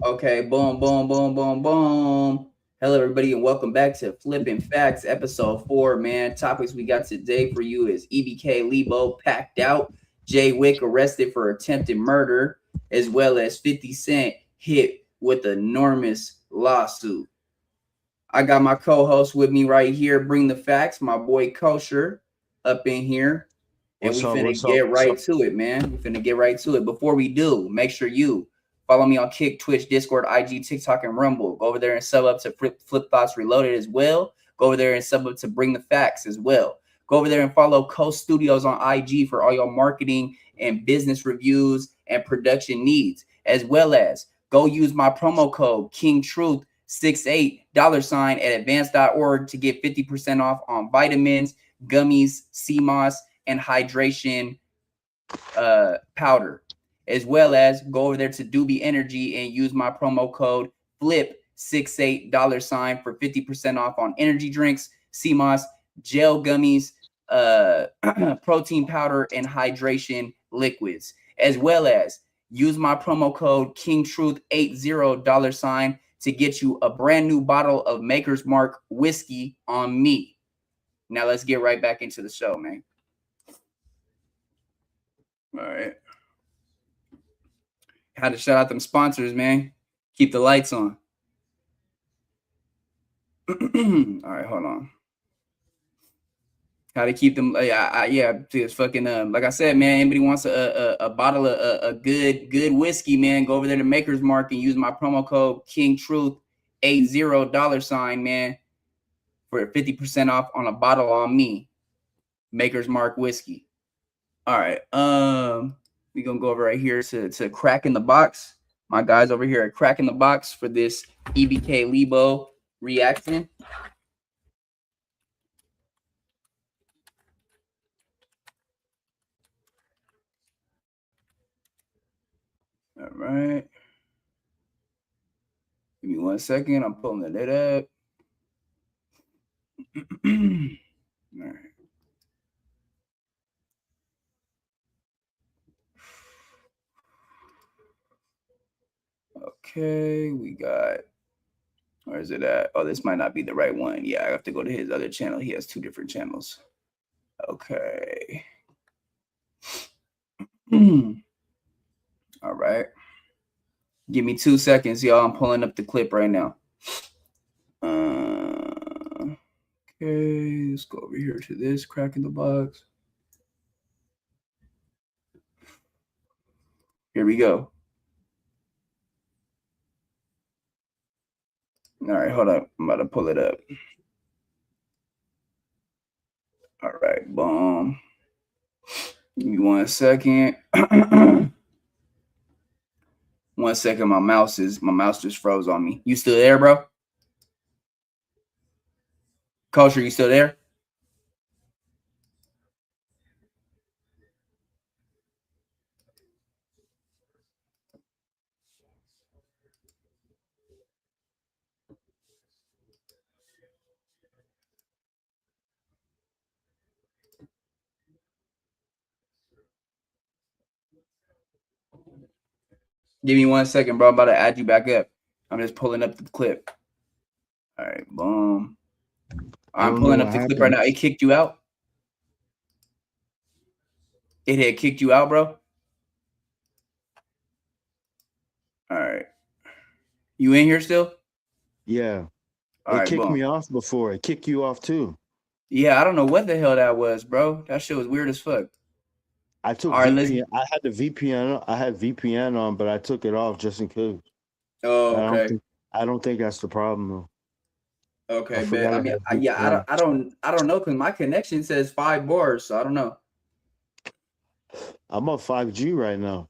Okay, boom, boom, boom, boom, boom. Hello, everybody, and welcome back to Flipping Facts, episode 4. Man, topics we got today for you is Ebk Lee Bo packed out, Jay Wick arrested for attempted murder, as well as 50 Cent hit with an enormous lawsuit. I got my co-host with me right here. Bring the facts, my boy Kosher, up in here, and What's we up? finna What's up? get What's right up? to it, man. We finna get right to it. Before we do, make sure you follow me on Kick, Twitch, Discord, IG, TikTok, and Rumble. Go over there and sub up to Flip Thoughts Reloaded as well. Go over there and sub up to Bring the Facts as well. Go over there and follow Coast Studios on IG for all your marketing and business reviews and production needs, as well as go use my promo code King Truth 68 $sign at advance.org to get 50% off on vitamins, gummies, CMOS, and hydration powder, as well as go over there to Doobie Energy and use my promo code FLIP68 $sign for 50% off on energy drinks, CMOS, gel gummies, protein powder, and hydration liquids, as well as use my promo code KingTruth80 $sign to get you a brand new bottle of Maker's Mark whiskey on me. Now let's get right back into the show, man. All right. Had to shout out them sponsors, man. Keep the lights on. All right, hold on. How to keep them? Yeah, it's fucking like I said, man. Anybody wants a bottle of a good whiskey, man? Go over there to Maker's Mark and use my promo code KingTruth80 $sign, man, for 50% off on a bottle on me. Maker's Mark whiskey. All right, we're gonna go over right here to Crack in the Box. My guys over here at Crack in the Box for this Ebk Lee Bo reaction. All right. Give me 1 second. I'm pulling it up. All right. Okay, we got. Where is it at? Oh, this might not be the right one. Yeah, I have to go to his other channel. He has 2 different channels. Okay. All right. Give me 2 seconds, y'all. I'm pulling up the clip right now. Okay, let's go over here to this Crack in the Box. Here we go. All right, hold up. I'm about to pull it up. All right, boom. Give me 1 second. 1 second. My mouse just froze on me. You still there, bro? Culture, you still there? Give me 1 second, bro. I'm about to add you back up. I'm just pulling up the clip. All right, boom. I'm pulling up the clip right now. It kicked you out? It had kicked you out, bro? All right. You in here still? Yeah. All right, kicked boom. me off before. It kicked you off too. Yeah, I don't know what the hell that was, bro. That shit was weird as fuck. I took All right, VPN. I had the VPN. I had VPN on, but I took it off just in case. Oh, I don't okay. think. I don't think that's the problem though. Okay, I but forgot I I mean, had yeah, VPN. I don't know because my connection says 5 bars, so I don't know. I'm on 5G right now.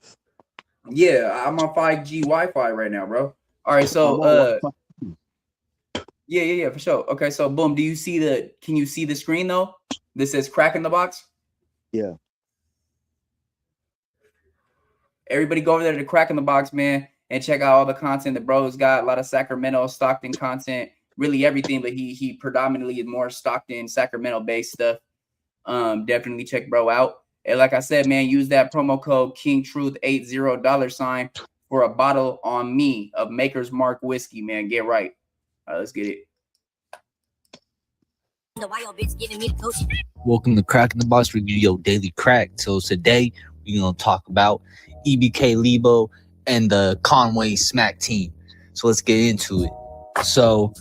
Yeah, I'm on 5G Wi-Fi right now, bro. All right, so I'm on Wi-Fi. yeah, for sure. Okay, so boom, can you see the screen though? This says Crack in the Box. Yeah. Everybody go over there to Crack in the Box, man, and check out all the content the bro's got. A lot of Sacramento, Stockton content, really everything, but he predominantly is more Stockton, Sacramento based stuff. Definitely check bro out. And like I said, man, use that promo code KingTruth80 $sign for a bottle on me of Maker's Mark whiskey, man. Get right. All right, let's get it. Welcome to Crack in the Box Review, your daily crack. So today we're gonna talk about Ebk Lee Bo and the Conway Smack team. So let's get into it. So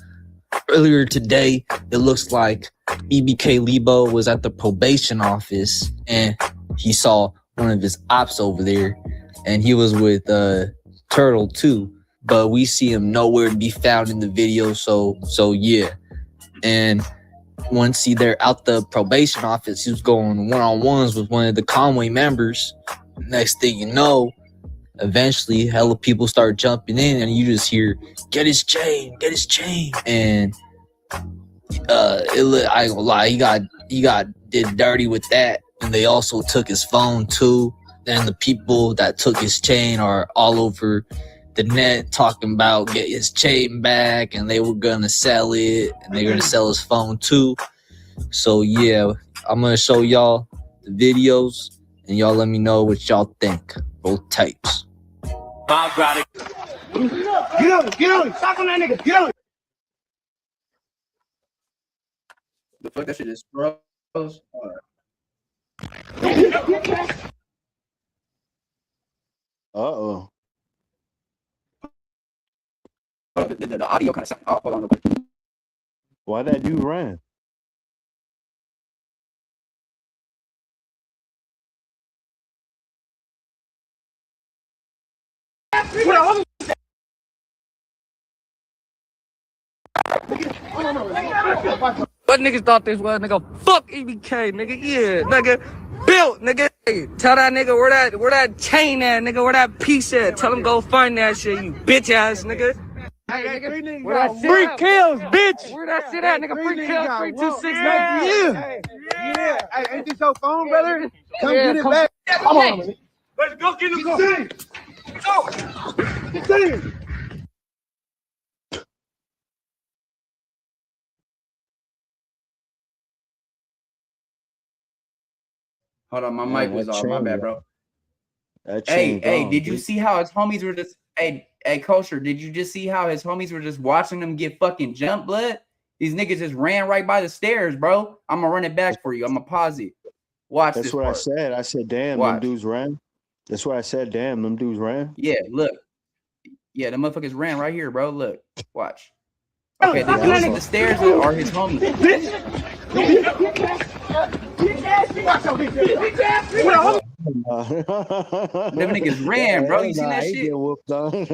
earlier today, it looks like Ebk Lee Bo was at the probation office and he saw one of his ops over there, and he was with Turtle too, but we see him nowhere to be found in the video. So yeah, and once they're out the probation office, he was going one-on-ones with one of the Conway members. Next thing you know, eventually hella people start jumping in and you just hear, get his chain, and I ain't gonna lie, he got did dirty with that. And they also took his phone too. And the people that took his chain are all over the net talking about get his chain back, and they were gonna sell it, and they're gonna sell his phone too. So yeah, I'm gonna show y'all the videos, and y'all let me know what y'all think. Both types. Bob got it. Get on! Stop on that nigga! Get on! The fuck that shit is froze. Uh-oh. The audio kind of sound. Oh, hold on. Why that dude ran? What niggas thought this was, nigga? Fuck EBK, nigga. Yeah, nigga. Built, nigga. Hey, tell that nigga where that chain at, nigga. Where that piece at. Tell him go find that shit, you bitch ass nigga. Hey, nigga. Where that shit Free at? kills, bitch! Where that shit at, nigga? Free kills, 326, Yeah! Yeah! Hey, ain't this your phone, brother? Come Yeah, get it come- back. Come on, man. Let's go get him. Go! Get in! Hold on, my Man, mic was that off. My chain, bad, bro. That Hey, chain hey, gone, did you dude. see how his homies were just hey Kosher, did you just see how his homies were just watching them get fucking jumped, blood? These niggas just ran right by the stairs, bro. I'm gonna run it back for you. I'm gonna pause it. Watch That's this what part. I said. I said, damn, Watch. them dudes ran. That's what I said, damn, them dudes ran. Yeah, look. Yeah, the motherfuckers ran right here, bro. Look. Watch. Okay, the Yeah, dudes I in the stairs are his homies. Them niggas ran, bro. You seen that He shit? get whooped on. And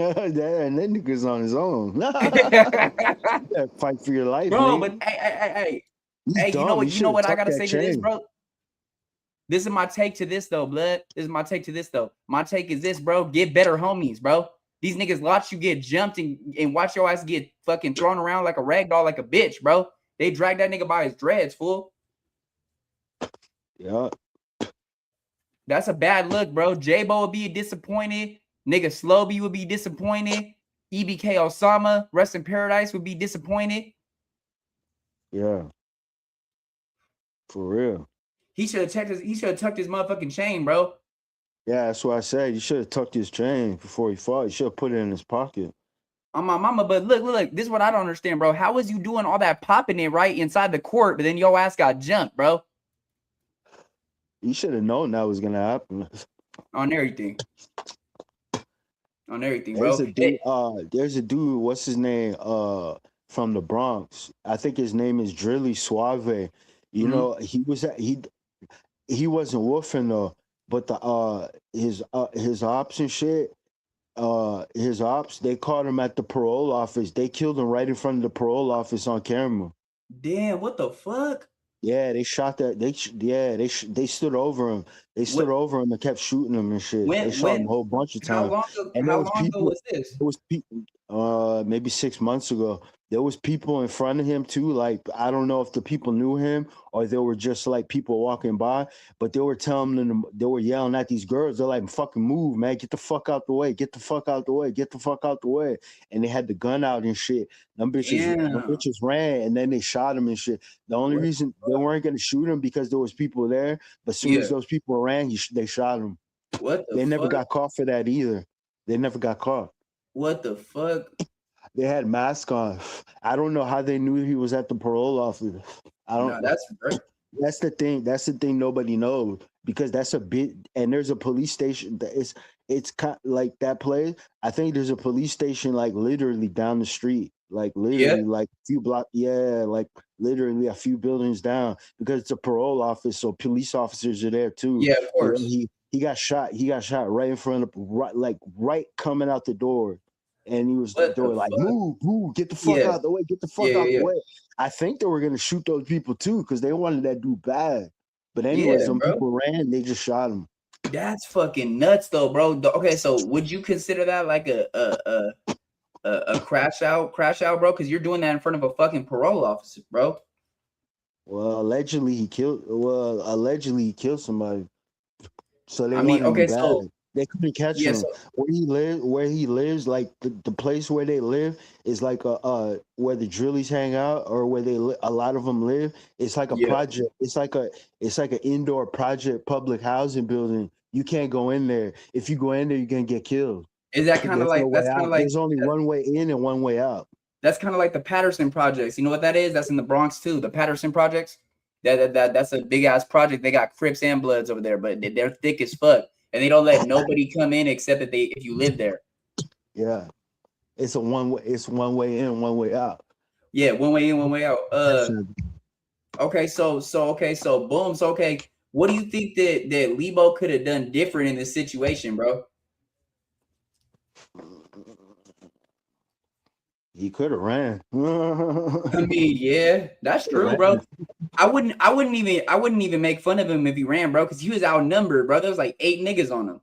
then niggas on his own. Fight for your life, Bro, nigga. but hey, He's you know dumb. what? He You know should've what I tucked gotta that say to this, chain. bro? This is my take to this, though, blood. This is my take to this, though. My take is this, bro. Get better homies, bro. These niggas watch you get jumped and watch your ass get fucking thrown around like a rag doll, like a bitch, bro. They dragged that nigga by his dreads, fool. Yeah. That's a bad look, bro. J-Bo would be disappointed. Nigga Slowby would be disappointed. EBK Osama, Rest in Paradise, would be disappointed. Yeah. For real. He should have tucked his motherfucking chain, bro. Yeah, that's what I said. You should have tucked his chain before he fought. You should have put it in his pocket. On my mama, but look, this is what I don't understand, bro. How was you doing all that popping it right inside the court, but then your ass got jumped, bro? You should have known that was gonna happen. On everything. On everything, There's bro. a dude, there's a dude, what's his name? From the Bronx. I think his name is Drilly Suave. You know, he wasn't woofing though, but his ops and shit, his ops, they caught him at the parole office. They killed him right in front of the parole office on camera. Damn, what the fuck? Yeah, they shot that. They stood over him. They stood over him and kept shooting him and shit. They shot him a whole bunch of times. How long ago was this? There was people, maybe 6 months ago. There was people in front of him too. Like, I don't know if the people knew him or they were just like people walking by, but they were telling them, they were yelling at these girls. They're like, fucking move, man. Get the fuck out the way. Get the fuck out the way. Get the fuck out the way. And they had the gun out and shit. Them bitches ran and then they shot him and shit. The only reason they weren't going to shoot him because there was people there. But as soon as those people ran, they shot him. What the They never fuck? got caught for that either. They never got caught. What the fuck? They had masks on. I don't know how they knew he was at the parole office. I No, don't. that's right. That's the thing. That's the thing nobody knows because that's a bit. And there's a police station that it's kind of like that place. I think there's a police station like literally down the street, like Yeah. literally like a few blocks. Yeah, like literally a few buildings down because it's a parole office, so police officers are there too. Yeah, of But when course. he got shot. He got shot right in front of right coming out the door. And What they the were like, fuck? move, get the fuck Yeah. out the way, get the fuck Yeah, out yeah, the yeah. way. I think they were gonna shoot those people too because they wanted that dude bad. But anyways, Yeah, some bro. people ran, they just shot him. That's fucking nuts, though, bro. Okay, so would you consider that like a crash out, bro? Because you're doing that in front of a fucking parole officer, bro. Well, allegedly he killed somebody. So they I mean, wanted him okay, bad. so They couldn't catch yeah, him. so Where he lives, like the place where they live is like where the drillies hang out or where a lot of them live. It's like a yeah, project. It's like an indoor project public housing building. You can't go in there. If you go in there, you're gonna get killed. is that kind of There's no like way out. There's only one way in and one way out. that's kind of like the Patterson projects? You know what that is? That's in the Bronx too. The Patterson projects. That's a big ass project. They got Crips and Bloods over there, but they're thick as fuck, and they don't let nobody come in except that if you live there. Yeah. It's one way in, one way out. Yeah, one way in, one way out. Okay, so boom. So okay, what do you think that Lebo could have done different in this situation, bro? He could have ran. I mean, yeah, that's true, bro. I wouldn't even make fun of him if he ran, bro, because he was outnumbered, bro. There was like 8 niggas on him.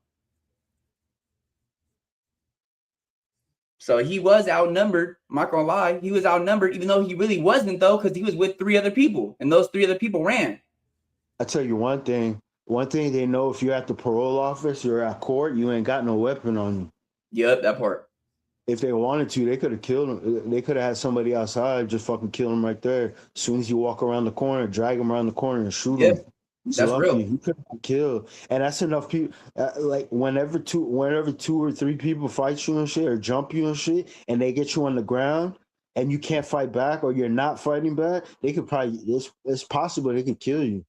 So he was outnumbered. I'm not gonna lie, he was outnumbered, even though he really wasn't, though, because he was with 3 other people, and those 3 other people ran. I tell you one thing. One thing they know: if you're at the parole office, you're at court, you ain't got no weapon on you. Yep, that part. If they wanted to, they could have killed him. They could have had somebody outside just fucking kill him right there. As soon as you walk around the corner, drag him around the corner and shoot him. He's that's lucky. real. He could have been killed, and that's enough people. Like whenever 2 or 3 people fight you and shit, or jump you and shit, and they get you on the ground, and you can't fight back, or you're not fighting back, they could probably. It's possible they could kill you.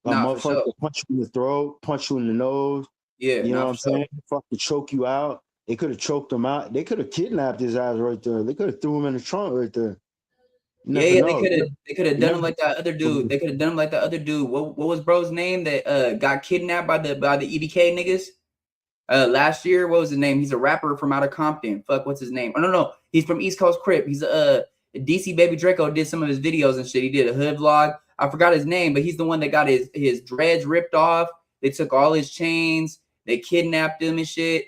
A Nah, for motherfucker sure. punch you in the throat, punch you in the nose. Yeah, You know what I'm for sure. saying? Fucking choke you out. They could have choked him out. They could have kidnapped his ass right there. They could have threw him in the trunk right there. You never Yeah, know. they could have done him like that other dude. They could have done him like the other dude. What was bro's name that got kidnapped by the EBK niggas last year? What was his name? He's a rapper from out of Compton. Fuck, what's his name? Oh no, he's from East Coast Crip. He's DC Baby Draco did some of his videos and shit. He did a hood vlog. I forgot his name, but he's the one that got his dreads ripped off. They took all his chains. They kidnapped him and shit.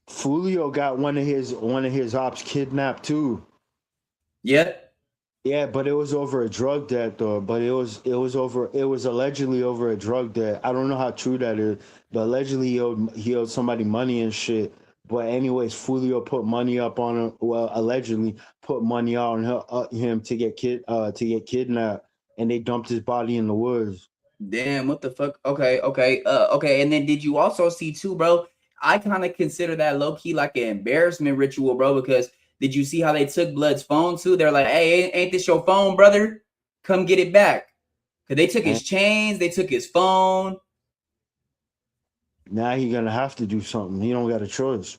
Fulio got one of his ops kidnapped too. Yeah. Yeah, but it was over a drug debt though. But it was allegedly over a drug debt. I don't know how true that is, but allegedly he owed somebody money and shit. But anyways, Fulio put money up on him. Well, allegedly put money on him to get kidnapped, and they dumped his body in the woods. Damn, what the fuck? Okay. Okay. And then did you also see too, bro? I kind of consider that low key like an embarrassment ritual, bro, because did you see how they took Blood's phone too? They're like, hey, ain't this your phone, brother? Come get it back. Because they took his chains, they took his phone. Now he gonna have to do something. He don't got a choice.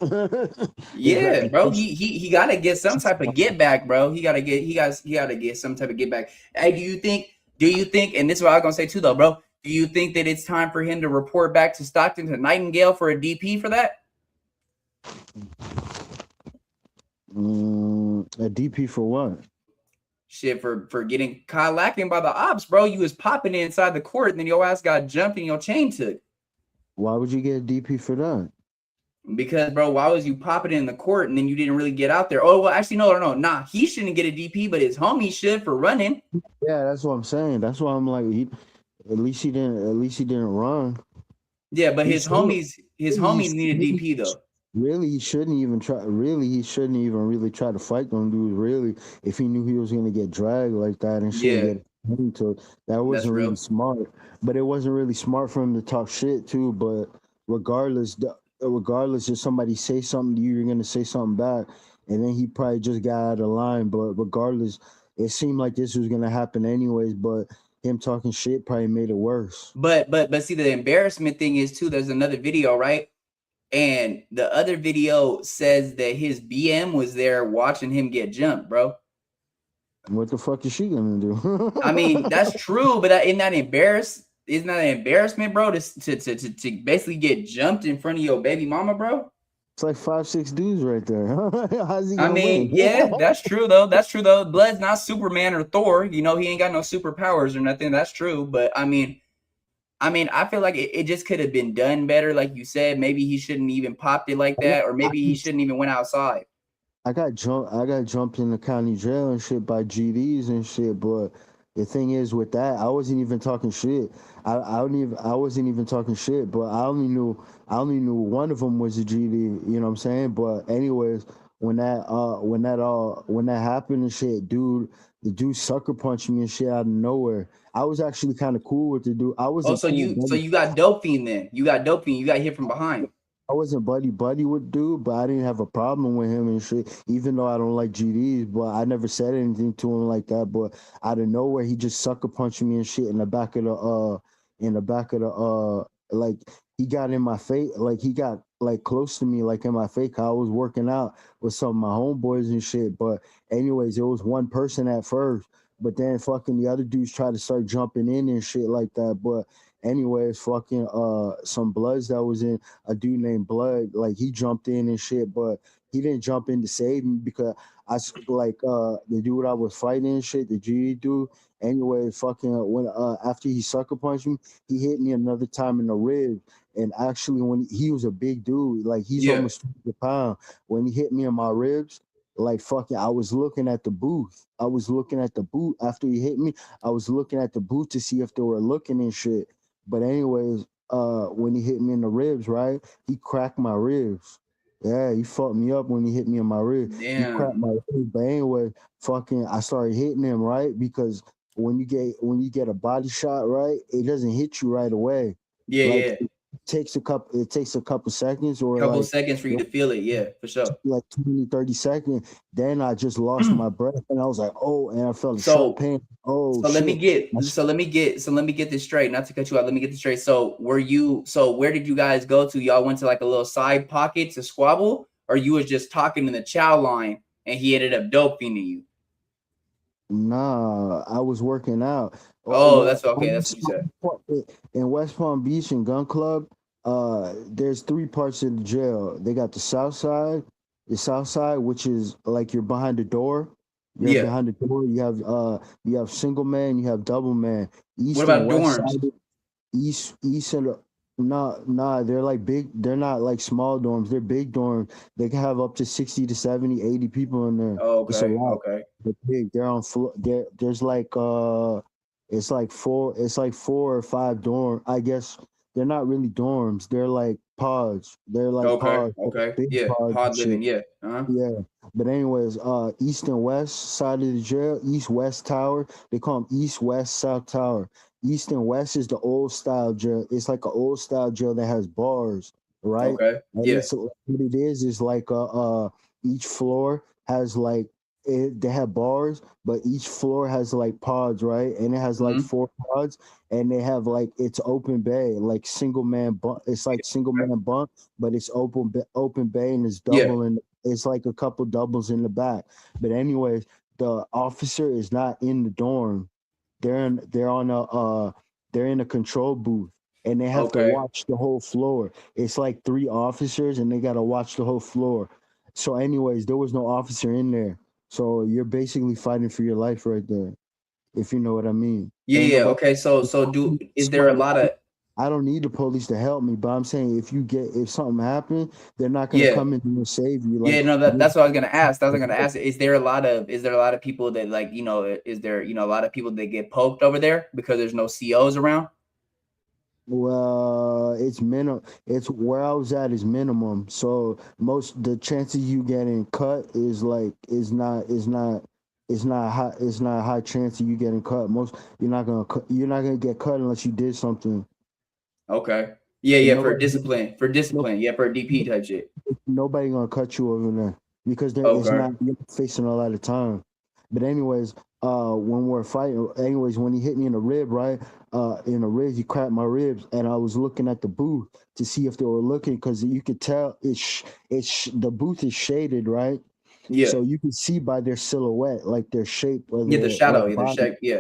Yeah, bro. He gotta get some type of get back, bro. He gotta get some type of get back. Hey, do you think, and this is what I was gonna say too, though, bro. Do you think that it's time for him to report back to Stockton to Nightingale for a DP for that? A DP for what? Shit, for getting caught lacking by the ops, bro. You was popping inside the court, and then your ass got jumped and your chain took. Why would you get a DP for that? Because, bro, why was you popping in the court and then you didn't really get out there? Oh, well, actually, no. Nah, he shouldn't get a DP, but his homie should for running. Yeah, that's what I'm saying. That's why I'm like, at least he didn't run. Yeah, but his homies need a DP though. Really, he shouldn't even try. Really, he shouldn't even really try to fight them dudes. Really, if he knew he was gonna get dragged like that and shit, get into it, that wasn't really smart. But it wasn't really smart for him to talk shit too. But regardless, regardless if somebody say something to you, you're gonna say something back, and then he probably just got out of line. But regardless, it seemed like this was gonna happen anyways. But him talking shit probably made it worse. But see, the embarrassment thing is too. There's another video, right? And the other video says that his BM was there watching him get jumped, bro. What the fuck is she gonna do? I mean, that's true, but isn't that an embarrassment, bro? To basically get jumped in front of your baby mama, bro. It's like 5-6 dudes right there. How's he I gonna mean, win? yeah, that's true though. That's true though. Blood's not Superman or Thor. You know, he ain't got no superpowers or nothing. That's true. But I mean, I feel like it just could have been done better, like you said. Maybe he shouldn't even popped it like that, or maybe he shouldn't even went outside. I got jumped in the county jail and shit by GDs and shit. But the thing is with that, I wasn't even talking shit. I wasn't even talking shit. But I only knew one of them was a GD. You know what I'm saying? But anyways, when that happened and shit, the dude sucker punched me and shit out of nowhere. I was actually kind of cool with the dude. I was Oh, so you got dope fiend then? You got dope fiend. You got hit from behind. I wasn't buddy with dude, but I didn't have a problem with him and shit. Even though I don't like GDs, but I never said anything to him like that. But out of nowhere, he just sucker punched me and shit in the back of the like he got in my face, like he got like close to me, like in my face. I was working out with some of my homeboys and shit. But anyways, it was one person at first, but then fucking the other dudes tried to start jumping in and shit like that. But anyways, fucking some Bloods that was in, a dude named Blood, like he jumped in and shit, but he didn't jump in to save me because the dude I was fighting and shit, the G dude. Anyway, fucking when after he sucker punched me, he hit me another time in the rib. And actually, when he was a big dude, like he's almost 200 pounds. When he hit me in my ribs, like fucking, I was looking at the booth. I was looking at the booth after he hit me. I was looking at the booth to see if they were looking and shit. But anyways, when he hit me in the ribs, right? He cracked my ribs. Yeah, he fucked me up when he hit me in my ribs. He cracked Damn. my ribs. But anyway, fucking, I started hitting him, right? Because when you get a body shot, right, it doesn't hit you right away. Yeah, Like yeah. it takes a couple seconds or Couple like seconds for you to feel it. Yeah, for sure. like 20, 30 seconds. Then I just lost my breath and I was like, oh, and I felt a sharp So pain. Oh so let me shit. get this straight. Not to cut you out. Let me get this straight. So where did you guys go to? Y'all went to like a little side pocket to squabble, or you was just talking in the chow line and he ended up doping you? Nah, I was working out. Oh, that's okay. That's what you said. In West Palm Beach and Gun Club, there's three parts of the jail. They got the south side, which is like you're behind the door. You're Yeah. behind the door. You have single man, you have double man. East What and about west dorms? side, east and nah, they're like big. They're not like small dorms. They're big dorms. They can have up to 60 to 70, 80 people in there. It's a Okay, lot. okay. They're big. They're on floor. There's like it's like four or five dorm. I guess they're not really dorms. They're like pods. They're like Okay, pods, okay. big Yeah, pods and pod living, shit. yeah. Uh-huh. Yeah. But anyways, east and west side of the jail, east west tower. They call them east west south tower. East and west is the old style jail. It's like an old style jail that has bars, right? Okay. And Yeah. it's what it is like each floor has like they have bars, but each floor has like pods, right? And it has like Mm-hmm. four pods, and they have like it's open bay, like single man bunk. It's like single man bunk, but it's open bay and it's Yeah. double, and it's like a couple doubles in the back. But anyways, the officer is not in the dorm. They're in a control booth, and they have to Okay. watch the whole floor. It's like three officers and they got to watch the whole floor. So anyways, there was no officer in there. So you're basically fighting for your life right there, if you know what I mean. Yeah, Ain't yeah. nobody Okay. Is there a somebody lot of I don't need the police to help me, but I'm saying if something happened, they're not gonna yeah. come in and save you. Yeah, Like no, that's what I was gonna ask. That's what I was gonna ask. Is there a lot of people that like, is there, a lot of people that get poked over there because there's no COs around? well, it's minimum. It's where I was at is minimum. So most the chances you getting cut is like is not high. It's not a high chance of you getting cut. You're not gonna get cut unless you did something. Okay. Yeah, And yeah, nobody, for no, discipline. Yeah, for DP type shit. nobody gonna cut you over there because it's Okay. not you're facing a lot of time. But anyways, when we're fighting, anyways, when he hit me in the rib, right, in the ribs, he cracked my ribs, and I was looking at the booth to see if they were looking because you could tell the booth is shaded, right, Yeah. so you can see by their silhouette, like their shape of Yeah, the their shadow, yeah, the body. shape. Yeah.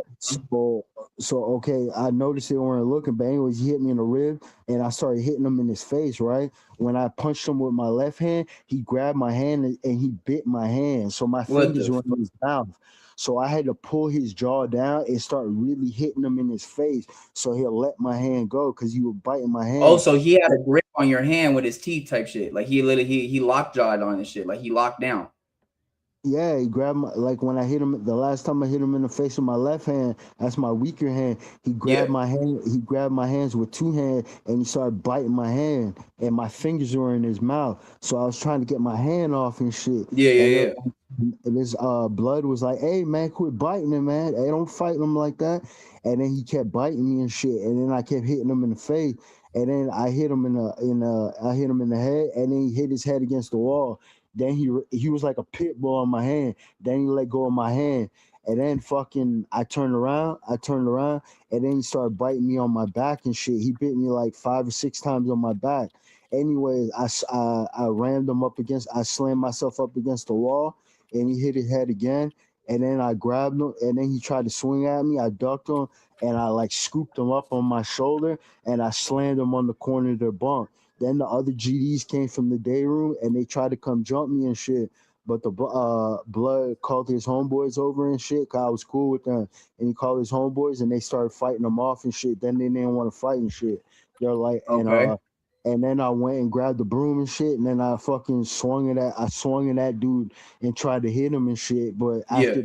So, okay, I noticed they weren't looking, but anyways, he hit me in the rib, and I started hitting him in his face. Right when I punched him with my left hand, he grabbed my hand and he bit my hand, so my What fingers the were in his mouth. So I had to pull his jaw down and start really hitting him in his face, so he'll let my hand go because he was biting my Oh, hand. so he had a grip on your hand with his teeth type shit. Like he literally he locked jawed on his shit. Like he locked down. Yeah, he grabbed my like when I hit him the last time I hit him in the face with my left hand, that's my weaker hand. He Yeah. grabbed my hand, he grabbed my hands with two hands and he started biting my hand and my fingers were in his mouth. So I was trying to get my hand off and shit. Yeah, And yeah, yeah. this blood was like, "Hey man, quit biting him, man. Hey, don't fight him like that." And then he kept biting me and shit. And then I kept hitting him in the face. And then I hit him I hit him in the head and then he hit his head against the wall. Then he was like a pit bull on my hand. Then he let go of my hand. And then fucking I turned around, and then he started biting me on my back and shit. He bit me like 5 or 6 times on my back. Anyways, I rammed him up against, I slammed myself up against the wall, and he hit his head again. And then I grabbed him, and then he tried to swing at me. I ducked him, and I like scooped him up on my shoulder, and I slammed him on the corner of their bunk. Then the other GDs came from the day room and they tried to come jump me and shit. But the blood called his homeboys over and shit. 'Cause I was cool with them, and he called his homeboys and they started fighting them off and shit. Then they didn't want to fight and shit. They're like, Okay. and then I went and grabbed the broom and shit, and then I fucking swung at that dude and tried to hit him and shit. But Yeah.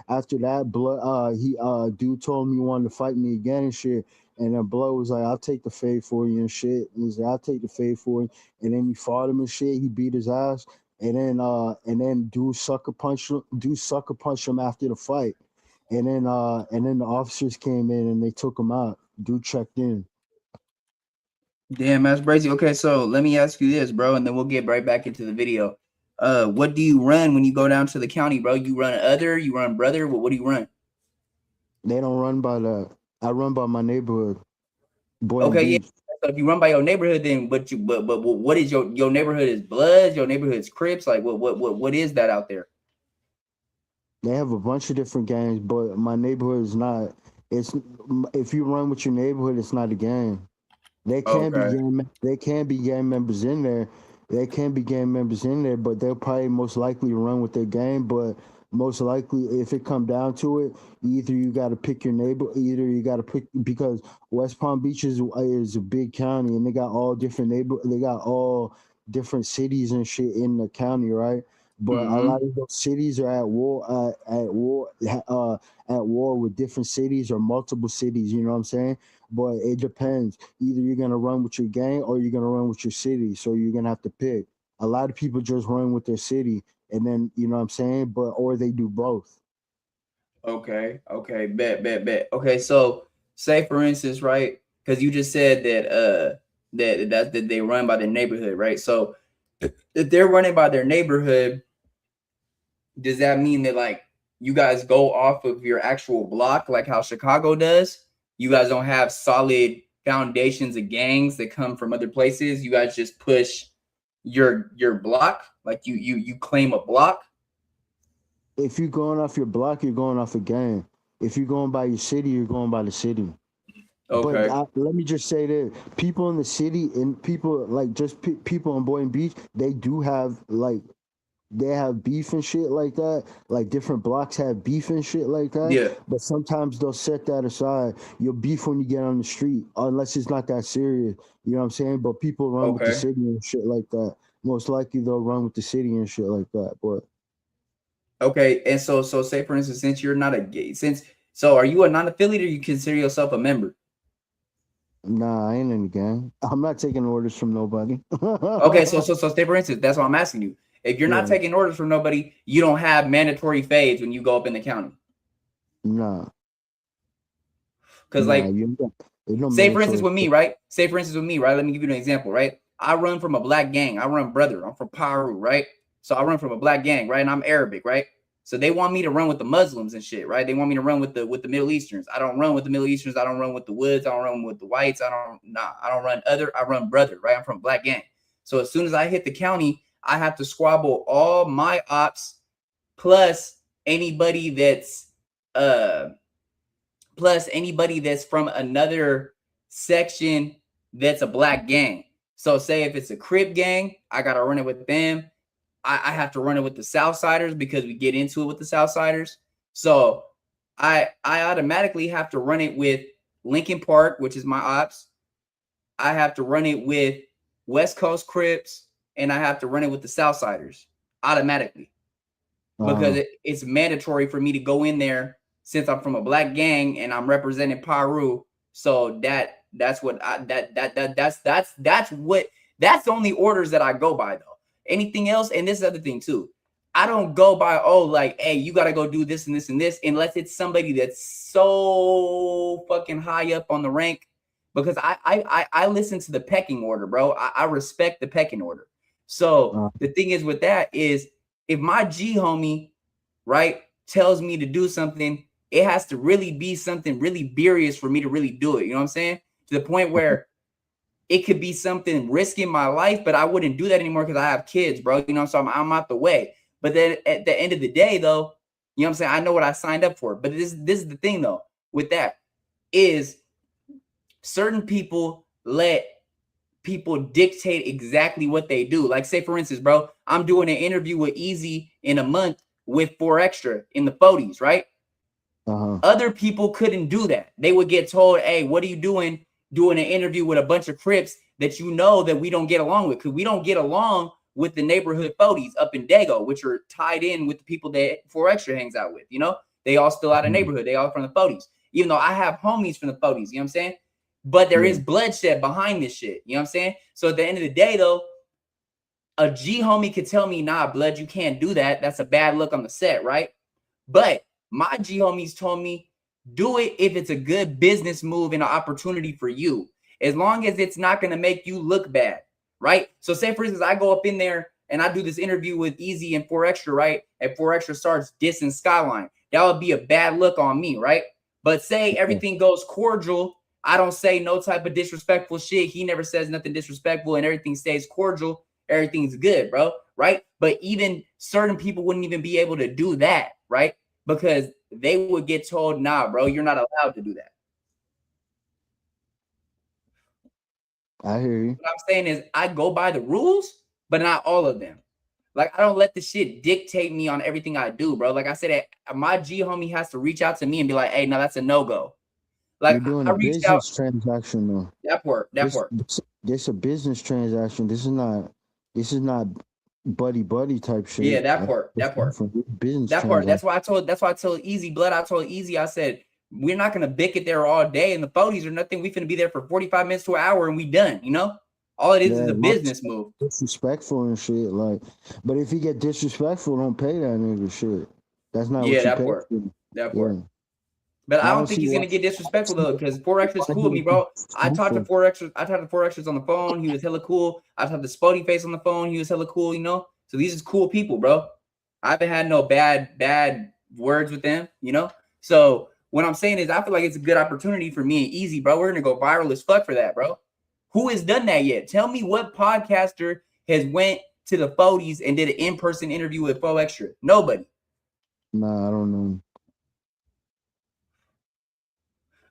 after that, blood, he dude told me he wanted to fight me again and shit. And then Blood was like, "I'll take the fade for you and shit." And he's like, "I'll take the fade for you." And then he fought him and shit. He beat his ass. And then dude sucker punched him after the fight. And then the officers came in and they took him out. Dude checked in. Damn, that's crazy. Okay, so let me ask you this, bro, and then we'll get right back into the video. What do you run when you go down to the county, bro? You run other, you run brother, what do you run? They don't run by that. I run by my neighborhood, Boynton Okay, yeah. Beach. So if you run by your neighborhood, then but what is your neighborhood is Bloods, your neighborhood's Crips? Like what is that out there? They have a bunch of different gangs, but my neighborhood is not. It's if you run with your neighborhood, it's not a gang. Okay. They can be gang members in there. They can be gang members in there, but they'll probably most likely run with their gang. But most likely, if it come down to it, either you got to pick your neighbor, either you got to pick because West Palm Beach is a big county and they got all different they got all different cities and shit in the county, right? But a Mm-hmm. lot of those cities are at war with different cities or multiple cities. You know what I'm saying? But it depends. Either you're gonna run with your gang or you're gonna run with your city. So you're gonna have to pick. A lot of people just run with their city, and then you know what I'm saying. But or they do both. Okay, okay, bet. Okay, so say for instance, right? Because you just said that that they run by their neighborhood, right? So if they're running by their neighborhood, does that mean that like you guys go off of your actual block, like how Chicago does? You guys don't have solid foundations of gangs that come from other places. You guys just push your block, like you claim a block. If you're going off your block, you're going off a gang. If you're going by your city, you're going by the city. But Okay, let me just say that people in the city and people like just people on Boynton Beach, they do have like they have beef and shit like that. Like different blocks have beef and shit like that. yeah, But sometimes they'll set that aside. You'll beef when you get on the street, unless it's not that serious. You know what I'm saying? But people run with the okay. city and shit like that. Most likely they'll run with the city and shit like that. But Okay, and so say for instance, since you're not a gay, since so are you a non-affiliate or you consider yourself a member? nah, I ain't in the gang. I'm not taking orders from nobody. Okay, so say for instance, that's what I'm asking you. If you're not Yeah, taking orders from nobody, you don't have mandatory fades when you go up in the county. nah. Because Nah, like, Say for instance with me, right? Say for instance with me, right? Let me give you an example, right? I run from a black gang. I run brother. I'm from Paru, right? So I run from a black gang, right? And I'm Arabic, right? So they want me to run with the Muslims and shit, right? They want me to run with the Middle Easterns. I don't run with the Middle Easterns. I don't run with the Woods. I don't run with the whites. I don't run other. I run brother, right? I'm from a black gang. So as soon as I hit the county, I have to squabble all my ops plus anybody that's from another section that's a black gang. So say if it's a Crip gang, I gotta run it with them. I have to run it with the Southsiders because we get into it with the Southsiders. So I automatically have to run it with Lincoln Park, which is my ops. I have to run it with West Coast Crips, and I have to run it with the Southsiders automatically because it's mandatory for me to go in there since I'm from a black gang and I'm representing Paru. So that's the only orders that I go by though. Anything else, and this is the other thing too, I don't go by hey, you gotta go do this and this and this unless it's somebody that's so fucking high up on the rank, because I listen to the pecking order, bro. I respect the pecking order. So the thing is with that is if my G homie, right, tells me to do something, it has to really be something really serious for me to really do it. You know what I'm saying? To the point where it could be something risking my life, but I wouldn't do that anymore because I have kids, bro. You know, so I'm out the way. But then at the end of the day, though, you know what I'm saying? I know what I signed up for. But this is the thing, though, with that is certain people let people dictate exactly what they do. Like, say, for instance, bro, I'm doing an interview with Easy in a month with 4 Extra in the 40s, right? Other people couldn't do that. They would get told, hey, what are you doing an interview with a bunch of Crips that you know that we don't get along with? Because we don't get along with the neighborhood 40s up in Dago, which are tied in with the people that 4 Extra hangs out with. You know, they all still out of neighborhood. They all from the 40s. Even though I have homies from the 40s, you know what I'm saying? But there is bloodshed behind this shit. You know what I'm saying? So at the end of the day, though, a G homie could tell me, nah, blood, you can't do that. That's a bad look on the set, right? But my G homies told me, do it if it's a good business move and an opportunity for you, as long as it's not going to make you look bad, right? So say, for instance, I go up in there and I do this interview with Easy and 4 Extra, right? And 4 Extra starts dissing Skyline. That would be a bad look on me, right? But say everything goes cordial. I don't say no type of disrespectful shit. He never says nothing disrespectful and everything stays cordial. Everything's good, bro, right? But even certain people wouldn't even be able to do that, right? Because they would get told, nah, bro, you're not allowed to do that. I hear you. What I'm saying is I go by the rules, but not all of them. Like, I don't let the shit dictate me on everything I do, bro. Like I said, my G homie has to reach out to me and be like, hey, no, that's a no-go. Like, you're doing I a reached business out. transaction, though. That part. This a business transaction. This is not buddy type shit. Yeah, that part. Business. That part. That's why I told Easy Blood. I told Easy, I said, we're not gonna bick it there all day in the 40s or nothing. We finna be there for 45 minutes to an hour and we done, you know? All it is a business move. Disrespectful and shit. Like, but if you get disrespectful, don't pay that nigga shit. That's not what you that pay part. for. That part. Yeah. But I don't think he's gonna get disrespectful though, because 4 Extra's cool with me, bro. I talked to 4 Extras. I talked to 4 Extras on the phone. He was hella cool. I talked to Spotty Face on the phone. He was hella cool, you know. So these is cool people, bro. I haven't had no bad words with them, you know. So what I'm saying is, I feel like it's a good opportunity for me and Easy, bro. We're gonna go viral as fuck for that, bro. Who has done that yet? Tell me what podcaster has went to the 40s and did an in-person interview with 4 Extra. Nobody. Nah, I don't know.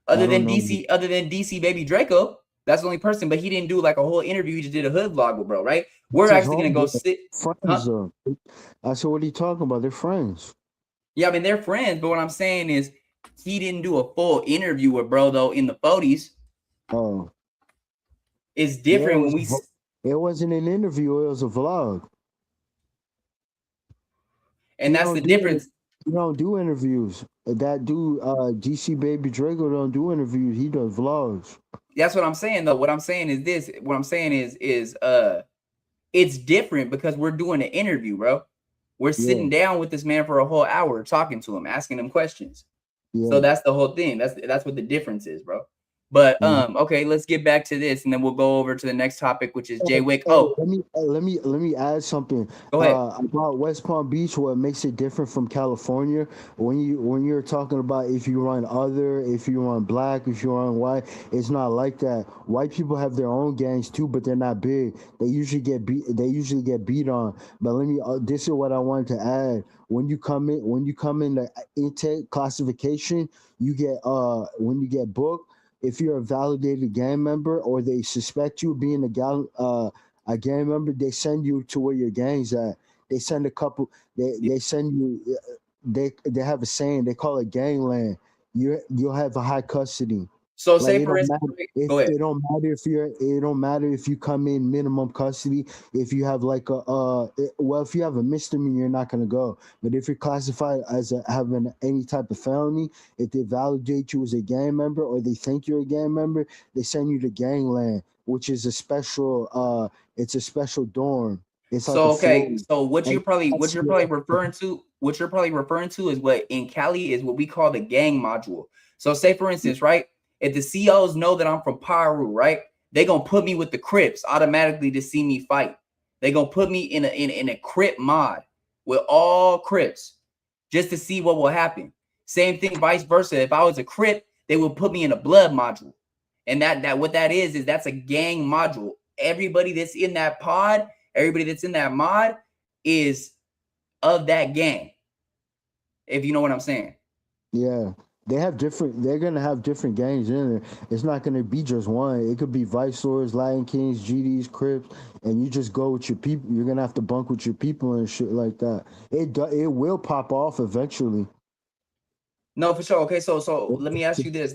Other than DC Baby Draco, that's the only person. But he didn't do like a whole interview. He just did a hood vlog with bro, right? We're actually gonna go sit. Friends, though. I said, what are you talking about? They're friends. Yeah, I mean they're friends. But what I'm saying is, he didn't do a full interview with bro though in the 40s. Oh, it's different when we. It wasn't an interview. It was a vlog. And that's the difference. You don't do interviews. That dude, DC Baby Draco, don't do interviews. He does vlogs. That's what I'm saying, though. What I'm saying is this. What I'm saying is it's different because we're doing an interview, bro. We're sitting down with this man for a whole hour, talking to him, asking him questions. Yeah. So that's the whole thing. That's what the difference is, bro. But okay, let's get back to this, and then we'll go over to the next topic, which is Jay Wick. Oh, let me add something go ahead. about West Palm Beach. What makes it different from California? When you're talking about if you run other, if you run black, if you run white, it's not like that. White people have their own gangs too, but they're not big. They usually get beat. They usually get beat on. But let me. This is what I wanted to add. When you come in the intake classification, you get when you get booked, if you're a validated gang member or they suspect you of being a gang member, they send you to where your gang's at. They send a couple. They send you. They have a saying. They call it gangland. You'll have a high custody. So Like say for instance, go ahead. it don't matter if it don't matter if you come in minimum custody. If you have like if you have a misdemeanor, you're not gonna go. But if you're classified as having any type of felony, if they validate you as a gang member or they think you're a gang member, they send you to gangland, which is a special it's a special dorm. It's like So a okay, floor. so what you're And probably that's referring to is what in Cali is what we call the gang module. So say for instance, right? If the COs know that I'm from Paru, right? They gonna put me with the Crips automatically to see me fight. They gonna put me in a Crip mod with all Crips just to see what will happen. Same thing, vice versa. If I was a Crip, they would put me in a blood module. And that what that is that's a gang module. Everybody that's in that pod, everybody that's in that mod is of that gang. If you know what I'm saying. Yeah. They're gonna have different gangs in there. It's not gonna be just one. It could be Vice Lords, Latin Kings, GDs, Crips, and you just go with your people. You're gonna have to bunk with your people and shit like that. It will pop off eventually. No, for sure. Okay, so let me ask you this.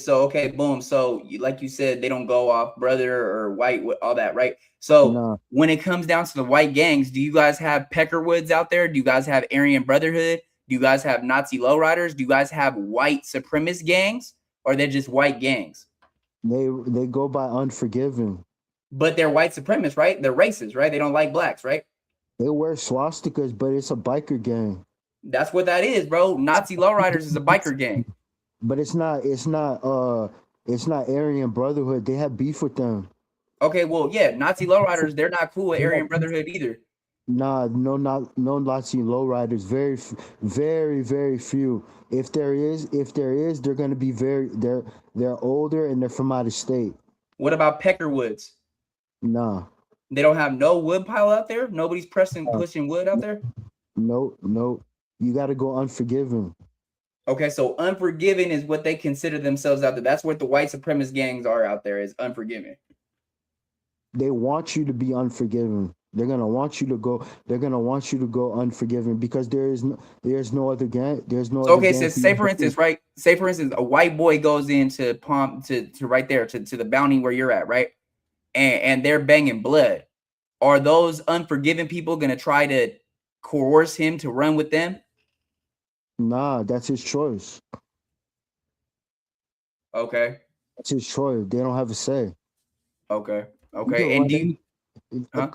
So okay, boom. So like you said, they don't go off brother or white, all that, right? So Nah, when it comes down to the white gangs, do you guys have Peckerwoods out there? Do you guys have Aryan Brotherhood? Do you guys have Nazi lowriders? Do you guys have white supremacist gangs, or they're just white gangs? they go by Unforgiven. But they're white supremacists, right? They're racist, right? They don't like blacks, right? They wear swastikas, but it's a biker gang. That's what that is, bro. Nazi lowriders is a biker gang. But it's not Aryan Brotherhood. They have beef with them. Okay, well, yeah, Nazi lowriders, they're not cool with Aryan Brotherhood either. Nah, no Nazi lowriders. Very, very few. If there is, they're gonna be they're older and they're from out of state. What about Peckerwoods? Nah, They don't have no wood pile out there? Nobody's pushing wood out there? no. You got to go Unforgiven. Okay, so Unforgiven is what they consider themselves out there. That's what the white supremacist gangs are out there, is Unforgiven. They want you to be Unforgiven. They're gonna want you to go. They're gonna want you to go Unforgiven because there's no other gang. There's no. So, okay, so say for instance, right? Say for instance, a white boy goes into Palm to right there to the bounty where you're at, right? And they're banging blood. Are those Unforgiven people gonna try to coerce him to run with them? Nah, that's his choice. Okay. That's his choice. They don't have a say. Okay. Okay. And do you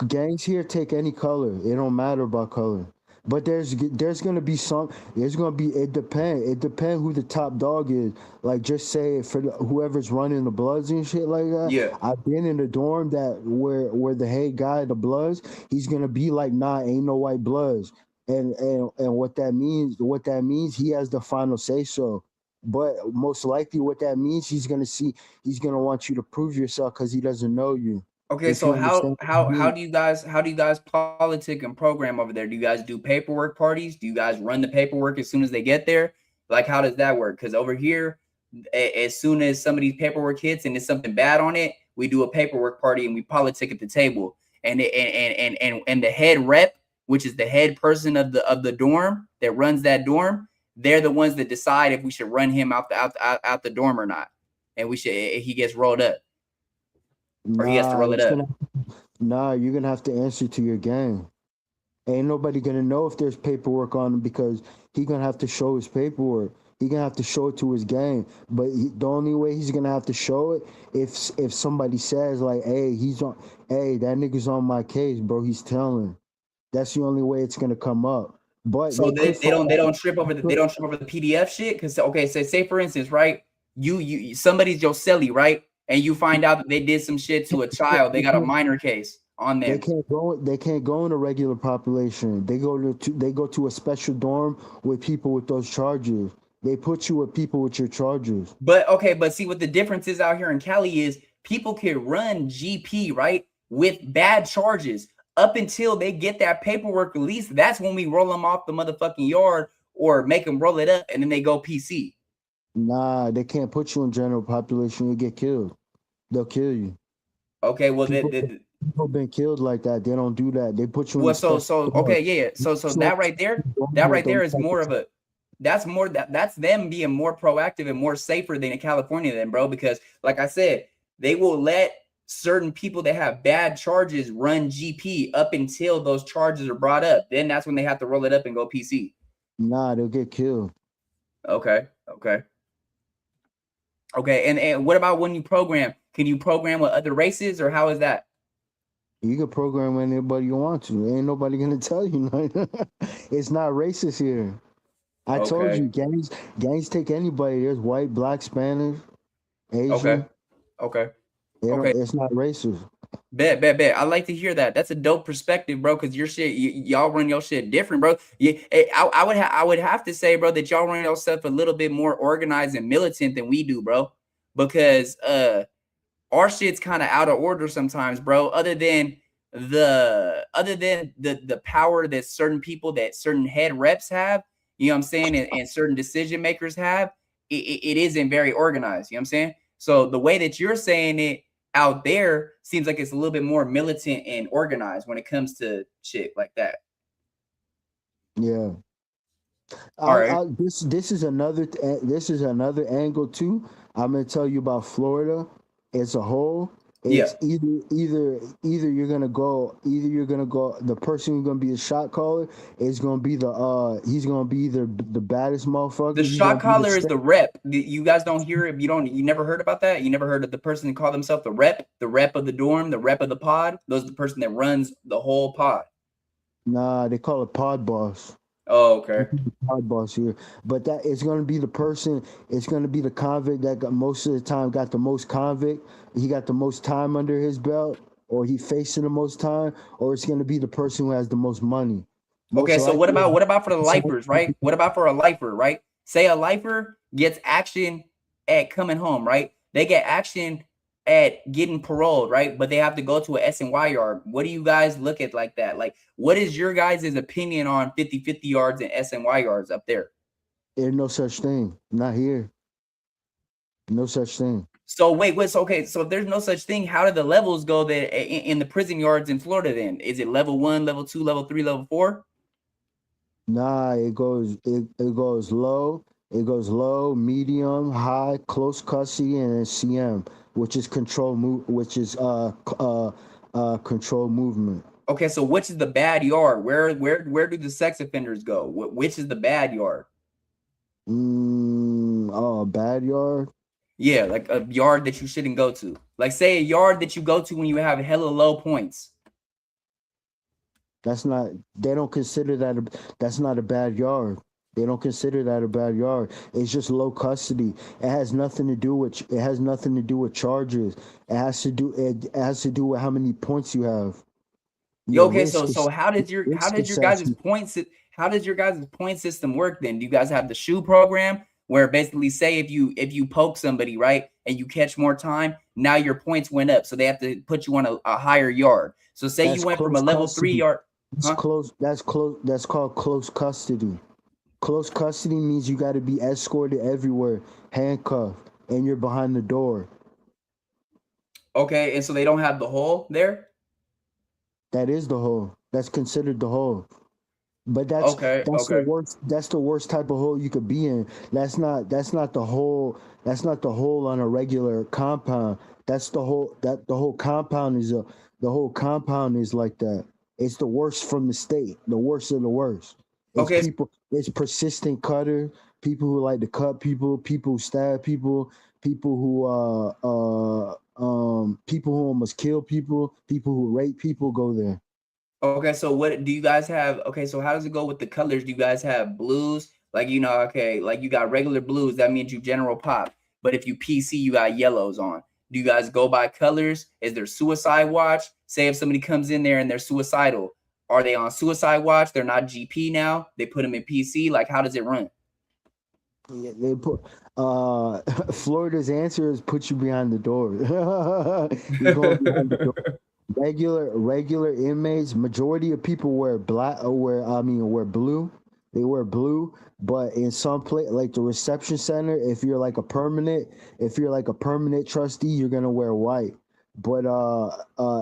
gangs here take any color. It don't matter about color. But there's gonna be it depends who the top dog is. Like just say for whoever's running the Bloods and shit like that. Yeah. I've been in a dorm that where the head guy the Bloods, he's gonna be like, nah, ain't no white Bloods. And what that means he has the final say so. But most likely what that means he's gonna want you to prove yourself because he doesn't know you. Okay, so how do you guys politic and program over there? Do you guys do paperwork parties? Do you guys run the paperwork as soon as they get there? Like, how does that work? Because over here, as soon as somebody's paperwork hits and there's something bad on it, we do a paperwork party and we politic at the table. And the head rep, which is the head person of the dorm that runs that dorm, they're the ones that decide if we should run him out the dorm or not, and he gets rolled up. Or he has to roll it up. You're gonna have to answer to your gang. Ain't nobody gonna know if there's paperwork on him because he gonna have to show his paperwork. He gonna have to show it to his gang. But the only way he's gonna have to show it if somebody says like, hey, that nigga's on my case, bro. He's telling. That's the only way it's gonna come up. But so they don't trip over the PDF shit. Because okay, say for instance, right? somebody's your celly, right? And you find out that they did some shit to a child. They got a minor case on them. They can't go in a regular population. They go to a special dorm with people with those charges. They put you with people with your charges. But see what the difference is out here in Cali is people can run GP, right, with bad charges up until they get that paperwork released. That's when we roll them off the motherfucking yard or make them roll it up and then they go PC. Nah, they can't put you in general population. You get killed. They'll kill you. Okay, well, people been killed like that. They don't do that. They put you. Well, okay, yeah. So that right there is more of a. That's them being more proactive and more safer than in California, then, bro. Because like I said, they will let certain people that have bad charges run GP up until those charges are brought up. Then that's when they have to roll it up and go PC. Nah, they'll get killed. Okay. And what about when you program? Can you program with other races, or how is that? You can program anybody you want to. Ain't nobody gonna tell you nothing. It's not racist here. I told you, gangs take anybody. There's white, black, Spanish, Asian. Okay. It's not racist. Bet. I like to hear that. That's a dope perspective, bro. Because your shit, y'all run your shit different, bro. Yeah, I would have to say, bro, that y'all run your stuff a little bit more organized and militant than we do, bro. Because our shit's kind of out of order sometimes, bro. Other than the power that certain people, that certain head reps have, you know what I'm saying, and certain decision makers have, it isn't very organized. You know what I'm saying? So the way that you're saying it out there seems like it's a little bit more militant and organized when it comes to shit like that. Yeah. All right. This is another angle too. I'm gonna tell you about Florida as a whole. It's either you're gonna go. The person who's gonna be the shot caller is gonna be he's gonna be the baddest motherfucker. The shot caller is the rep. You guys don't hear it. You never heard about that. You never heard of the person who call themselves the rep of the dorm, the rep of the pod. Those are the person that runs the whole pod. Nah, they call it pod boss. Oh, okay. Pod boss here, but that is going to be the person. It's going to be the convict that got most of the time got the most convict. He got the most time under his belt, or he facing the most time, or it's going to be the person who has the most money. Okay, so what about for the lifers, right? What about for a lifer, right? Say a lifer gets action at coming home, right? They get action at getting paroled, right? But they have to go to a S&Y yard. What do you guys look at like that? Like, what is your guys' opinion on 50-50 yards and S&Y yards up there? There's no such thing. Not here. No such thing. So wait, so if there's no such thing, how do the levels go there in the prison yards in Florida then? Is it level 1, level 2, level 3, level 4? Nah, it goes low. It goes low, medium, high, close custody, and CM, which is control movement. Okay, so which is the bad yard? Where do the sex offenders go? Which is the bad yard? Bad yard? Yeah, like a yard that you shouldn't go to. Like, say a yard that you go to when you have hella low points. They don't consider that's not a bad yard. They don't consider that a bad yard. It's just low custody. It has nothing to do with charges. It has to do with how many points you have. Okay, so how does your guys' point system work then? Do you guys have the shoe program where basically say if you poke somebody, right, and you catch more time, now your points went up, so they have to put you on a higher yard. So say you went from a level 3 yard. Huh? That's called close custody. Close custody means you got to be escorted everywhere, handcuffed, and you're behind the door. Okay, and so they don't have the hole there? That is the hole. That's considered the hole. But that's the worst. That's the worst type of hole you could be in. That's not the hole. That's not the hole on a regular compound. That's the whole. The whole compound is like that. It's the worst from the state. The worst of the worst. It's persistent cutter, people who like to cut people who stab people who almost kill people who rape people go there. Okay, so what do you guys have? Okay, so how does it go with the colors? Do you guys have blues? Like, okay, like you got regular blues, that means you general pop. but if you PC, you got yellows on. Do you guys go by colors? Is there suicide watch? Say if somebody comes in there and they're suicidal, are they on suicide watch? They're not GP now. They put them in PC. Like, how does it run? Yeah, they put Florida's answer is put you behind the door. You're going behind the door. Regular inmates, majority of people wear black or wear blue. They wear blue, but in some place like the reception center, if you're like a permanent trustee, you're gonna wear white. But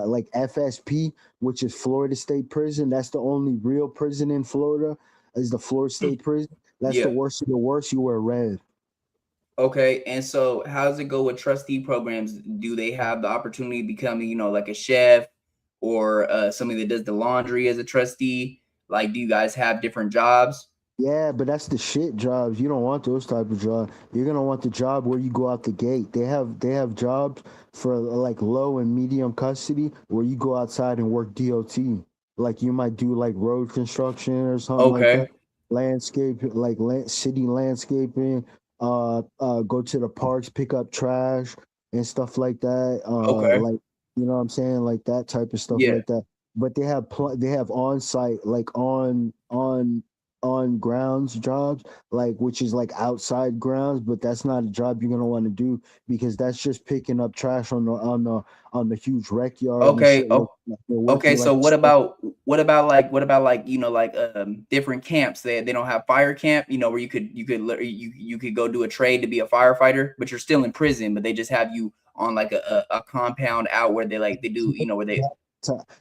like FSP, which is Florida State Prison, that's the only real prison in Florida, is the Florida State Prison. That's the Yeah. worst of the worst. You wear red. Okay, and so how does it go with trustee programs? Do they have the opportunity to become, like a chef or somebody that does the laundry as a trustee? Like, do you guys have different jobs? Yeah, but that's the shit jobs. You don't want those type of jobs. You're gonna want the job where you go out the gate. They have jobs for like low and medium custody where you go outside and work DOT. Like you might do like road construction or something like that. Okay, Landscape, like city landscaping. Go to the parks, pick up trash and stuff like that. okay, Like you know what I'm saying, like that type of stuff yeah. like that. But they have on site, like on grounds jobs, like which is like outside grounds, but that's not a job you're gonna want to do because that's just picking up trash on the huge rec yard and Okay, shit. Like they're okay. working So like what about different camps? They don't have fire camp, where you could go do a trade to be a firefighter, but you're still in prison, but they just have you on like a compound out where they do, where they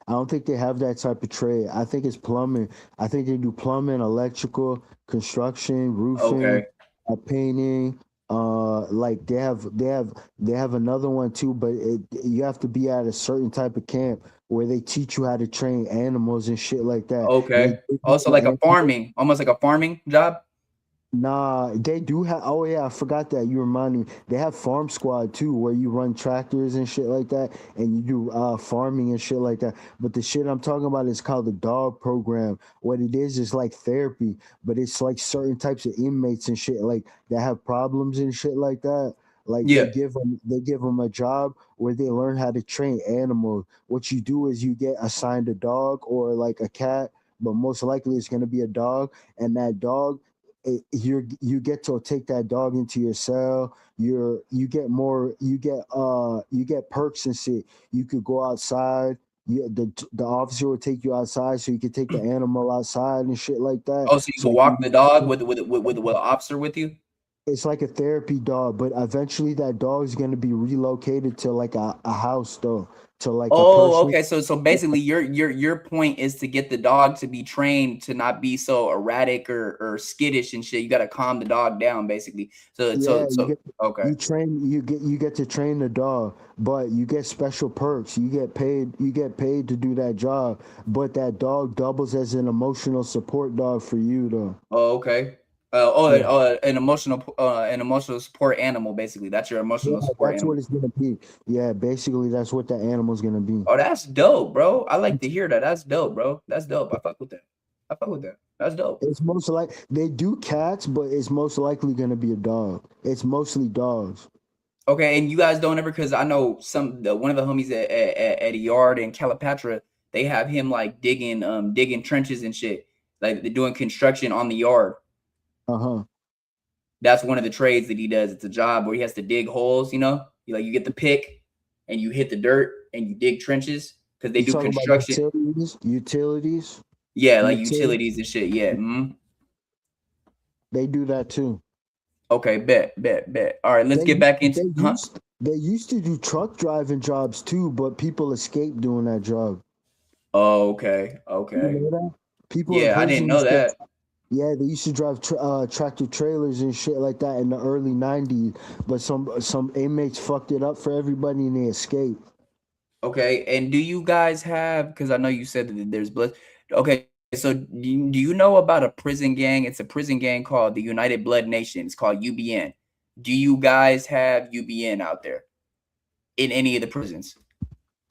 I don't think they have that type of trade. I think it's plumbing. I think they do plumbing, electrical, construction, roofing, okay. painting. Like they have another one too, but you have to be at a certain type of camp where they teach you how to train animals and shit like that. And Okay. they give Also you like a farming, almost like a farming job. Nah, they do have. Oh yeah, I forgot that. You reminded me. They have farm squad too, where you run tractors and shit like that, and you do farming and shit like that. But the shit I'm talking about is called the dog program. What it is like therapy, but it's like certain types of inmates and shit like that have problems and shit like that. Like Yeah. they give them a job where they learn how to train animals. What you do is you get assigned a dog or like a cat, but most likely it's gonna be a dog, and that dog you get to take that dog into your cell. You get more you get perks and shit. You could go outside. The officer will take you outside so you can take the animal outside and shit like that. Oh, so you So can you walk can the dog with an officer with you? it's like a therapy dog, but eventually that dog is going to be relocated to like a house though, to like a Oh, person. okay. So basically your point is to get the dog to be trained to not be so erratic or skittish and shit. You got to calm the dog down basically. So Yeah, so so okay. you get to train the dog, but you get special perks. You get paid to do that job, but that dog doubles as an emotional support dog for you though. Oh, okay. Yeah. An emotional support animal basically. That's your Yeah, emotional support that's animal. what it's gonna be. Yeah, basically that's what that animal's gonna be. Oh, that's dope, bro. I like to hear that. That's dope, bro. That's dope. I fuck with that. I fuck with that. That's dope. It's most like they do cats, but it's most likely gonna be a dog. It's mostly dogs. Okay, and you guys don't ever, because I know one of the homies at a yard in Calipatra, they have him like digging trenches and shit, like they're doing construction on the yard. Uh-huh. That's one of the trades that he does. It's a job where he has to dig holes. You get the pick and you hit the dirt and you dig trenches because they You do talking about construction. utilities? Yeah, like Utility. utilities and shit. Yeah. They do that too. Okay, bet. All right, let's get back into They used to do truck driving jobs too, but people escaped doing that job. Oh, okay. You know that? People in Yeah, I didn't prison know used to, that. yeah, they used to drive tractor trailers and shit like that in the early '90s. But some inmates fucked it up for everybody and they escaped. Okay, and do you guys have? Because I know you said that there's blood. Okay, so do you know about a prison gang? It's a prison gang called the United Blood Nation. It's called UBN. Do you guys have UBN out there in any of the prisons?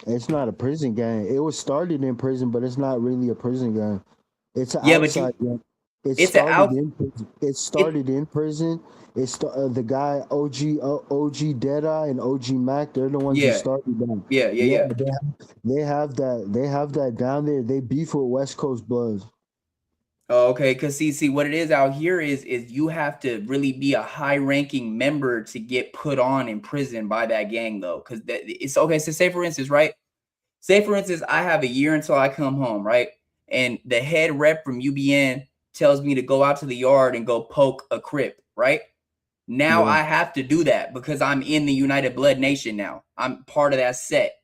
It's not a prison gang. It was started in prison, but it's not really a prison gang. It's an Yeah, but you outside gang. It It's an started out. in prison. It It started in prison. The guy OG Deadeye and OG Mac. They're the ones who yeah started that. yeah yeah Yeah, yeah. they have that down there. They beef with West Coast Bloods. Oh, okay, because see what it is out here is you have to really be a high ranking member to get put on in prison by that gang though. Because it's okay. So say for instance, right? Say for instance, I have a year until I come home, right? And the head rep from UBN tells me to go out to the yard and go poke a Crip, right? Now Yeah. I have to do that because I'm in the United Blood Nation now. I'm part of that set.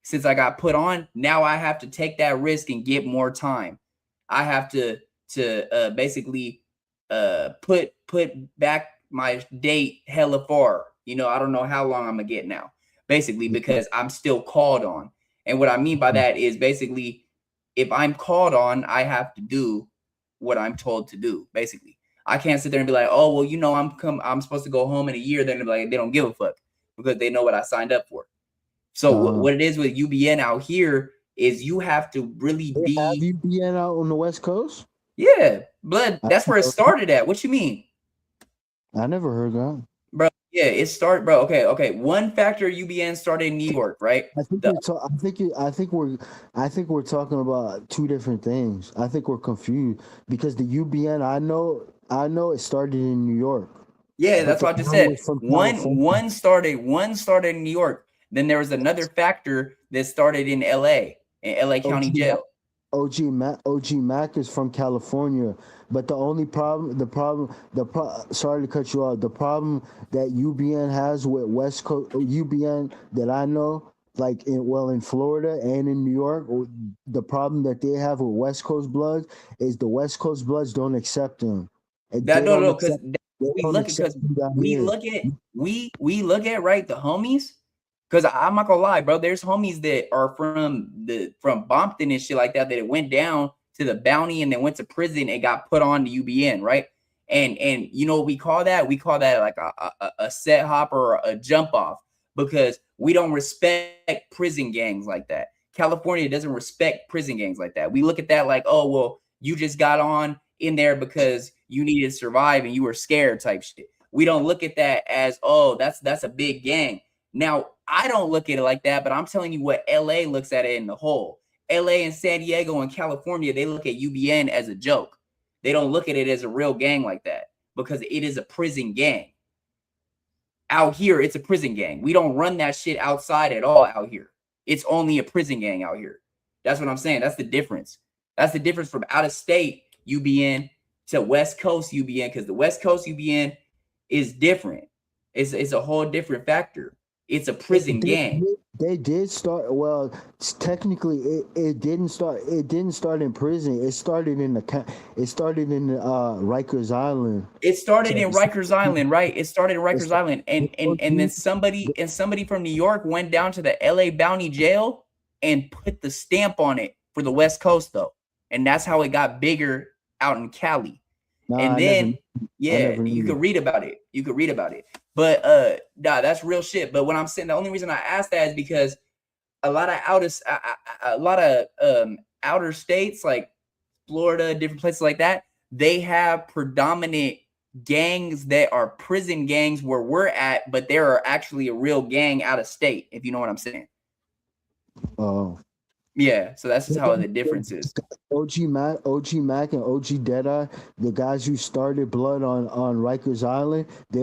Since I got put on, now I have to take that risk and get more time. I have to basically put back my date hella far. You know, I don't know how long I'm gonna get now. Basically, because I'm still called on. And what I mean by that is basically if I'm called on, I have to do what I'm told to do. Basically, I can't sit there and be like, oh well, you know, I'm supposed to go home in a year. Then they're like, they don't give a fuck because they know what I signed up for. So what it is with UBN out here is you have to really They have be, UBN out on the West Coast. yeah, blood. I That's where it never, started at. What you mean, I never heard that. bro? Yeah, it started, bro. Okay. One factor UBN started in New York, right? I think The, I think we're talking about two different things. I think we're confused because the UBN I know it started in New York, yeah, but that's the what I just guy said. was from One California. one started one started in New York. Then there was another factor that started in LA, in LA County OG Mac, Jail. OG Mac is from California, but sorry to cut you off. The problem that UBN has with West Coast UBN that I know, like in Florida and in New York, the problem that they have with West Coast Bloods is the West Coast Bloods don't accept them. And That they no don't no because accept they we don't look at accept because them down we here. look at we look at right the homies. Cause I'm not gonna lie, bro. There's homies that are from Bompton and shit like that it went down to the bounty and then went to prison and got put on to UBN, right? And you know what we call that? We call that like a set hop or a jump off because we don't respect prison gangs like that. California doesn't respect prison gangs like that. We look at that like, oh well, you just got on in there because you needed to survive and you were scared type shit. We don't look at that as, oh, that's a big gang. Now, I don't look at it like that, but I'm telling you what LA looks at it in the whole. LA and San Diego and California, they look at UBN as a joke. They don't look at it as a real gang like that because it is a prison gang. Out here, it's a prison gang. We don't run that shit outside at all out here. It's only a prison gang out here. That's what I'm saying. That's the difference. That's the difference from out of state UBN to West Coast UBN because the West Coast UBN is different. It's a whole different factor. It's a prison gang. They did start. Well, technically, it didn't start. It didn't start in prison. It started in Rikers Island. It started So in Rikers Island, right? It started in it's Rikers Island, and then somebody from New York went down to the LA Bounty Jail and put the stamp on it for the West Coast, though, and that's how it got bigger out in Cali. And then, yeah, you could read about it. You could read about it. But nah, that's real shit. But what I'm saying, the only reason I asked that is because a lot of outer states like Florida, different places like that, they have predominant gangs that are prison gangs where we're at, but there are actually a real gang out of state, if you know what I'm saying. Oh. Yeah, so that's just how the difference is. OG Mac, and OG Deadeye, the guys who started Blood on Rikers Island, they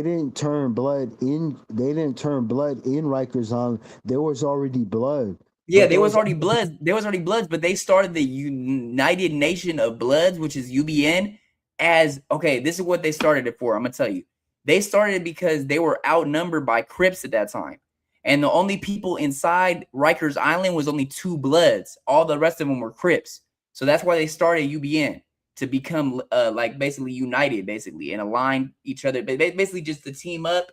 didn't turn blood in Rikers Island. There was already blood. Yeah, there was already bloods. There was already bloods, but they started the United Nation of Bloods, which is UBN, as okay. This is what they started it for. I'm gonna tell you, they started it because they were outnumbered by Crips at that time. And the only people inside Rikers Island was only 2 Bloods. All the rest of them were Crips. So that's why they started UBN to become like basically united, basically, and align each other. But basically just to team up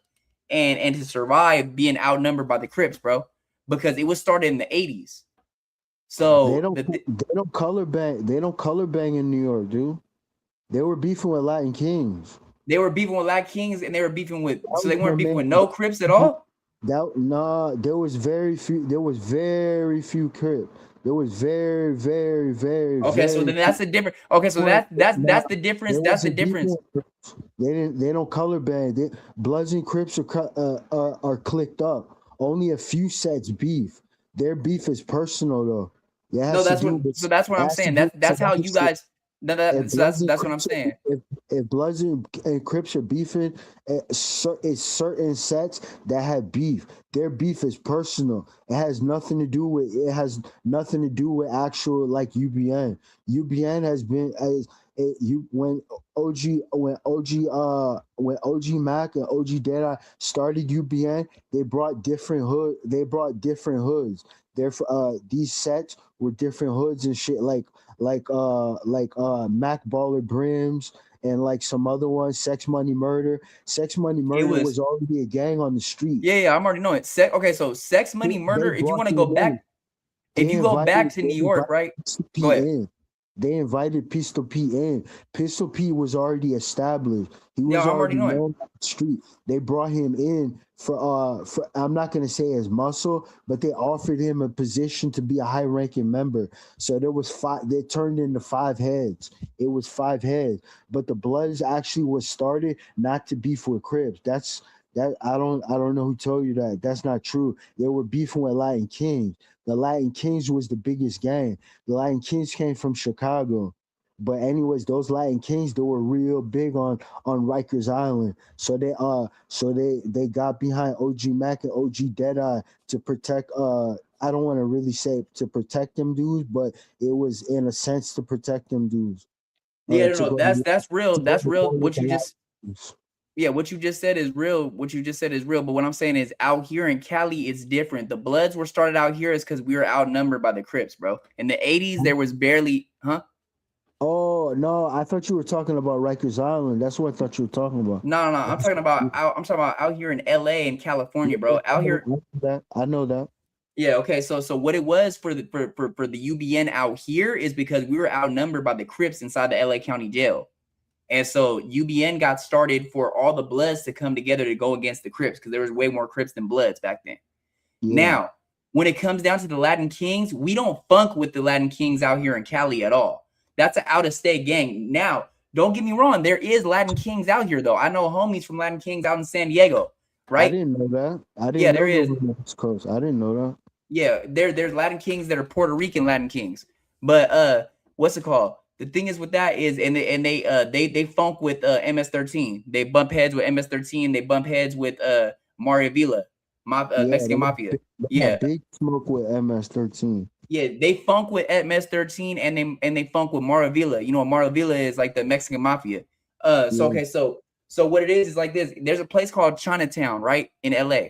and to survive being outnumbered by the Crips, bro. Because it was started in the 80s. So they don't color bang. They don't color bang in New York, dude. They were beefing with Latin Kings. They were beefing with Latin Kings, and they were beefing with. So they weren't beefing with no Crips at all. There was very few. There was very few Crips. There was very, very, very, Okay, so then very. that's the difference. Okay, so that's Nah, the difference. there That's the wasn't beef difference. with Crips. They don't color band. Bloods and Crips are clicked up. Only a few sets beef. Their beef is personal though. It No, has to that's do what. with So that's what it I'm has to saying. do so That's how you guys. if So Bloods and that's what I'm Crips saying. if Bloods and Crips are beefing, it's certain sets that have beef. Their beef is personal. It has nothing to do with actual like UBN. UBN has been as you when OG Mac and OG Deadeye started UBN, they brought different hoods. Therefore, these sets were different hoods and shit Mac Baller Brims and like some other ones, Sex Money Murder. Sex Money It Murder was. was already a gang on the street. Yeah, I'm already knowing it. Okay, so sex, money, They murder. If you brought want to go them in. back, if you go back to They New York, invited right? Pistol Go P ahead. in. They invited Pistol P in. Pistol P was already established. He Yeah, was I'm already already knowing. known on the street. They brought him in for I'm not gonna say his muscle, but they offered him a position to be a high ranking member. So there was five, they turned into five heads. It was five heads. But the Bloods actually was started not to beef with Crips. I don't know who told you that. That's not true. They were beefing with Latin Kings. The Latin Kings was the biggest gang. The Latin Kings came from Chicago. But anyways, those Latin Kings, they were real big on Rikers Island. So they got behind OG Mac and OG Deadeye to protect I don't want to really say to protect them dudes, but it was in a sense to protect them dudes. Yeah, To no, go that's real. to go That's to real. war with What the you just. Latins. Yeah, what you just said is real. What you just said is real. But what I'm saying is out here in Cali, it's different. The Bloods were started out here is because we were outnumbered by the Crips, bro. In the 80s, there was barely, huh? Oh no, I thought you were talking about Rikers Island. That's what I thought you were talking about. No. I'm talking about out here in LA and California, bro. Out here. I know that. Yeah, okay. So what it was for the for the UBN out here is because we were outnumbered by the Crips inside the LA County Jail. And so UBN got started for all the Bloods to come together to go against the Crips because there was way more Crips than Bloods back then. Yeah. Now, when it comes down to the Latin Kings, we don't funk with the Latin Kings out here in Cali at all. That's an out-of-state gang. Now, don't get me wrong. There is Latin Kings out here, though. I know homies from Latin Kings out in San Diego, right? I didn't know that. Yeah, there is. Coast. I didn't know that. Yeah, there's Latin Kings that are Puerto Rican Latin Kings. But what's it called? The thing is with that is, and they funk with MS-13. They bump heads with MS-13. They bump heads with Mario Villa, Mexican Mafia. Yeah, big smoke with MS-13. Yeah, they funk with MS-13 and they funk with Mario Villa. You know what Mario Villa is, like the Mexican Mafia. Okay, so what it is like this. There's a place called Chinatown, right, in LA.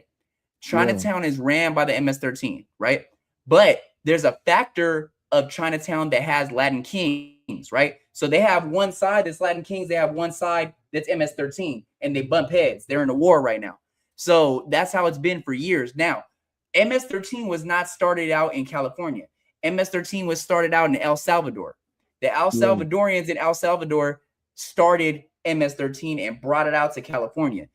Chinatown is ran by the MS-13, right? But there's a factor of Chinatown that has Latin Kings, right? So they have one side that's Latin Kings, they have one side that's MS-13, and they bump heads. They're in a war right now. So that's how it's been for years. Now, MS-13 was not started out in California. MS-13 was started out in El Salvador. The El Salvadorians in El Salvador started MS-13 and brought it out to California.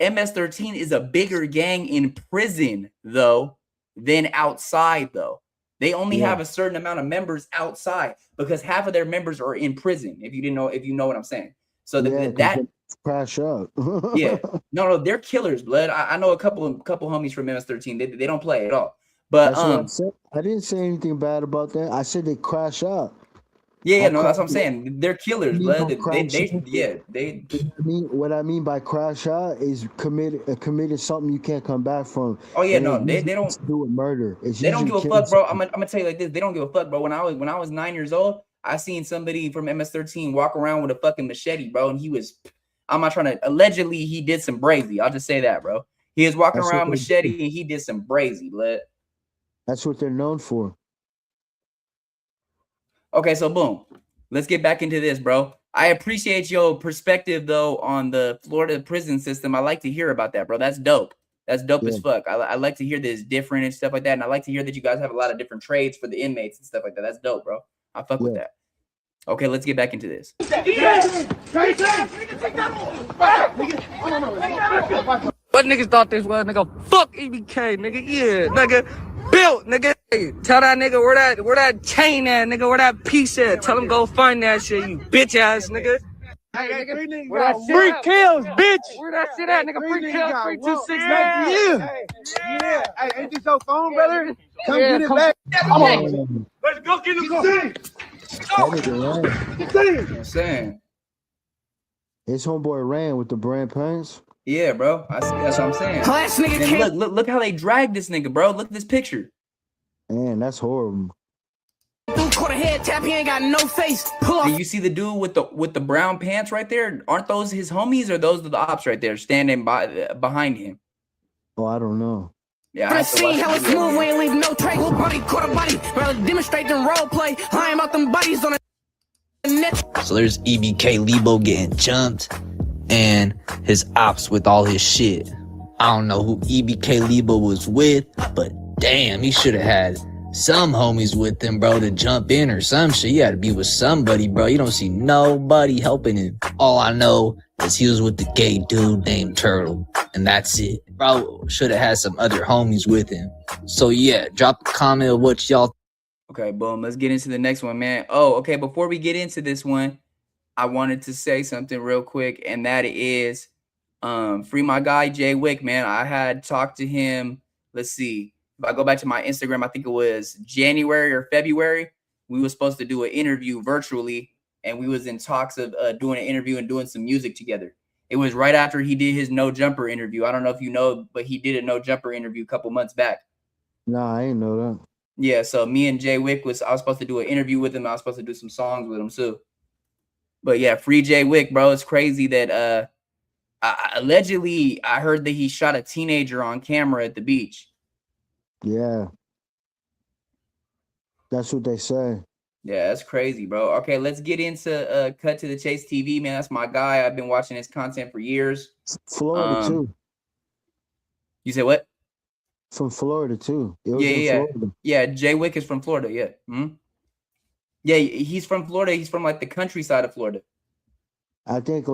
MS-13 is a bigger gang in prison, though, than outside, though. They only have a certain amount of members outside because half of their members are in prison, if you know what I'm saying. So that crash up. Yeah. No, they're killers, blood. I know a couple homies from MS-13. They don't play at all. But that's what I said. I didn't say anything bad about that. I said they crash up. Yeah, no, that's what I'm saying. They're killers, blood. They what I mean by crash out is committed something you can't come back from. Oh yeah, no, they don't do with murder. They don't give a fuck, bro. I'm gonna tell you like this. They don't give a fuck, bro. When I was 9 years old, I seen somebody from MS-13 walk around with a fucking machete, bro, and he was. I'm not trying to. Allegedly, he did some brazy. I'll just say that, bro. He was walking around machete, and he did some brazy, blood. That's what they're known for. Okay, so boom. Let's get back into this, bro. I appreciate your perspective, though, on the Florida prison system. I like to hear about that, bro. That's dope. That's dope as fuck. I like to hear that it's different and stuff like that. And I like to hear that you guys have a lot of different trades for the inmates and stuff like that. That's dope, bro. I fuck with that. Okay, let's get back into this. What niggas thought this was, nigga? Fuck EBK, nigga. Yeah, nigga. Built, nigga. Hey, tell that nigga where that chain at, nigga, where that piece at. Tell him go find that shit, you bitch ass nigga. Hey, nigga, where that shit Free at? kills, bitch. Where that shit at, nigga? Free kills, 326. Yeah. Hey, ain't this your phone, brother? Come Yeah, get it come- back. Let's go get the You know what I'm saying? His homeboy ran with the brand pants. Yeah, bro. That's what I'm saying. Last nigga And came. look how they dragged this nigga, bro. Look at this picture. Man, that's horrible. Caught a head tap, he ain't got no face. Pull Do you see the dude with the brown pants right there? Aren't those his homies or those are the ops right there standing behind him? Oh, I don't know. Yeah, I I have to see watch how the it's video. smooth, we ain't leave no trace. Little body, caught a body. Rather demonstrate than role play. Lying about them bodies on the net. So there's Ebk Lee Bo getting jumped and his ops with all his shit. I don't know who Ebk Lee Bo was with, but damn, he should have had some homies with him, bro, to jump in or some shit. You gotta be with somebody, bro. You don't see nobody helping him. All I know is he was with the gay dude named Turtle, and that's it. Bro, should have had some other homies with him. So yeah, drop a comment of what y'all. Okay, boom. Let's get into the next one, man. Oh, okay. Before we get into this one, I wanted to say something real quick, and that is free my guy Jay Wick, man. I had talked to him. Let's see. If I go back to my Instagram, I think it was January or February. We were supposed to do an interview virtually, and we was in talks of doing an interview and doing some music together. It was right after he did his No Jumper interview. I don't know if you know, but he did a No Jumper interview a couple months back. Nah, I ain't know that. Yeah, so me and Jay Wick I was supposed to do an interview with him. I was supposed to do some songs with him too. But yeah, free Jay Wick, bro. It's crazy that allegedly I heard that he shot a teenager on camera at the beach. Yeah. That's what they say. Yeah, that's crazy, bro. Okay, let's get into Cut to the Chase TV, man. That's my guy. I've been watching his content for years. Florida too. You said what? From Florida too. It was Yeah. Florida. Yeah, Jay Wick is from Florida. Yeah. Yeah, he's from Florida. He's from like the countryside of Florida. I think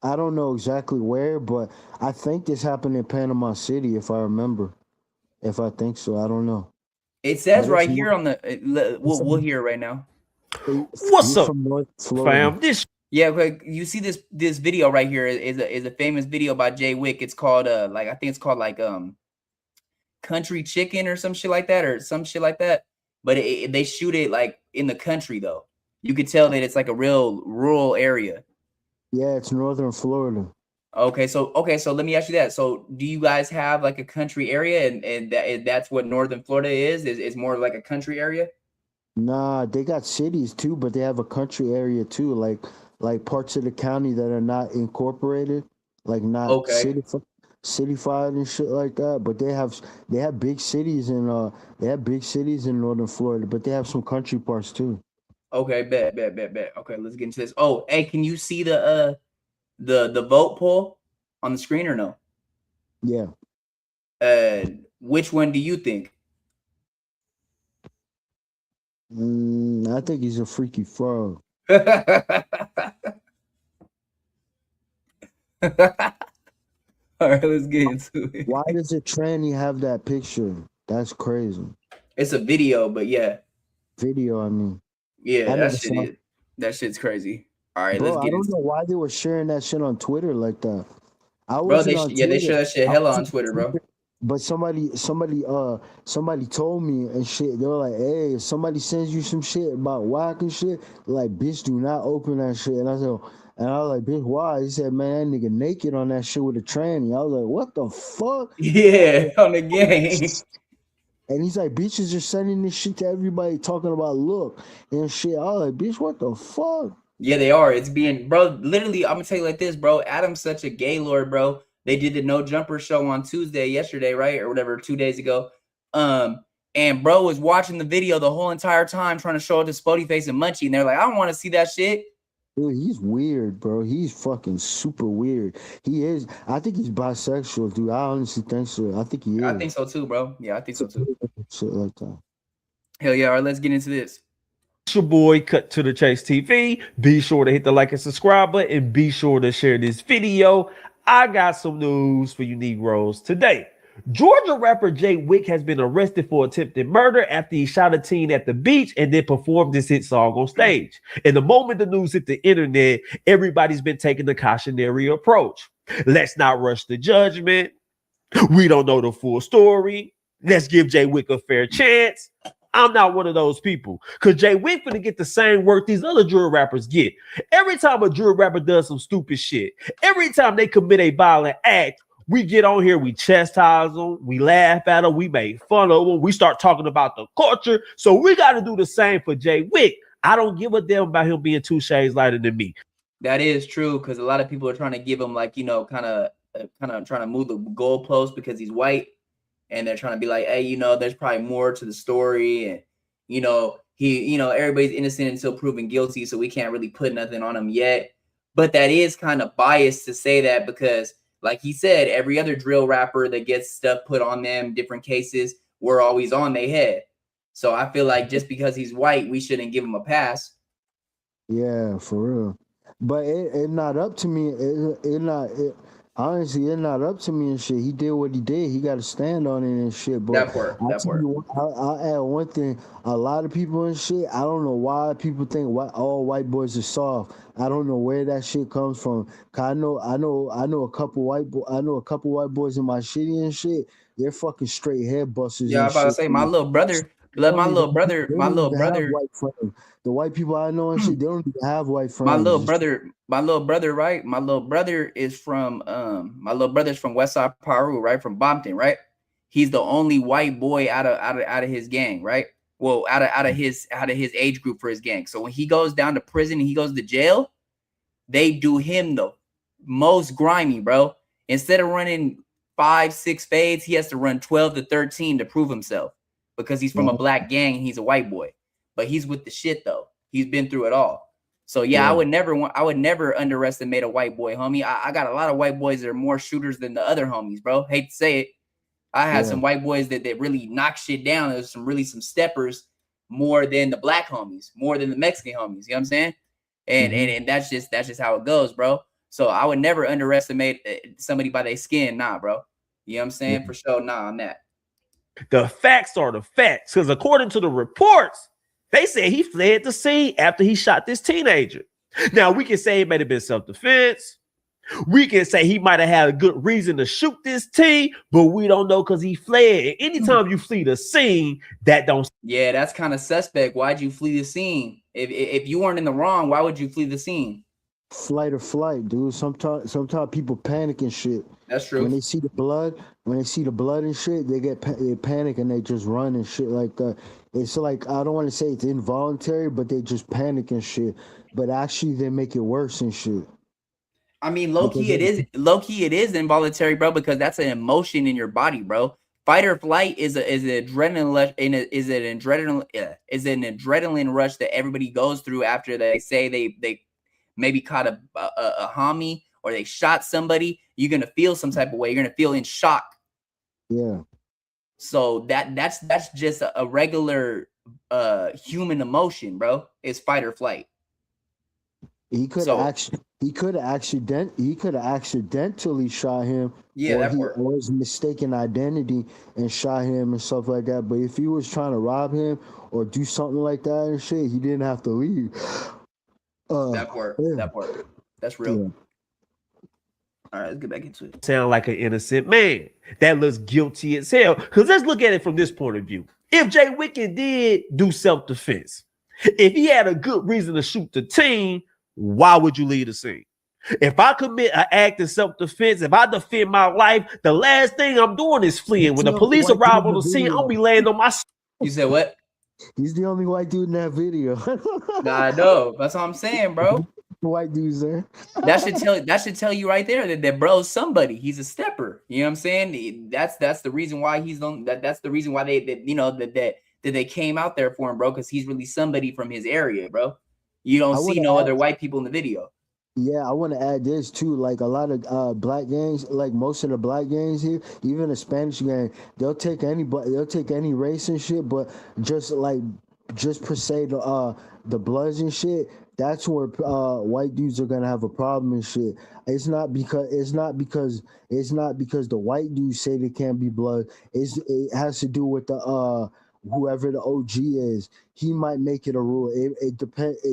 I don't know exactly where, but I think this happened in Panama City, if I remember. If I think so, I don't know. It says But right it's here on the we'll hear it right now. What's He's up, from North Florida. fam? This Yeah, quick. You see this video right here is a famous video by Jay Wick. It's called I think it's called Country Chicken or some shit like that. But they shoot it like in the country though. You could tell that it's like a real rural area. Yeah, it's Northern Florida. Okay, so let me ask you that. So do you guys have like a country area and that's what Northern Florida is more like a country area? Nah, they got cities too, but they have a country area too, like parts of the county that are not incorporated, like not Okay. cityfied and shit like that. But they have big cities in Northern Florida, but they have some country parts too. Okay, bet. Okay, let's get into this. Oh, hey, can you see the vote poll on the screen or no? Yeah. Which one do you think? I think he's a freaky frog. All right, let's get into it. Why does a tranny have that picture? That's crazy. It's a video, but yeah, Video, I mean. yeah, I that never shit saw- is that shit's crazy. All right, Bro, let's I get don't into know why they were sharing that shit on Twitter like that. I Bro, wasn't they on they Twitter. share that shit I hella wasn't on Twitter, bro. But somebody told me and shit. They were like, "Hey, if somebody sends you some shit about whack and shit, like, bitch, do not open that shit." And I was like, "Bitch, why?" He said, "Man, that nigga naked on that shit with a tranny." I was like, "What the fuck?" Yeah, on the game. And he's like, "Bitches are sending this shit to everybody, talking about look and shit." I was like, "Bitch, what the fuck?" Yeah, they are. It's being, bro. Literally, I'm gonna tell you like this, bro. Adam's such a gay lord, bro. They did the No Jumper show on yesterday, right, or whatever, 2 days ago. And bro was watching the video the whole entire time, trying to show it to Spody Face and Munchie, and they're like, "I don't want to see that shit." Dude, he's weird, bro. He's fucking super weird. He is. I think he's bisexual, dude. I honestly think so. I think he is. I think so too, bro. Yeah, I think so too. Shit like that. Hell yeah! All right, let's get into this. your boy Cut to the Chase TV. Be sure to hit the like and subscribe button and be sure to share this video. I got some news for you Negroes today. Georgia rapper Jay Wick has been arrested for attempted murder after he shot a teen at the beach and then performed this hit song on stage. And the moment the news hit the internet, everybody's been taking the cautionary approach. Let's not rush the judgment. We don't know the full story. Let's give Jay Wick a fair chance. I'm not one of those people because Jay Wick finna get the same work these other drill rappers get. Every time a drill rapper does some stupid shit, every time they commit a violent act, we get on here, we chastise them, we laugh at them, we make fun of them, we start talking about the culture. So we got to do the same for Jay Wick. I don't give a damn about him being 2 shades lighter than me. That is true because a lot of people are trying to give him like, kind of trying to move the goalpost because he's white. And they're trying to be like, hey, there's probably more to the story. And, everybody's innocent until proven guilty. So we can't really put nothing on him yet. But that is kind of biased to say that because, like he said, every other drill rapper that gets stuff put on them, different cases, we're always on their head. So I feel like just because he's white, we shouldn't give him a pass. Yeah, for real. But it not up to me. Honestly, it's not up to me and shit. He did what he did. He got to stand on it and shit. But I'll add one thing. A lot of people and shit, I don't know why people think all white boys are soft. I don't know where that shit comes from. Cause I know a couple white boys in my city and shit. They're fucking straight head busters. Yeah, I'm about to say my little brother. The white people I know and shit, they don't even have white friends. My little brother, right? My little brother is from Westside Peru, right? From Bompton, right? He's the only white boy out of his gang, right? Well, out of his age group for his gang. So when he goes down to prison and he goes to jail, they do him the most grimy, bro. Instead of running 5-6 fades, he has to run 12 to 13 to prove himself because he's from a black gang and he's a white boy. But he's with the shit though. He's been through it all. So I would never underestimate a white boy, homie. I got a lot of white boys that are more shooters than the other homies, bro. Hate to say it. I had some white boys that really knock shit down. There's some steppers more than the black homies, more than the Mexican homies. You know what I'm saying? And that's just how it goes, bro. So I would never underestimate somebody by their skin, nah, bro. You know what I'm saying? For sure, nah, on that. The facts are the facts, because according to the reports, they said he fled the scene after he shot this teenager. Now, we can say it might have been self-defense. We can say he might have had a good reason to shoot this teen, but we don't know because he fled. Anytime you flee the scene, that don't... Yeah, that's kind of suspect. Why'd you flee the scene? If you weren't in the wrong, why would you flee the scene? Flight or flight, dude. Sometimes people panic and shit. That's true. When they see the blood and shit, they panic and they just run and shit like that. It's like, I don't want to say it's involuntary, but they just panic and shit. But actually, they make it worse and shit. I mean, low key it is involuntary, bro, because that's an emotion in your body, bro. Fight or flight is an adrenaline rush that everybody goes through after they say they maybe caught a homie or they shot somebody. You're gonna feel some type of way. You're gonna feel in shock. Yeah. So that's just a regular human emotion, bro. It's fight or flight. He could have accidentally shot him. Yeah, or his mistaken identity and shot him and stuff like that. But if he was trying to rob him or do something like that and shit, he didn't have to leave. That part. That's real. Yeah. All right, let's get back into it. Sound like an innocent man that looks guilty as hell. Because let's look at it from this point of view. If Jay Wicked did do self-defense, if he had a good reason to shoot the teen, why would you leave the scene? If I commit an act of self-defense, if I defend my life, the last thing I'm doing is fleeing. When the police arrive on the scene, I'll be laying on my... You said what? He's the only white dude in that video. Nah, I know. That's what I'm saying, bro. White dudes there. That should tell you right there that bro's somebody. He's a stepper. You know what I'm saying? That's the reason why he's on. That's the reason why they came out there for him, bro. Because he's really somebody from his area, bro. You don't see no other white people in the video. Yeah, I want to add this too. Like a lot of black gangs, like most of the black gangs here, even the Spanish gang, they'll take any race and shit, but just per se the Bloods and shit, that's where white dudes are gonna have a problem and shit. It's not because the white dudes say they can't be blood. It has to do with the whoever the OG is. He might make it a rule. It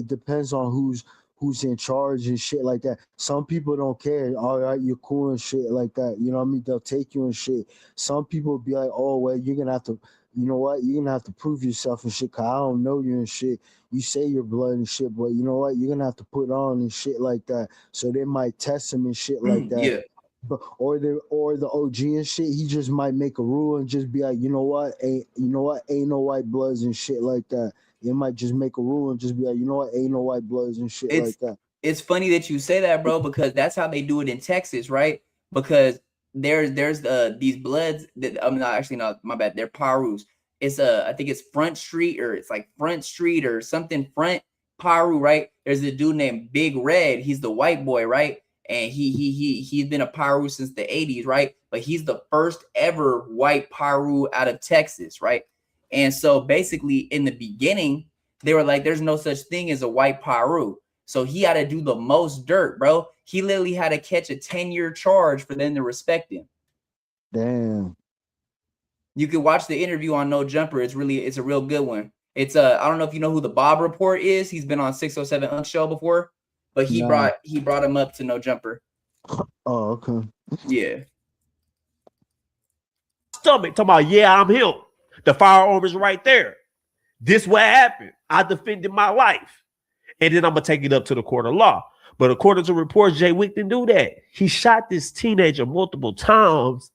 depends on who's in charge and shit like that. Some people don't care. All right, you're cool and shit like that. You know what I mean? They'll take you and shit. Some people be like, oh well, you're gonna have to. You know what? You're gonna have to prove yourself and shit. Cause I don't know you and shit. You say you're blood and shit, but you know what? You're gonna have to put on and shit like that. So they might test him and shit like that. Yeah. But or the OG and shit, he just might make a rule and just be like, ain't no white bloods and shit like that. They might just make a rule and just be like, ain't no white bloods and shit like that. It's funny that you say that, bro, because that's how they do it in Texas, right? Because there's these bloods that my bad, they're Parus. It's I think it's Front Street or something Front Paru, right? There's a dude named Big Red. He's the white boy, right? And he's been a Paru since the 80s, right? But he's the first ever white Paru out of Texas, right? And so basically in the beginning, they were like, there's no such thing as a white Paru. So he had to do the most dirt, bro. He literally had to catch a 10-year charge for them to respect him. Damn. You can watch the interview on No Jumper. It's a real good one. It's I don't know if you know who the Bob Report is. He's been on 607 Unk Show before, but he brought him up to No Jumper. Oh, okay. Yeah. Stomach talking about, yeah, I'm him. The firearm is right there. This what happened. I defended my life. And then I'm going to take it up to the court of law. But according to reports, Jay Wick didn't do that. He shot this teenager multiple times,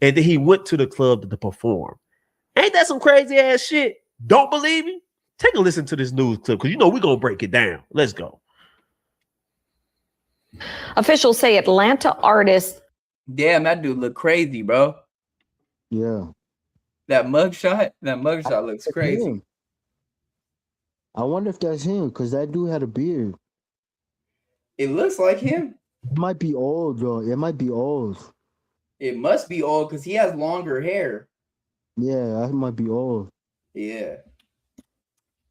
and then he went to the club to perform. Ain't that some crazy ass shit? Don't believe me? Take a listen to this news clip, because we're going to break it down. Let's go. Officials say Atlanta artist. Damn, that dude look crazy, bro. Yeah. That mugshot looks crazy. Him. I wonder if that's him, because that dude had a beard. It looks like him. It might be old, though. It might be old. It must be old because he has longer hair. Yeah, that might be old. Yeah.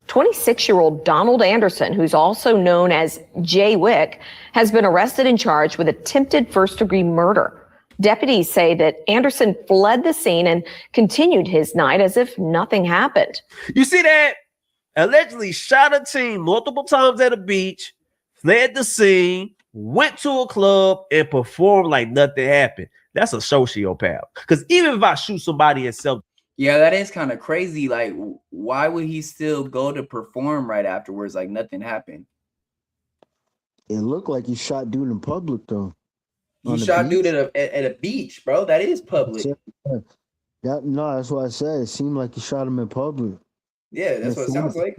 26-year-old Donald Anderson, who's also known as Jay Wick, has been arrested and charged with attempted first-degree murder. Deputies say that Anderson fled the scene and continued his night as if nothing happened. You see that? Allegedly shot a teen multiple times at a beach, fled the scene, went to a club, and performed like nothing happened. That's a sociopath. Because even if I shoot somebody in self, yeah, that is kind of crazy. Like, why would he still go to perform right afterwards like nothing happened? It looked like he shot dude in public, though. He shot dude at a beach, bro. That is public. That's what I said. It seemed like he shot him in public. Yeah, that's what it sounds like.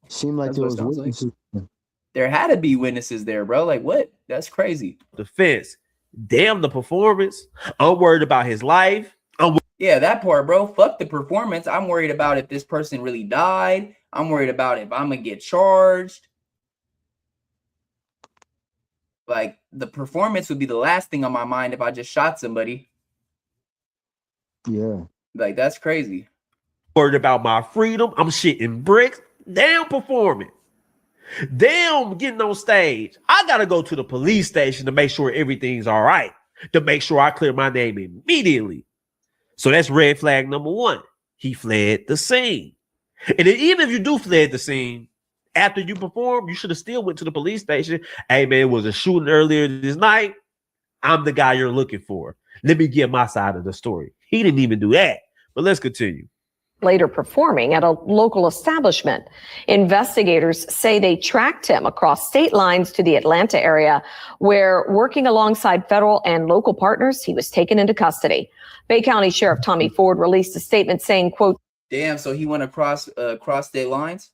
Seemed like there was witnesses. There had to be witnesses there, bro. Like, what? That's crazy. Defense. Damn the performance. I'm worried about his life. Yeah, that part, bro. Fuck the performance. I'm worried about if this person really died. I'm worried about if I'm gonna get charged. Like, the performance would be the last thing on my mind if I just shot somebody. Yeah. Like, that's crazy. Worried about my freedom. I'm shitting bricks. Damn performing. Damn getting on stage. I gotta go to the police station to make sure everything's all right. To make sure I clear my name immediately. So that's red flag number one. He fled the scene. And then even if you do fled the scene, after you perform, you should have still went to the police station. Hey, man, it was a shooting earlier this night. I'm the guy you're looking for. Let me get my side of the story. He didn't even do that. But let's continue. Later performing at a local establishment. Investigators say they tracked him across state lines to the Atlanta area, where, working alongside federal and local partners, he was taken into custody. Bay County Sheriff Tommy Ford released a statement saying, quote, damn, so he went across state lines?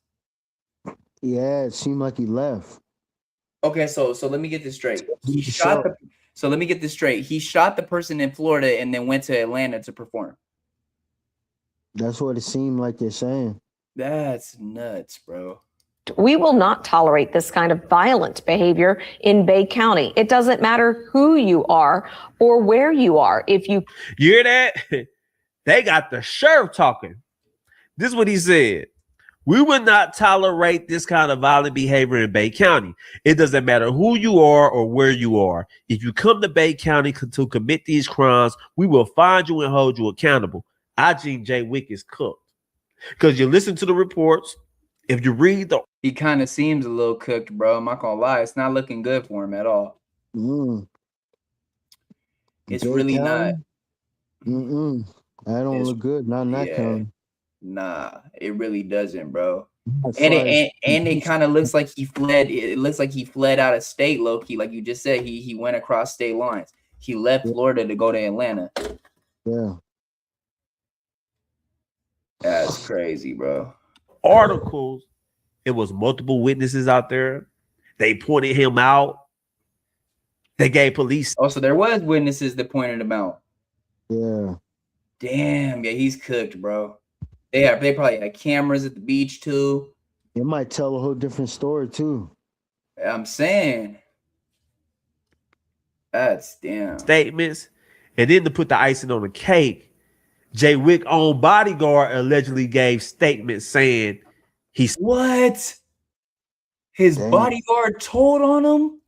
Yeah, it seemed like he left. Okay, so let me get this straight. So let me get this straight. He shot the person in Florida and then went to Atlanta to perform. That's what it seemed like they're saying. That's nuts, bro. we will not tolerate this kind of violent behavior in Bay County. It doesn't matter who you are or where you are. If you hear that, they got the sheriff talking. This is what he said. We would not tolerate this kind of violent behavior in Bay County. It doesn't matter who you are or where you are. If you come to Bay County to commit these crimes, we will find you and hold you accountable. I think Jay Wick is cooked. Because you listen to the reports, if you read the... He kind of seems a little cooked, bro. I'm not gonna lie. It's not looking good for him at all. It's Bay really County? not. That don't It's, look good. Not in that county. Nah, it really doesn't, bro. As And far as it kind of looks like he fled. It looks like he fled out of state, low key, like you just said. He went across state lines. He left Florida to go to Atlanta. yeah. That's crazy, bro. articles, it was multiple witnesses out there. They pointed him out. They gave police. Oh, so there was witnesses that pointed him out. Yeah. Damn, yeah, he's cooked, bro. They probably had cameras at the beach too. It might tell a whole different story too. I'm saying. That's damn. Statements. And then to put the icing on the cake, Jay Wick's own bodyguard allegedly gave statements saying he's what? His bodyguard told on him?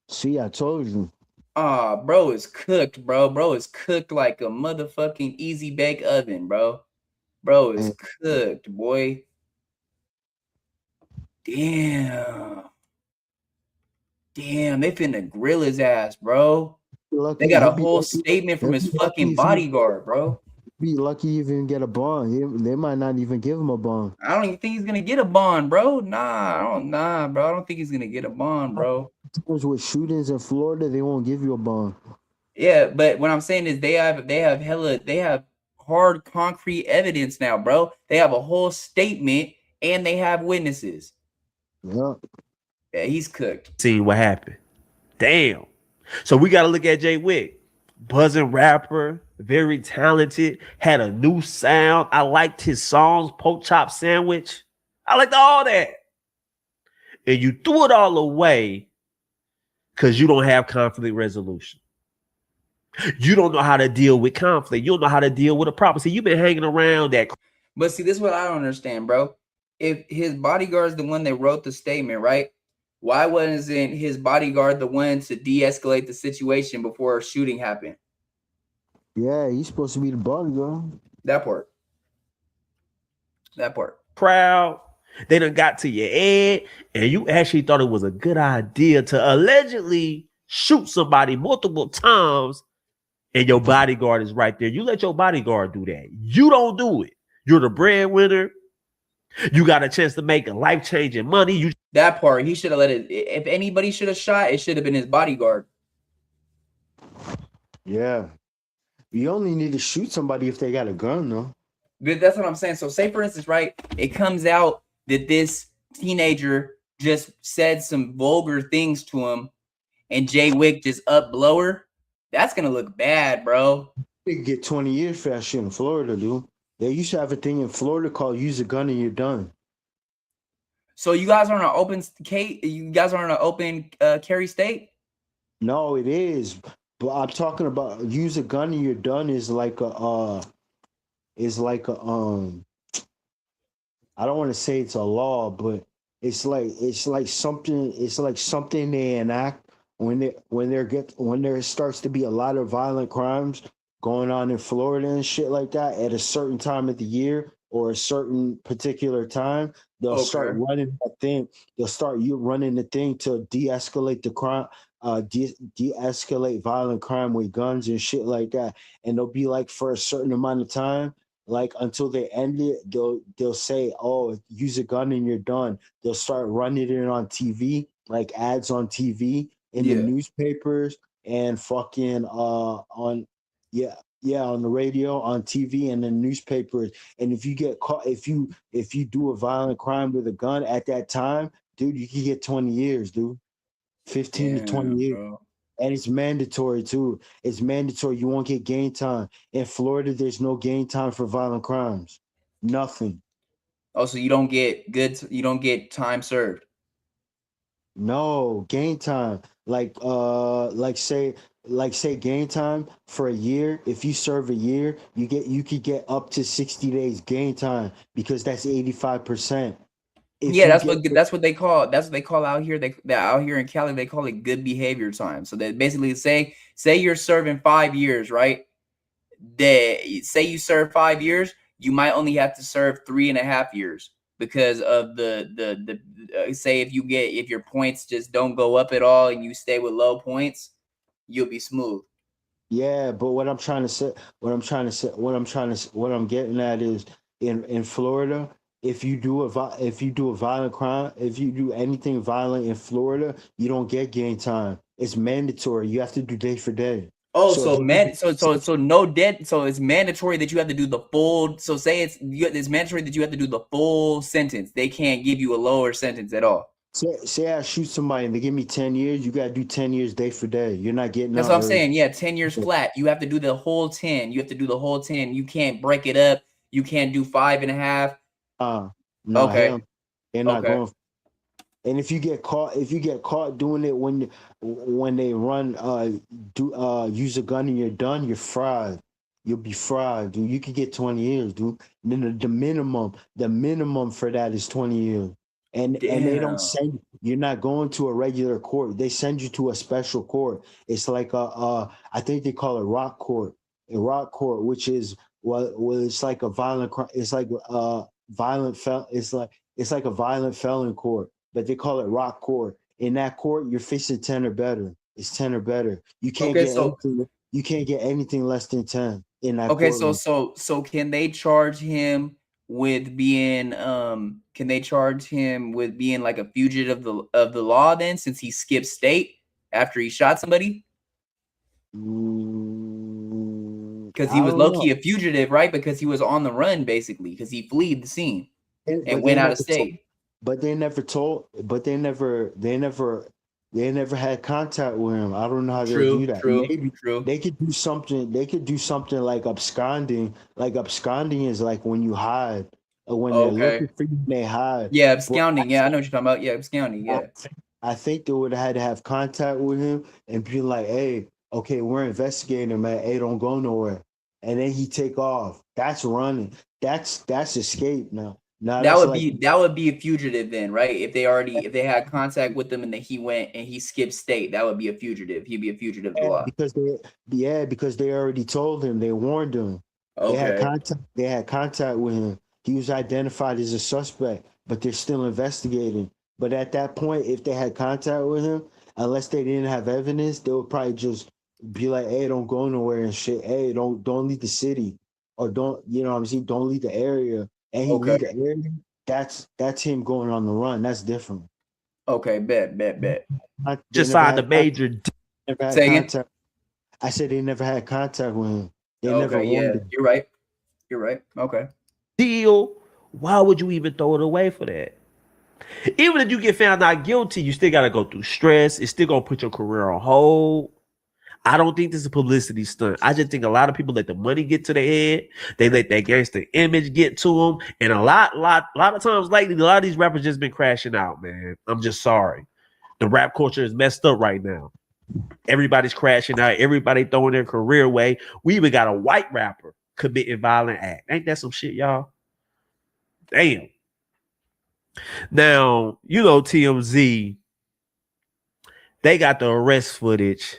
See, I told you. Bro is cooked, bro. Bro is cooked like a motherfucking easy bake oven, bro. Bro is cooked, boy. Damn. Damn, they finna grill his ass, bro. They got a whole statement from his fucking bodyguard, bro. Be lucky you even get a bond. They might not even give him a bond. I don't even think he's gonna get a bond, bro. Nah, bro. I don't think he's gonna get a bond, bro. With shootings in Florida, they won't give you a bond. Yeah, but what I'm saying is they have hard concrete evidence now, bro. They have a whole statement and they have witnesses. Yeah. Yeah, he's cooked. Seeing what happened. Damn. So we got to look at Jay Wick. Buzzing rapper, very talented, had a new sound. I liked his songs, Pork Chop Sandwich. I liked all that. And you threw it all away because you don't have conflict resolution. You don't know how to deal with conflict. You don't know how to deal with a problem. See, you've been hanging around that. But see, this is what I don't understand, bro. If his bodyguard's the one that wrote the statement, right? Why wasn't his bodyguard the one to de-escalate the situation before a shooting happened? Yeah, he's supposed to be the bodyguard. That part. Proud. They done got to your head, and you actually thought it was a good idea to allegedly shoot somebody multiple times, and your bodyguard is right there. You let your bodyguard do that. You don't do it. You're the breadwinner. You got a chance to make a life-changing money. That part, he should have let it. If anybody should have shot, it should have been his bodyguard. Yeah. You only need to shoot somebody if they got a gun, though. That's what I'm saying. So say, for instance, right, it comes out that this teenager just said some vulgar things to him and Jay Wick just up blower. That's going to look bad, bro. They get 20 years for that shit in Florida, dude. They used to have a thing in Florida called use a gun and you're done. So you guys are in an open carry state? No, it is. But I'm talking about use a gun and you're done is like a I don't want to say it's a law, but it's like something they enact when there starts to be a lot of violent crimes going on in Florida and shit like that at a certain time of the year or a certain particular time. They'll start running that thing. They'll start running the thing to de-escalate the crime, de-escalate violent crime with guns and shit like that. And they'll be like for a certain amount of time, like until they end it, they'll say, "Oh, use a gun and you're done." They'll start running it on TV, like ads on TV, in the newspapers, and fucking on the radio, on TV, and the newspapers. And if you get caught, if you do a violent crime with a gun at that time, dude, you can get 20 years, dude. 15 to 20 years. Bro. And it's mandatory too. It's mandatory. You won't get game time. In Florida, there's no game time for violent crimes. Nothing. Oh, so you don't get time served. No, game time. Like say game time for a year. If you serve a year, you could get up to 60 days game time because that's 85%. If Yeah, you get that's what they call out here. They out here in Cali they call it good behavior time. So that basically say you're serving 5 years, right? Say you serve 5 years, you might only have to serve 3.5 years because of the say if your points just don't go up at all and you stay with low points, you'll be smooth. Yeah, but what I'm getting at is in Florida, if you do a violent crime, if you do anything violent in Florida, you don't get game time. It's mandatory. You have to do day for day. Oh, So if so you man, do so so such so no debt. So it's mandatory that you have to do the full. So say it's mandatory that you have to do the full sentence. They can't give you a lower sentence at all. say I shoot somebody and they give me 10 years, you gotta do 10 years day for day. You're not getting That's out what I'm early. saying. Yeah, 10 years flat. You have to do the whole 10. You have to do the whole 10. You can't break it up. You can't do 5.5. Uh no, Okay. hell, they're not Okay. going. And if you get caught doing it when they run do use a gun and you're done, you're fried. You'll be fried, dude. You could get 20 years, dude. And then the minimum for that is 20 years. And they don't Damn. send you're not going to a regular court. They send you to a special court. It's like I think they call it rock court. A rock court, which is it's like a violent crime. It's like it's like a violent felon court, but they call it rock court. In that court, you're facing 10 or better. It's 10 or better. Okay. So You can't get anything less than 10 in that okay. So courtroom. so so can they charge him with being Can they charge him with being like a fugitive of the law then since he skipped state after he shot somebody? Because he I was don't low know. key a fugitive, right? Because he was on the run basically because he fled the scene and But went out of state. they never told but they never had contact with him. I don't know how they'll do True, that. true, Maybe true. they could do something like absconding. Like absconding is like when you hide or when they're Okay. looking for you, they hide. Yeah, But absconding. Yeah, I know what you're talking about. Yeah, absconding. I Yeah. I think they would have had to have contact with him and be like, "Hey, okay, we're investigating him, man. Hey, don't go nowhere." And then he take off. That's running. That's escape now. Now That that's would like be a fugitive then, right? If they had contact with him and then he went and he skipped state, that would be a fugitive. He'd be a fugitive of the yeah, law. because they already told him. They warned him. Okay. They had contact with him. He was identified as a suspect, but they're still investigating. But at that point, if they had contact with him, unless they didn't have evidence, they would probably just be like, "Hey, don't go nowhere and shit. Hey, don't leave the city, or don't you know what I'm saying? Don't leave the area." And he Okay. leave the area. That's him going on the run. That's different. Okay. Bet. They Just never signed a had contact. major Never had Say again. contact. I said they never had contact with him. They never Okay. warned Yeah, him. you're right. You're right. Okay. deal. Why would you even throw it away for that? Even if you get found not guilty, you still got to go through stress. It's still going to put your career on hold. I don't think this is a publicity stunt. I just think a lot of people let the money get to their head. They let that gangster image get to them. And a lot of times lately, a lot of these rappers just been crashing out, man. I'm just sorry. The rap culture is messed up right now. Everybody's crashing out. Everybody throwing their career away. We even got a white rapper committing violent act. Ain't that some shit, y'all? Damn. Now, you know, TMZ, they got the arrest footage,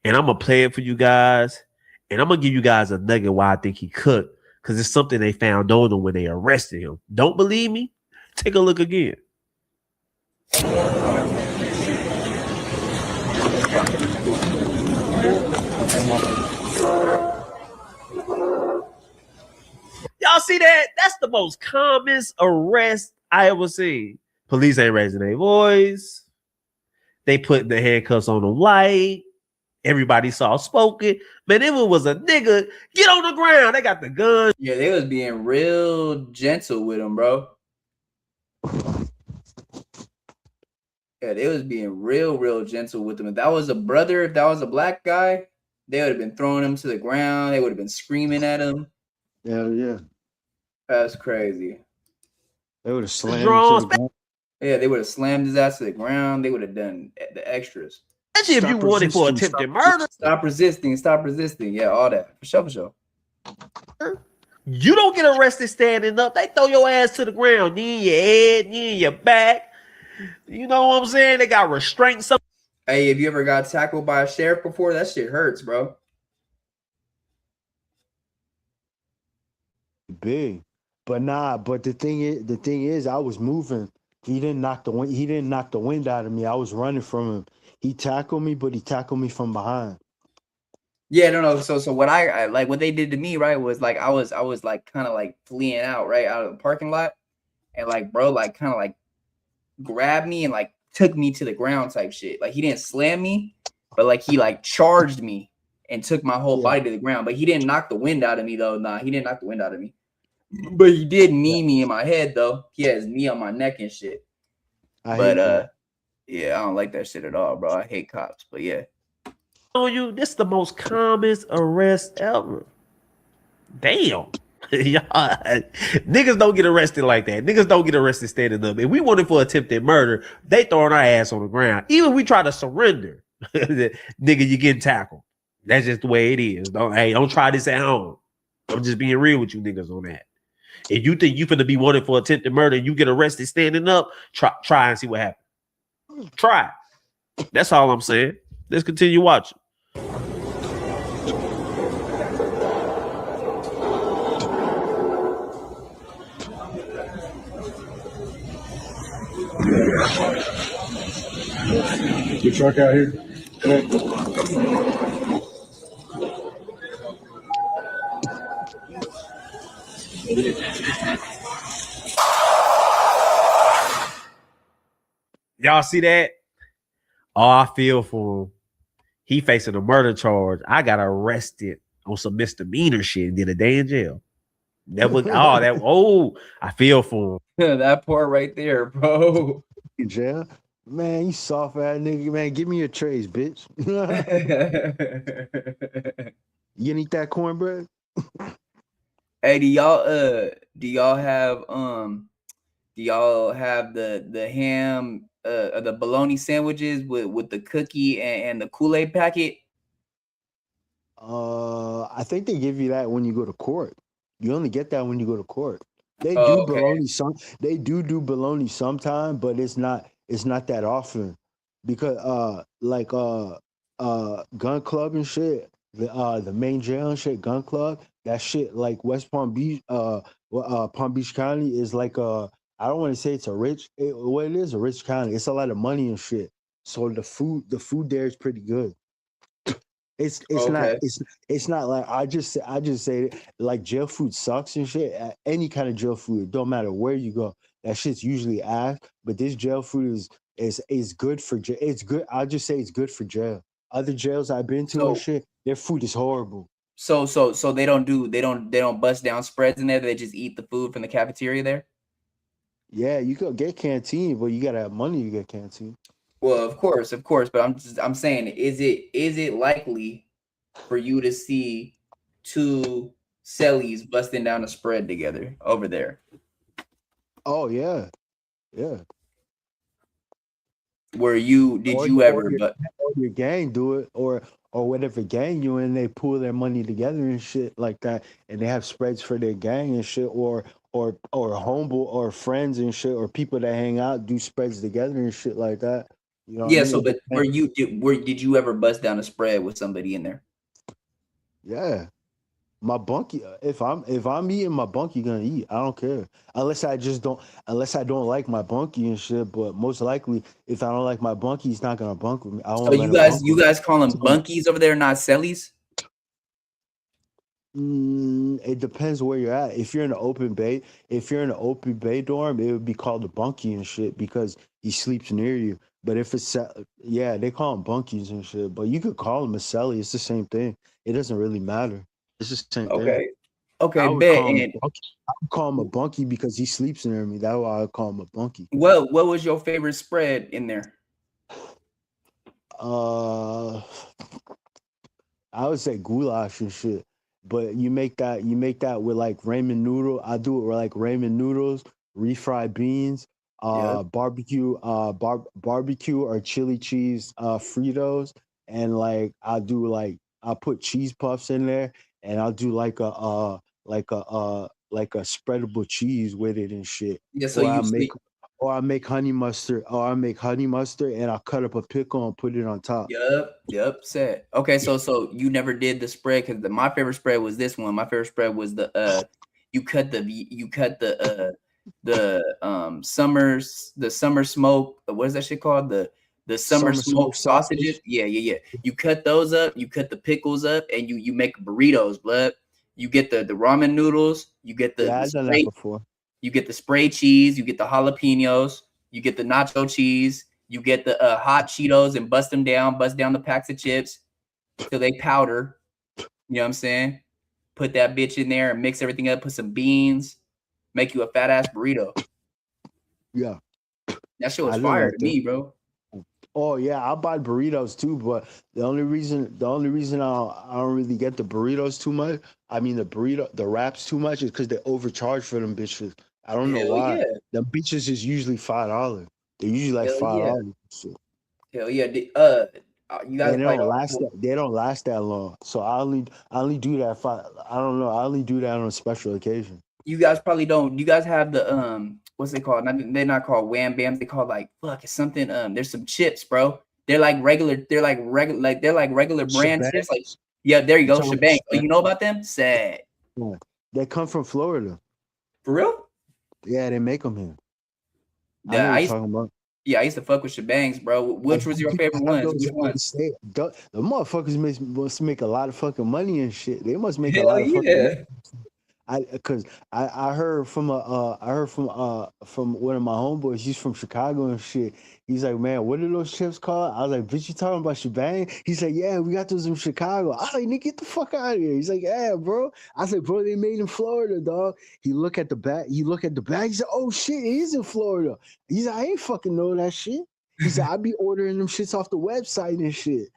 and I'm going to play it for you guys, and I'm going to give you guys a nugget why I think he cooked, because it's something they found on him when they arrested him. Don't believe me? Take a look again. Y'all see that? That's the most commonest arrest I ever seen. Police ain't raising their voice. They putting the handcuffs on them light. Everybody soft spoken. Man, if it was a nigga, get on the ground. They got the gun. Yeah, they was being real gentle with him, bro. Yeah, they was being real gentle with him. If that was a brother, if that was a black guy, they would have been throwing him to the ground. They would have been screaming at him. Hell yeah. That's crazy. They would have slammed him to Draws. the ground. Yeah, they would have slammed his ass to the ground. They would have done the extras. Especially if you Stop wanted for resisting, attempted murder. Stop resisting. Stop resisting. Yeah, all that. For sure, for sure. You don't get arrested standing up. They throw your ass to the ground, knee in your head, knee in your back. You know what I'm saying? They got restraints. Hey, have you ever got tackled by a sheriff before? That shit hurts, bro. big. But nah, but the thing is, I was moving. He didn't knock the wind out of me. I was running from him. He tackled me, but he tackled me from behind. Yeah, no. So what I like what they did to me, right, was like I was like kind of like fleeing out, right, out of the parking lot, and like bro, like kind of like grabbed me and like took me to the ground type shit. Like he didn't slam me, but like he like charged me and took my whole body to the ground. But he didn't knock the wind out of me though. Nah, he didn't knock the wind out of me. But he did knee me in my head though. He had his knee on my neck and shit. Yeah, I don't like that shit at all, bro. I hate cops. But yeah. On you, this is the most calmest arrest ever. Damn. Niggas don't get arrested like that. Niggas don't get arrested standing up. If we wanted for attempted murder, they throwing our ass on the ground. Even if we try to surrender, nigga, you getting tackled. That's just the way it is. Don't try this at home. I'm just being real with you niggas on that. If you think you finna be wanted for attempted murder and you get arrested standing up, try and see what happens. Try. That's all I'm saying. Let's continue watching. Your truck out here? Y'all see that? Oh, I feel for him. He facing a murder charge. I got arrested on some misdemeanor shit and did a day in jail. I feel for him. That part right there, bro. In jail? Man, you soft ass nigga, man. Give me your trays, bitch. You need that cornbread? Hey, do y'all have the ham the bologna sandwiches with the cookie and the Kool-Aid packet? I think they give you that when you go to court. You only get that when you go to court. They Oh, do okay. bologna they do bologna sometime, but it's not that often. Because gun club and shit, the main jail and shit, gun club, that shit like West Palm Beach, Palm Beach County is like I don't want to say it's a rich county. It's a lot of money and shit. So the food there is pretty good. It's Okay. not like I just say like jail food sucks and shit. Any kind of jail food, don't matter where you go, that shit's usually ass. But this jail food is good for jail. It's good. I'll just say it's good for jail. Other jails I've been to and shit, their food is horrible. So they don't bust down spreads in there. They just eat the food from the cafeteria there. Yeah, you could get canteen, but you gotta have money to get canteen. Well, of course, but I'm saying, is it likely for you to see two cellies busting down a spread together over there? Oh yeah. Did you ever? But your gang do it, or whatever gang you in, they pool their money together and shit like that, and they have spreads for their gang and shit, or homeboy or friends and shit, or people that hang out do spreads together and shit like that. You know yeah. what I So, mean? but did you ever bust down a spread with somebody in there? Yeah. My bunkie, if I'm eating, my bunkie gonna eat. I don't care. Unless I don't like my bunkie and shit. But most likely, if I don't like my bunkie, he's not gonna bunk with me. I So you guys call them bunkies over there, not cellies? It depends where you're at. If you're in an open bay dorm, it would be called a bunkie and shit because he sleeps near you. But if it's they call them bunkies and shit. But you could call them a celly. It's the same thing. It doesn't really matter. It's the same thing. Okay, I would bet. call him a bunkie because he sleeps near me. That's why I call him a bunkie. What was your favorite spread in there? I would say goulash and shit. But you make that with like ramen noodle. I do it with like ramen noodles, refried beans, Yeah. Barbecue or chili cheese Fritos, and like I'll put cheese puffs in there, and I'll do like a spreadable cheese with it and shit. Yeah. So Or you so I make honey mustard, and I'll cut up a pickle and put it on top. Yep, set. Okay, so you never did the spread because my favorite spread was this one. My favorite spread was you cut the summer smoke. What is that shit called? The summer Summer smoke smoked sausages. sausage. Yeah. You cut those up. You cut the pickles up, and you make burritos. Blood. You get the ramen noodles. You get Yeah, the I've done that spray. before. You get the spray cheese. You get the jalapenos. You get the nacho cheese. You get the hot Cheetos and bust down the packs of chips till they powder. You know what I'm saying? Put that bitch in there and mix everything up. Put some beans. Make you a fat ass burrito. Yeah, That shit was I done fire that to too. me, bro. Oh yeah, I buy burritos too, but the only reason I don't really get the burritos too much, I mean the wraps too much, is because they overcharge for them bitches. I don't know Hell why. yeah. The bitches is usually $5. They're usually like Hell yeah. $5. Hell yeah. You guys And probably don't. they don't last that long. So I only do that I don't know. I only do that on a special occasion. You guys probably don't. You guys have the what's it called? They're not called wham bams. They called like fuck. It's something. There's some chips, bro. They're like regular. They're like regular brand Shebang. chips. Like yeah, there you You go, talking about shebang. Oh, shebang? you know about them? Sad. Yeah. They come from Florida. For real? Yeah, they make them here. I Yeah, know what you're talking about. I used to fuck with shebangs, bro. Which was your favorite Have ones? those Which out one? of state. The motherfuckers must make a lot of fucking money and shit. They must make a Hell lot of fucking money. yeah. I heard from from one of my homeboys. He's from Chicago and shit. He's like, man, what are those chips called? I was like, bitch, you talking about shebang? He's like, yeah, we got those in Chicago. I was like, nigga, get the fuck out of here. He's like, yeah, bro. I was like, bro, they made in Florida, dog. He look at the bag. He look at the bag. He said, oh shit, it is in Florida. He's like, I ain't fucking know that shit. He said, I be ordering them shits off the website and shit.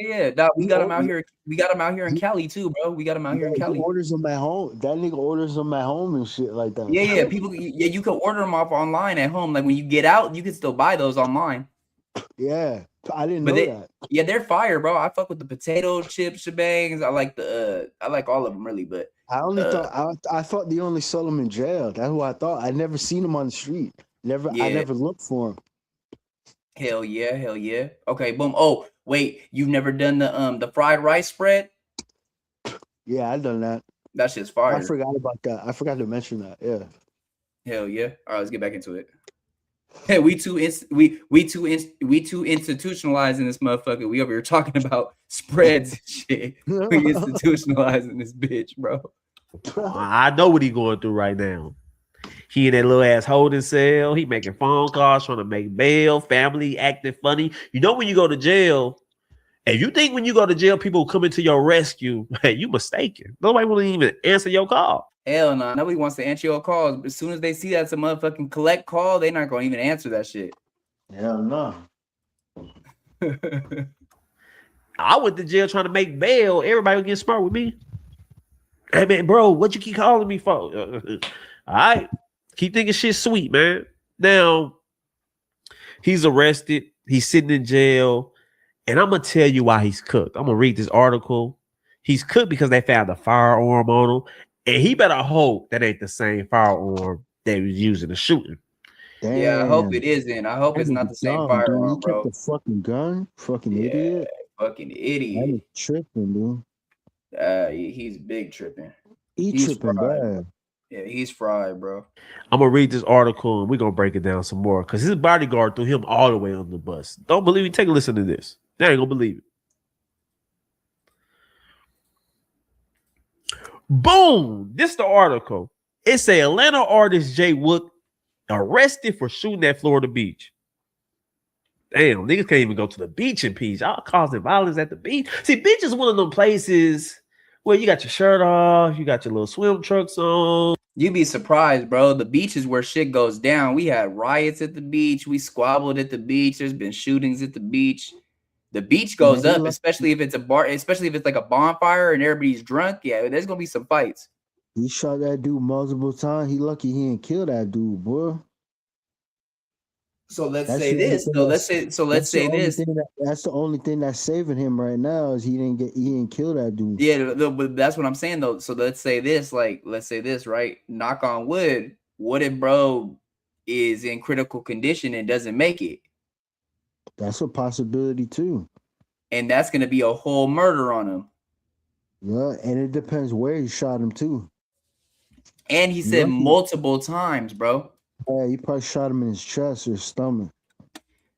Yeah, dog, we got them out here. We got them out here in Cali too, bro. We got them out here in He Cali. orders them at home. That nigga orders them at home and shit like that. Yeah. People, you can order them off online at home. Like when you get out, you can still buy those online. Yeah, I didn't But know that. yeah, they're fire, bro. I fuck with the potato chip shebangs. I like all of them really, but I only I thought they only sold them in jail. That's what I thought. I never seen them on the street. I yeah. never looked for them. Hell yeah. Okay, boom. Oh, wait, you've never done the fried rice spread? Yeah, I done that. That shit's fire. I forgot about that. I forgot to mention that. Yeah. Hell yeah. All right, let's get back into it. Hey, we too institutionalizing this motherfucker. We over here talking about spreads and shit. We institutionalizing this bitch, bro. I know what he going through right now. He in that little ass holding cell. He making phone calls, trying to make bail. Family acting funny. You know when you go to jail, and you think when you go to jail, people coming to your rescue. Man, you mistaken. Nobody will even answer your call. Hell no, nobody wants to answer your calls. But as soon as they see that's a motherfucking collect call, they're not gonna even answer that shit. Hell no. I went to jail trying to make bail. Everybody would get smart with me. Hey man, bro, what you keep calling me for? All right. Keep thinking shit sweet, man. Now, he's arrested. He's sitting in jail. And I'm going to tell you why he's cooked. I'm going to read this article. He's cooked because they found a firearm on him. And he better hope that ain't the same firearm they was using to shooting. Damn. Yeah, I hope it isn't. I hope it's not the same firearm, bro. He kept the fucking gun. Fucking idiot. Fucking That idiot. is tripping, dude. He's big tripping. He's tripping fried. bad. Yeah, he's fried, bro. I'm going to read this article and we're going to break it down some more because his bodyguard threw him all the way on the bus. Don't believe me? Take a listen to this. They ain't going to believe it. Boom! This the article. It's a Atlanta artist, Jay Wood, arrested for shooting at Florida beach. Damn, niggas can't even go to the beach in peace. Y'all causing violence at the beach. See, beach is one of them places where you got your shirt off, you got your little swim trunks on. You'd be surprised, bro. The beach is where shit goes down. We had riots at the beach. We squabbled at the beach. There's been shootings at the beach. The beach goes up, especially if it's a bar, especially if it's like a bonfire and everybody's drunk. Yeah, there's gonna be some fights. He shot that dude multiple times. He lucky he didn't kill that dude, boy. So let's That's say the only this. thing So let's that's say so let's that's the say only this. thing that's the only thing that's saving him right now is he didn't kill that dude. Yeah, but that's what I'm saying though. So let's say this, like let's say this, right? Knock on wood. What if bro is in critical condition and doesn't make it? That's a possibility too. And that's gonna be a whole murder on him. Yeah, and it depends where he shot him too. And he said multiple times, bro. Yeah, he probably shot him in his chest or his stomach.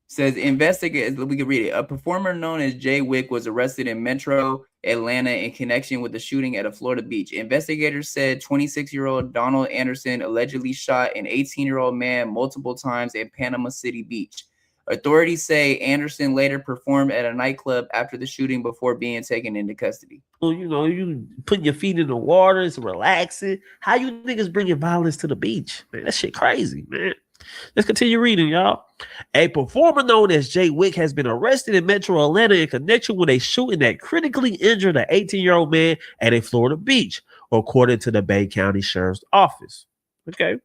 Says investigate. We can read it. A performer known as Jay Wick was arrested in Metro Atlanta in connection with the shooting at a Florida beach. Investigators said 26-year-old Donald Anderson allegedly shot an 18-year-old man multiple times at Panama City Beach. Authorities say Anderson later performed at a nightclub after the shooting before being taken into custody. You know, you putting your feet in the water, it's relaxing. How you niggas bringing violence to the beach? Man, that shit crazy, man. Let's continue reading, y'all. A performer known as Jay Wick has been arrested in Metro Atlanta in connection with a shooting that critically injured an 18-year-old man at a Florida beach, according to the Bay County Sheriff's Office. Okay.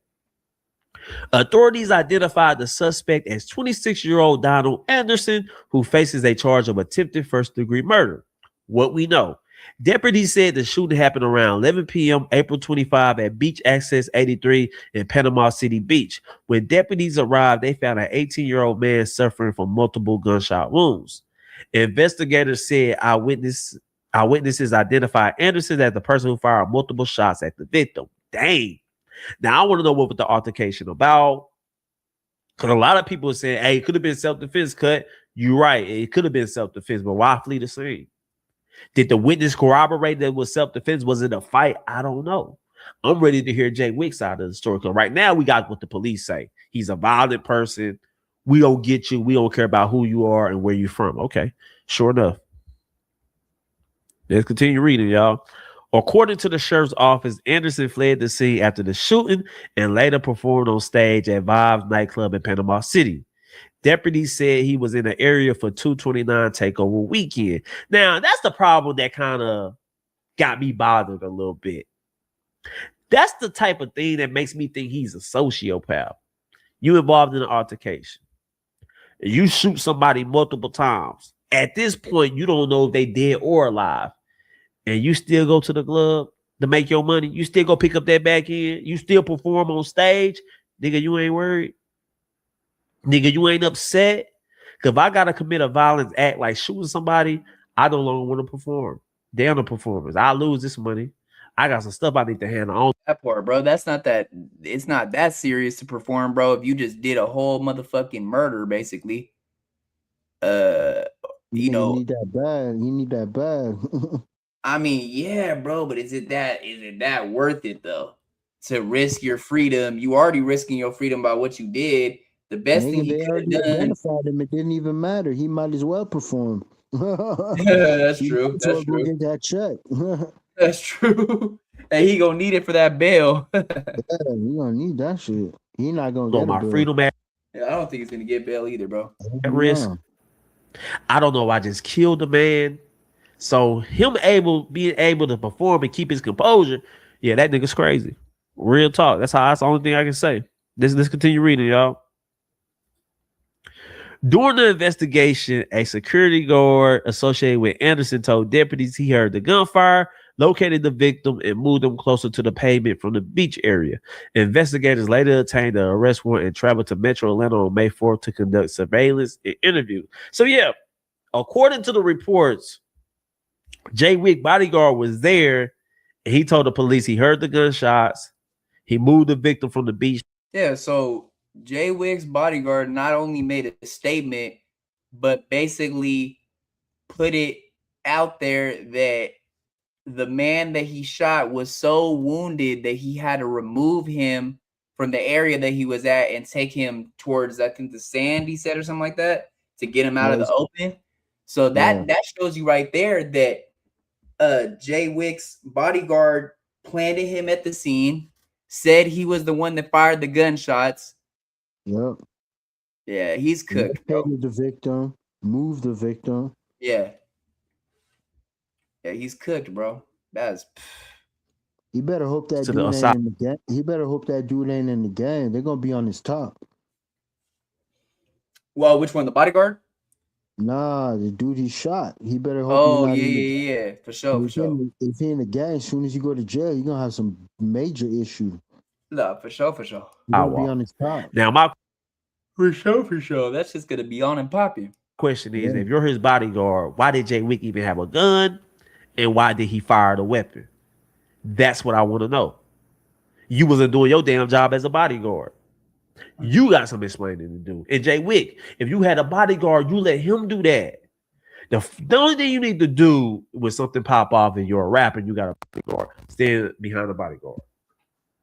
Authorities identified the suspect as 26-year-old Donald Anderson, who faces a charge of attempted first-degree murder. What we know. Deputies said the shooting happened around 11 p.m. April 25 at Beach Access 83 in Panama City Beach. When deputies arrived, they found an 18-year-old man suffering from multiple gunshot wounds. Investigators said eyewitnesses identified Anderson as the person who fired multiple shots at the victim. Dang. Now, I want to know what was the altercation about. Because a lot of people are saying, hey, it could have been self-defense cut. You're right. It could have been self-defense, but why flee the scene? Did the witness corroborate that it was self-defense? Was it a fight? I don't know. I'm ready to hear Jay Wick's side of the story. Because right now, we got what the police say. He's a violent person. We don't get you. We don't care about who you are and where you're from. Okay, sure enough. Let's continue reading, y'all. According to the sheriff's office, Anderson fled the scene after the shooting and later performed on stage at Vibes nightclub in Panama City. Deputies said he was in the area for 229 takeover weekend. Now, that's the problem that kind of got me bothered a little bit. That's the type of thing that makes me think he's a sociopath. You involved in an altercation. You shoot somebody multiple times. At this point, you don't know if they dead or alive. And you still go to the club to make your money. You still go pick up that back end. You still perform on stage. Nigga, you ain't worried. Nigga, you ain't upset. Because if I got to commit a violent act like shooting somebody, I no longer want to perform. They're the performers. I lose this money. I got some stuff I need to handle on. That part, bro. That's not that. It's not that serious to perform, bro. If you just did a whole motherfucking murder, basically. You know, need that bad. You need that bad. I mean, yeah, bro. But is it that worth it though? To risk your freedom? You already risking your freedom by what you did. The best thing he could have done. Identified him. It didn't even matter. He might as well perform. That's true. That's true. Get that check. That's true. And he gonna need it for that bail. Yeah, he gonna need that shit. He not gonna get my freedom at yeah, I don't think he's gonna get bail either, bro. risk. I don't know. I just killed the man. So being able to perform and keep his composure, yeah, that nigga's crazy. Real talk. That's the only thing I can say. Let's continue reading, y'all. During the investigation, a security guard associated with Anderson told deputies he heard the gunfire, located the victim, and moved him closer to the pavement from the beach area. Investigators later obtained the arrest warrant and traveled to Metro Atlanta on May 4th to conduct surveillance and interview. So, yeah, according to the reports, Jay Wick bodyguard was there, and he told the police he heard the gunshots. He moved the victim from the beach. Yeah, so Jay Wick's bodyguard not only made a statement, but basically put it out there that the man that he shot was so wounded that he had to remove him from the area that he was at and take him towards, I think, the sand, he said, or something like that, to get him out of the open. So that shows you right there that Jay Wick's bodyguard planted him at the scene, said he was the one that fired the gunshots. Yep. Yeah, he's cooked. The victim, move the victim. Yeah. Yeah, he's cooked, bro. That's. He better hope that dude ain't in the game. He better hope that dude ain't in the game. They're gonna be on his top. Well, which one? The bodyguard? Nah, the dude he shot. He better hope he's Oh not yeah, in the. yeah, yeah. For sure, for sure. If he in the gang, as soon as you go to jail, you're gonna have some major issue. No, for sure, for sure. You're gonna be on his top. Now, my For sure, for sure. That's just gonna be on and popping. question is, Yeah. if you're his bodyguard, why did Jay Wick even have a gun, and why did he fire the weapon? That's what I want to know. You wasn't doing your damn job as a bodyguard. You got some explaining to do. And Jay Wick, if you had a bodyguard, you let him do that. The only thing you need to do when something pop off and you're a rapper, you got a bodyguard, stand behind the bodyguard.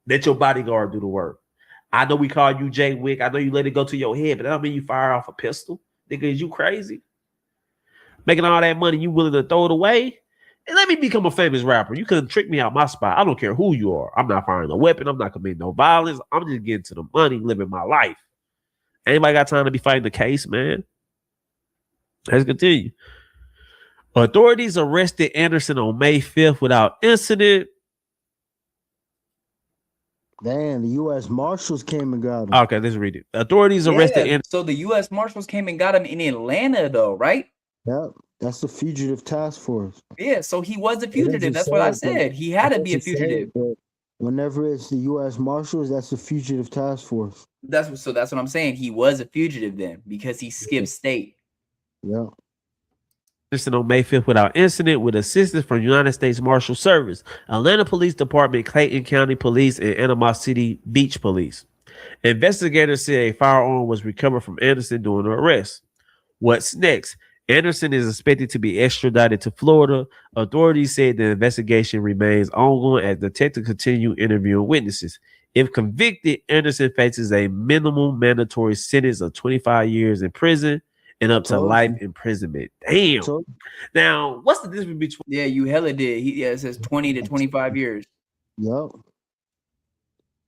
Let your bodyguard do the work. I know we call you Jay Wick. I know you let it go to your head, but that don't mean you fire off a pistol. Nigga, is you crazy? Making all that money, you willing to throw it away? And let me become a famous rapper. You couldn't trick me out my spot. I don't care who you are. I'm not firing a weapon. I'm not committing no violence. I'm just getting to the money, living my life. Anybody got time to be fighting the case, man? Let's continue. Authorities arrested Anderson on May 5th without incident. Damn, the U.S. Marshals came and got him. Okay, let's read it. Authorities arrested Anderson. So the U.S. Marshals came and got him in Atlanta, though, right? Yep, that's the fugitive task force. Yeah, so he was a fugitive. That's what I said. He had to be a fugitive. Whenever it's the U.S. Marshals, that's the fugitive task force. That's what I'm saying. He was a fugitive then because he skipped state. Yeah. On May 5th without incident with assistance from United States Marshal Service, Atlanta Police Department, Clayton County Police, and Panama City Beach Police. Investigators said a firearm was recovered from Anderson during the arrest. What's next? Anderson is expected to be extradited to Florida. Authorities said the investigation remains ongoing as detectives continue interviewing witnesses. If convicted, Anderson faces a minimum mandatory sentence of 25 years in prison and up to life imprisonment. Damn. Now, what's the difference between? Yeah, you hella did. It says 20 to 25 years. Yep.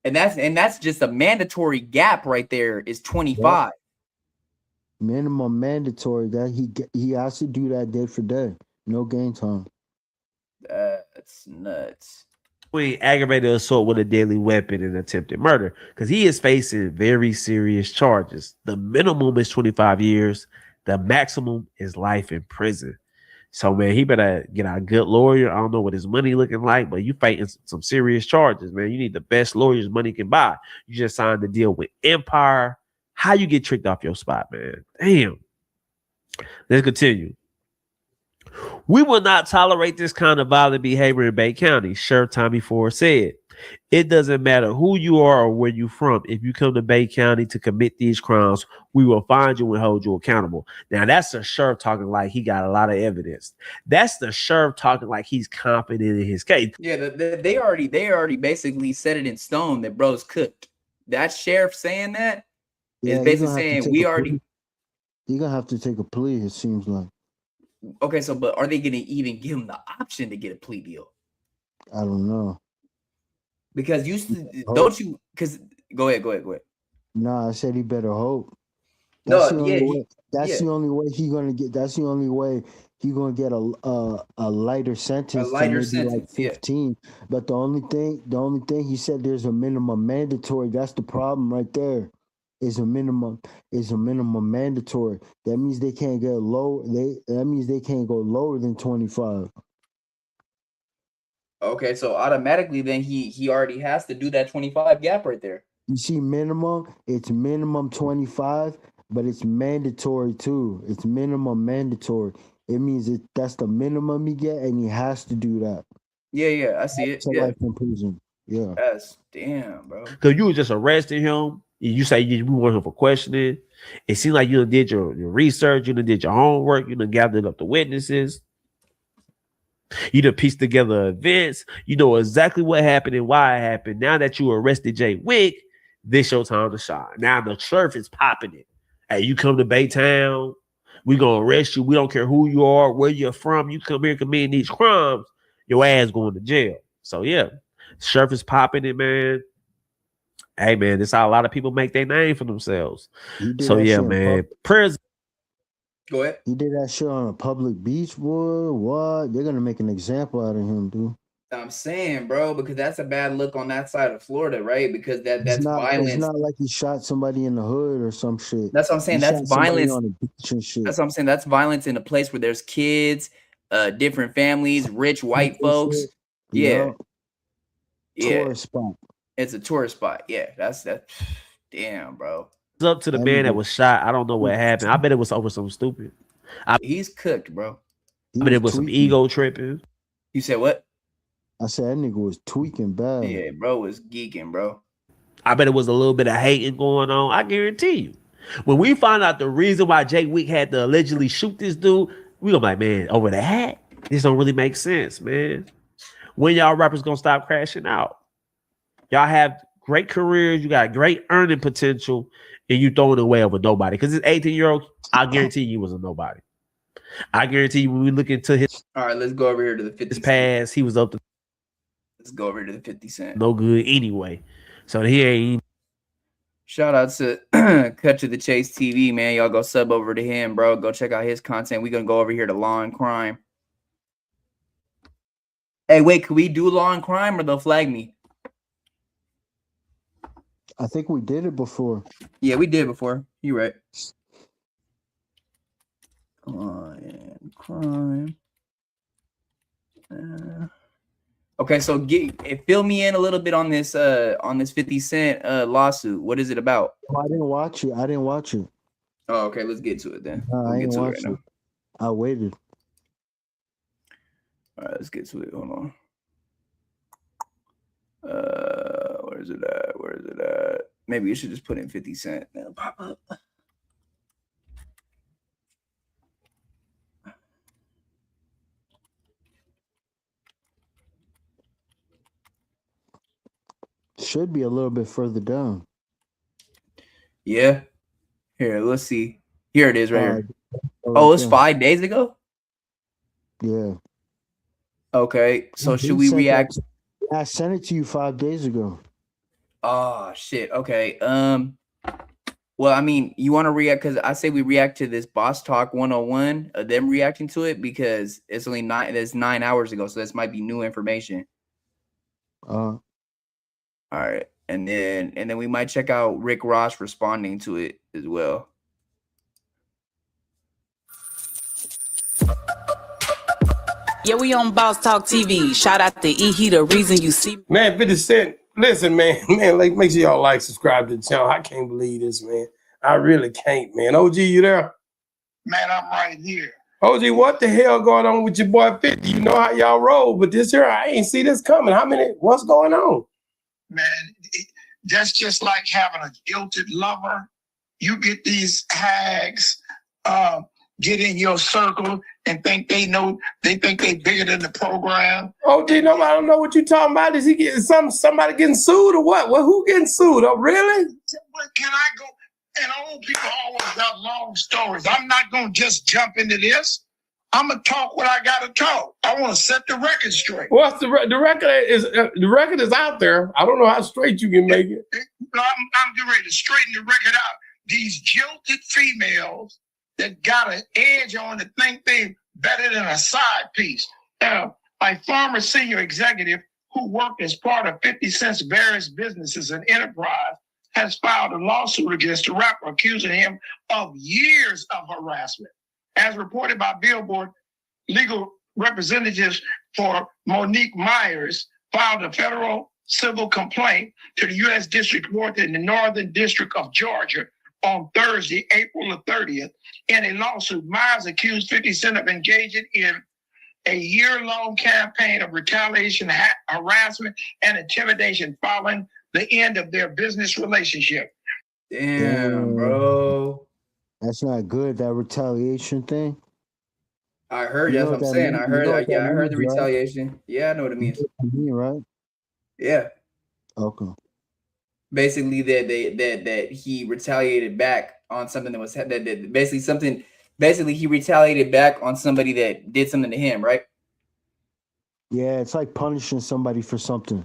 And that's just a mandatory gap right there is 25. Yep. Minimum mandatory that he has to do that day for day. No game time. That's nuts. Aggravated assault with a deadly weapon and attempted murder, because he is facing very serious charges. The minimum is 25 years. The maximum is life in prison. So, man, he better get a good lawyer. I don't know what his money looking like, but you fighting some serious charges, man. You need the best lawyers money can buy. You just signed the deal with Empire. How you get tricked off your spot, man? Damn. Let's continue. We will not tolerate this kind of violent behavior in Bay County, Sheriff Tommy Ford said. It doesn't matter who you are or where you're from. If you come to Bay County to commit these crimes, we will find you and hold you accountable. Now, that's the sheriff talking like he got a lot of evidence. That's the sheriff talking like he's confident in his case. Yeah, they already basically set it in stone that bro's cooked. That sheriff saying that is basically saying we already. You're gonna have to take a plea, it seems like. Okay, so but are they gonna even give him the option to get a plea deal? I don't know. Because don't you? Because go ahead. Nah, I said he better hope. That's the only way he gonna get. That's the only way he gonna get a lighter sentence. Like 15. Yeah. But the only thing he said there's a minimum mandatory. That's the problem right there. Is a minimum mandatory. That means they can't get low. That means they can't go lower than 25. Okay, so automatically then he already has to do that 25 gap right there. You see, it's minimum 25, but it's mandatory too. It's minimum mandatory. It means that's the minimum he get, and he has to do that. Yeah, I see it. Yeah. Life in prison. Yeah. That's damn, bro. Because you were just arresting him. You say you want him for questioning. It seemed like you done did your research. You done did your homework. You done gathered up the witnesses. You done pieced together events. You know exactly what happened and why it happened. Now that you arrested Jay Wick, this your time to shine. Now the sheriff is popping it. Hey, you come to Baytown, we gonna arrest you. We don't care who you are, where you're from. You come here committing these crimes, your ass going to jail. So yeah, sheriff is popping it, man. Hey man, this is how a lot of people make their name for themselves. So yeah, man. Prayers. Go ahead. He did that shit on a public beach, boy. What? They're gonna make an example out of him, dude. I'm saying, bro, because that's a bad look on that side of Florida, right? Because It's that's not. It's violence. not like he shot somebody in the hood or some shit. That's what I'm He saying. That's shot somebody violence. on the beach and shit. That's what I'm saying. That's violence in a place where there's kids, different families, rich white folks. Yeah, yeah. Tourist spot. It's a tourist spot. Yeah, that's that. Damn, bro. It's up to the That man that nigga- was shot. I don't know what happened. I bet it was over something stupid. He's cooked, bro. he I bet it was some tweaking. ego tripping. You said what? I said that nigga was tweaking bad. Yeah, bro was geeking, bro. I bet it was a little bit of hating going on. I guarantee you. When we find out the reason why Jay Wick had to allegedly shoot this dude, we gonna be like, man, over the hat? This don't really make sense, man. When y'all rappers gonna stop crashing out? Y'all have great careers, you got great earning potential, and you throwing it away over nobody. Because this 18-year-old, I guarantee you was a nobody. I guarantee you when we look into his All right, let's go over here to the 50 cent. past, he was up to Let's go over to the 50 cent. no good anyway. So he ain't. Shout out to Cut to the Chase TV, man. Y'all go sub over to him, bro. Go check out his content. We're gonna go over here to Law and Crime. Hey, wait, can we do Law and Crime or they'll flag me? I think we did it before. Yeah, we did before. You right. Law and Crime. Okay, so fill me in a little bit on this 50 Cent lawsuit. What is it about? Oh, I didn't watch it. Oh, okay, let's get to it then. No, I Let's get didn't to it watch right it. now. I waited. All right, let's get to it. Hold on. Where is it at? Maybe you should just put in 50 Cent. That'll pop up. Should be a little bit further down. Yeah. Here, let's see. Here it is right here. Right Oh, it's there. 5 days ago? Yeah. Okay. So He should we sent react? I sent it to you 5 days ago. Oh shit. Okay. Well, I mean, you want to react because I say we react to this Boss Talk 101, them reacting to it because it's only 9 hours ago, so this might be new information. Uh, All right. And then we might check out Rick Ross responding to it as well. Yeah, we on Boss Talk TV. Shout out to E. He the reason you see. Man, 50 Cent, listen, man, like, make sure y'all like, subscribe to the channel. I can't believe this, man. I really can't, man. OG, you there? Man, I'm right here. OG, what the hell going on with your boy 50? You know how y'all roll, but this year I ain't see this coming. What's going on? Man, that's just like having a guilted lover. You get these hags get in your circle and think they think they bigger than the program. OG, no, I don't know what you talking about. Is he getting somebody getting sued or what? Well, who getting sued? Oh, really? Can I go? And old people always got long stories. I'm not going to just jump into this. I'm going to talk what I got to talk. I want to set the record straight. What's the record is out there. I don't know how straight you can make it. I'm getting ready to straighten the record out. These jilted females that got an edge on to think they better than a side piece. A former senior executive who worked as part of 50 Cent's various businesses and enterprise has filed a lawsuit against the rapper, accusing him of years of harassment. As reported by Billboard, legal representatives for Monique Myers filed a federal civil complaint to the U.S. District Court in the Northern District of Georgia on Thursday, April the 30th. In a lawsuit, Myers accused 50 Cent of engaging in a year-long campaign of retaliation, harassment, and intimidation following the end of their business relationship. Damn, bro. That's not good, that retaliation thing. I heard. You That's know what I'm what that saying. means? I You heard. know what I that heard the means, right? retaliation. Yeah, I know what it means. Right? Yeah. Okay. Basically, that he retaliated back on something that was that basically he retaliated back on somebody that did something to him, right? Yeah, it's like punishing somebody for something.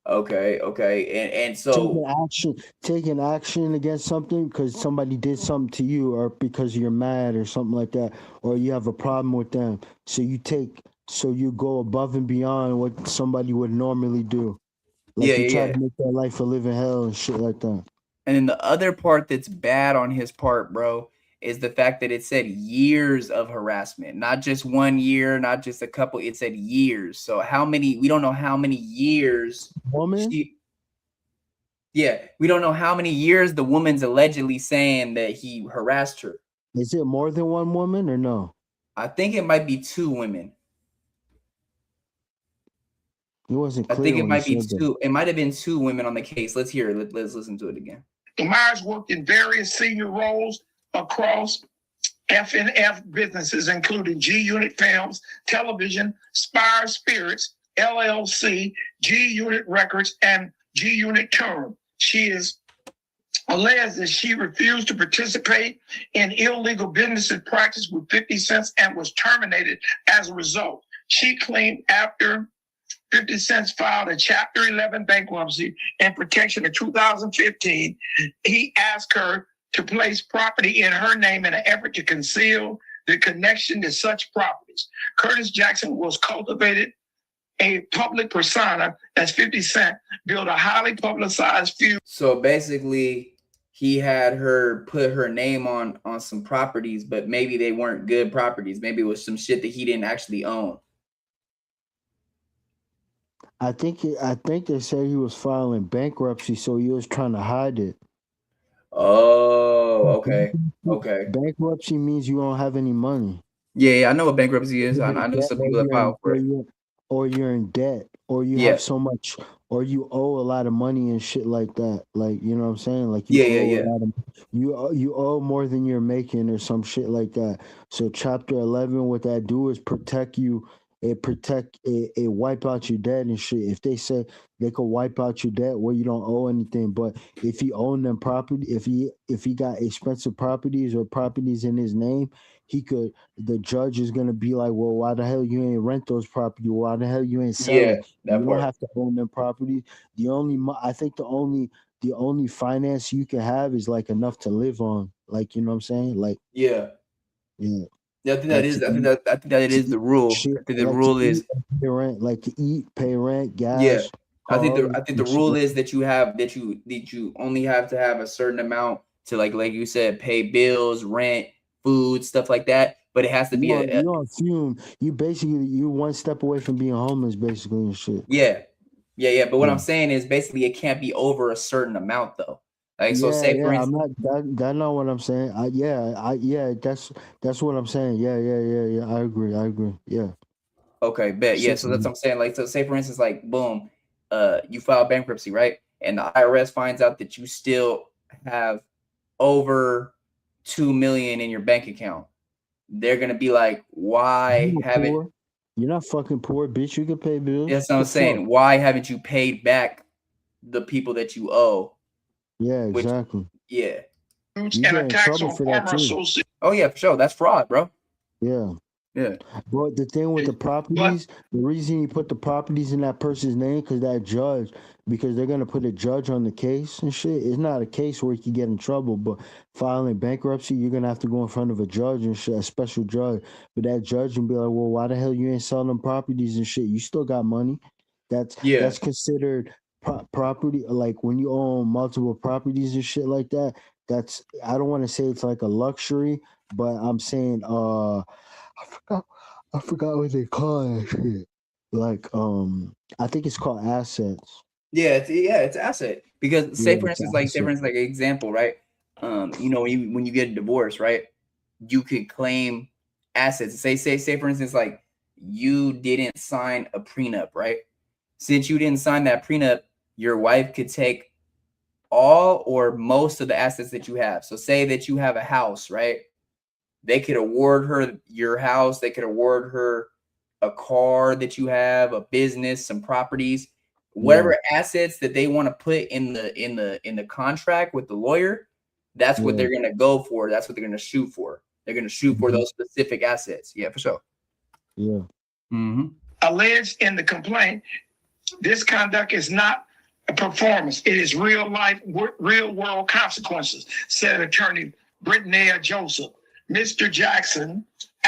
Okay. And so taking action against something because somebody did something to you, or because you're mad or something like that, or you have a problem with them. So you take So you go above and beyond what somebody would normally do. Like Yeah, you yeah, try yeah. to make their life a living hell and shit like that. And then the other part that's bad on his part, bro, is the fact that it said years of harassment, not just 1 year, not just a couple. It said years. So how many? We don't know how many years. Woman? Yeah, we don't know how many years the woman's allegedly saying that he harassed her. Is it more than one woman or no? I think it might be 2 women. He wasn't I clear think it when he might be said that. 2. It might have been 2 women on the case. Let's hear it. Let's listen to it again. Myers worked in various senior roles across F&F businesses, including G Unit Films, Television, Spire Spirits, LLC, G Unit Records, and G Unit Touring. She is alleged that she refused to participate in illegal business and practice with 50 Cent and was terminated as a result. She claimed after 50 Cent filed a Chapter 11 bankruptcy and protection in 2015, he asked her to place property in her name in an effort to conceal the connection to such properties. Curtis Jackson was cultivated a public persona as 50 Cent built a highly publicized feud. So basically, he had her put her name on some properties, but maybe they weren't good properties. Maybe it was some shit that he didn't actually own. I think they said he was filing bankruptcy, so he was trying to hide it. Oh, okay. Okay. Bankruptcy means you don't have any money. Yeah, I know what bankruptcy is. I know some people that file for it. Or you're in debt, or you have so much, or you owe a lot of money and shit like that. Like, you know what I'm saying? Like you owe a lot of, you owe more than you're making or some shit like that. So Chapter 11, what that do is protect you. It wipe out your debt and shit. If they say they could wipe out your debt where you don't owe anything, but if he owned them property, if he got expensive properties or properties in his name, the judge is gonna be like, well, why the hell you ain't rent those properties? Why the hell you ain't sell it? You don't have to own them properties. I think the only finance you can have is like enough to live on. Like, you know what I'm saying? Like, yeah. Yeah, I think that is. I think that is the rule. I think the like rule is pay rent, like to eat, pay rent, gas. Yeah, I think the rule is that you only have to have a certain amount to like you said, pay bills, rent, food, stuff like that. But it has to be you on fume. You one step away from being homeless, basically, and shit. Yeah. But what I'm saying is basically it can't be over a certain amount though. Like so, say for instance, that's not what I'm saying. That's what I'm saying. Yeah. I agree. Yeah. Okay, bet. Yeah, so that's what I'm saying. Like, so say for instance, like, boom, you file bankruptcy, right? And the IRS finds out that you still have over 2 million in your bank account. They're gonna be like, why haven't you're not fucking poor, bitch? You can pay bills. That's what I'm saying. Why haven't you paid back the people that you owe? Yeah, exactly. Yeah. You get in trouble for that too. Oh yeah, for sure. That's fraud, bro. Yeah. But the thing with the properties, the reason you put the properties in that person's name, because they're gonna put a judge on the case and shit. It's not a case where you can get in trouble, but filing bankruptcy, you're gonna have to go in front of a judge and shit, a special judge. But that judge can be like, well, why the hell you ain't selling them properties and shit? You still got money. That's considered property. Like when you own multiple properties and shit like that. That's, I don't want to say it's like a luxury, but I'm saying I forgot what they call that shit. Like I think it's called assets. Yeah, it's asset. Because say for instance, like an example, right? You know, when you get a divorce, right? You could claim assets. Say for instance, like you didn't sign a prenup, right? Since you didn't sign that prenup, your wife could take all or most of the assets that you have. So say that you have a house, right? They could award her your house. They could award her a car that you have, a business, some properties, whatever assets that they want to put in the contract with the lawyer. That's what they're gonna go for. That's what they're gonna shoot for. They're gonna shoot for those specific assets. Yeah, for sure. Yeah. Alleged in the complaint, this conduct is not a performance. It is real life, real world consequences, said attorney Brittany Joseph. Mr. Jackson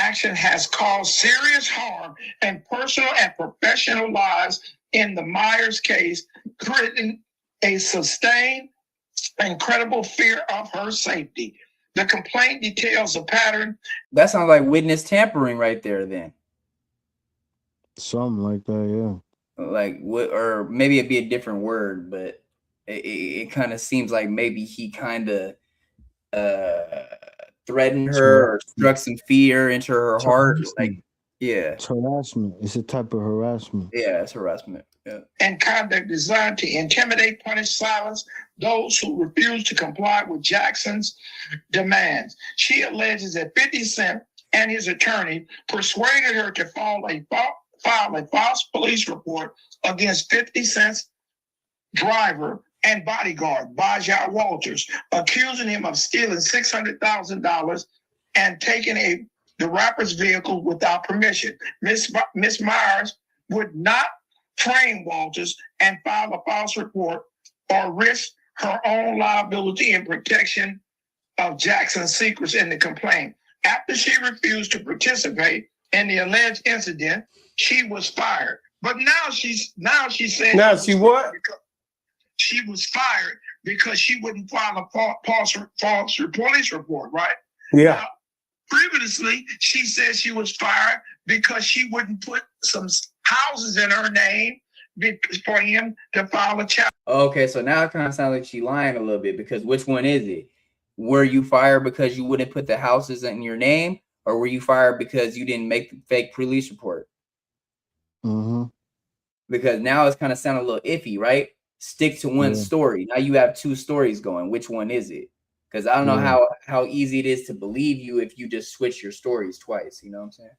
action has caused serious harm in personal and professional lives in the Myers case, creating a sustained and credible fear of her safety. The complaint details a pattern. That sounds like witness tampering right there then. Something like that, yeah. Like what, or maybe it'd be a different word, but it kind of seems like maybe he kind of threatened her or struck some fear into her heart. Like, yeah. It's harassment. It's a type of harassment. Yeah, it's harassment. Yeah. And conduct designed to intimidate, punish, silence those who refuse to comply with Jackson's demands. She alleges that 50 Cent and his attorney persuaded her to file a false police report against 50 Cent's driver and bodyguard, Baja Walters, accusing him of stealing $600,000 and taking the rapper's vehicle without permission. Miss Myers would not frame Walters and file a false report or risk her own liability and protection of Jackson's secrets in the complaint. After she refused to participate in the alleged incident, she was fired. But now she said she what? She was fired because she wouldn't file a false police report, right? Yeah. Now, previously, she said she was fired because she wouldn't put some houses in her name for him to file a challenge. Okay, so now it kind of sounds like she's lying a little bit, because which one is it? Were you fired because you wouldn't put the houses in your name, or were you fired because you didn't make the fake police report? Mm-hmm. Because now it's kind of sounding a little iffy, right? Stick to one story. Now you have two stories going. Which one is it? Because I don't know how easy it is to believe you if you just switch your stories twice. You know what I'm saying?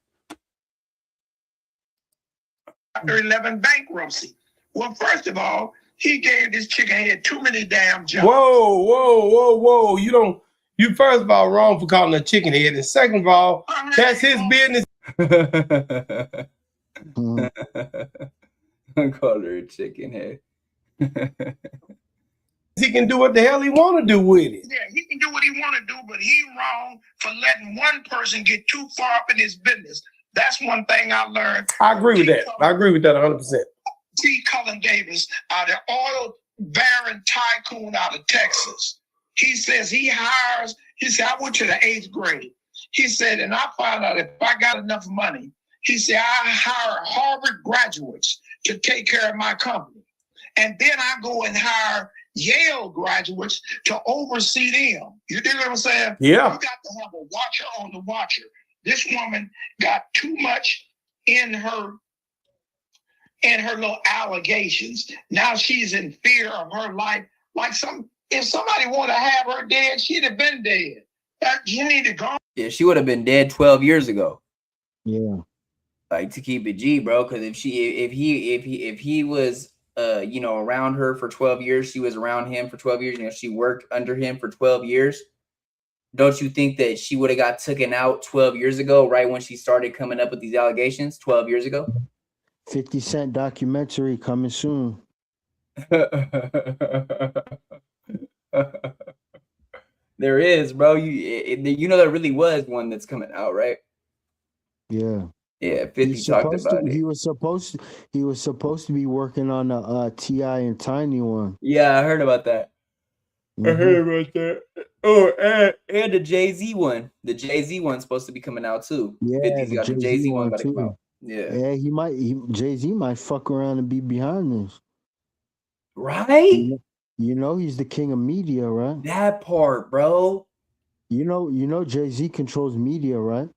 Chapter 11 bankruptcy. Well, first of all, he gave this chicken head too many damn jobs. Whoa. You first of all wrong for calling her chicken head. And second of all, that's his business. I called her a chicken head. He can do what the hell he want to do with it. Yeah, he can do what he want to do, but he wrong for letting one person get too far up in his business. That's one thing I learned. I agree with that. I agree with that 100%. T. Cullen Davis, the oil baron tycoon out of Texas. He says he said, I went to the 8th grade. He said, and I found out if I got enough money, he said, I hire Harvard graduates to take care of my company. And then I go and hire Yale graduates to oversee them. You dig what I'm saying? Yeah. You got to have a watcher on the watcher. This woman got too much in her little allegations. Now she's in fear of her life. Like if somebody wanted to have her dead, she'd have been dead. You need to go. Yeah, she would have been dead 12 years ago. Yeah. Like, to keep it G, bro. Because if he was around her for 12 years, she was around him for 12 years, she worked under him for 12 years. Don't you think that she would have got taken out 12 years ago, right when she started coming up with these allegations 12 years ago? 50 Cent documentary coming soon. There is, bro. There really was one that's coming out, right? Yeah. Yeah, 50 talked about it. He was supposed to be working on a T.I. and Tiny one. Yeah, I heard about that. Mm-hmm. I heard about that. Oh, and the Jay-Z one. The Jay-Z one's supposed to be coming out too. Yeah, 50's got the Jay-Z one about to come out. Yeah. Yeah, Jay-Z might fuck around and be behind this. Right? You know he's the king of media, right? That part, bro. You know Jay-Z controls media, right?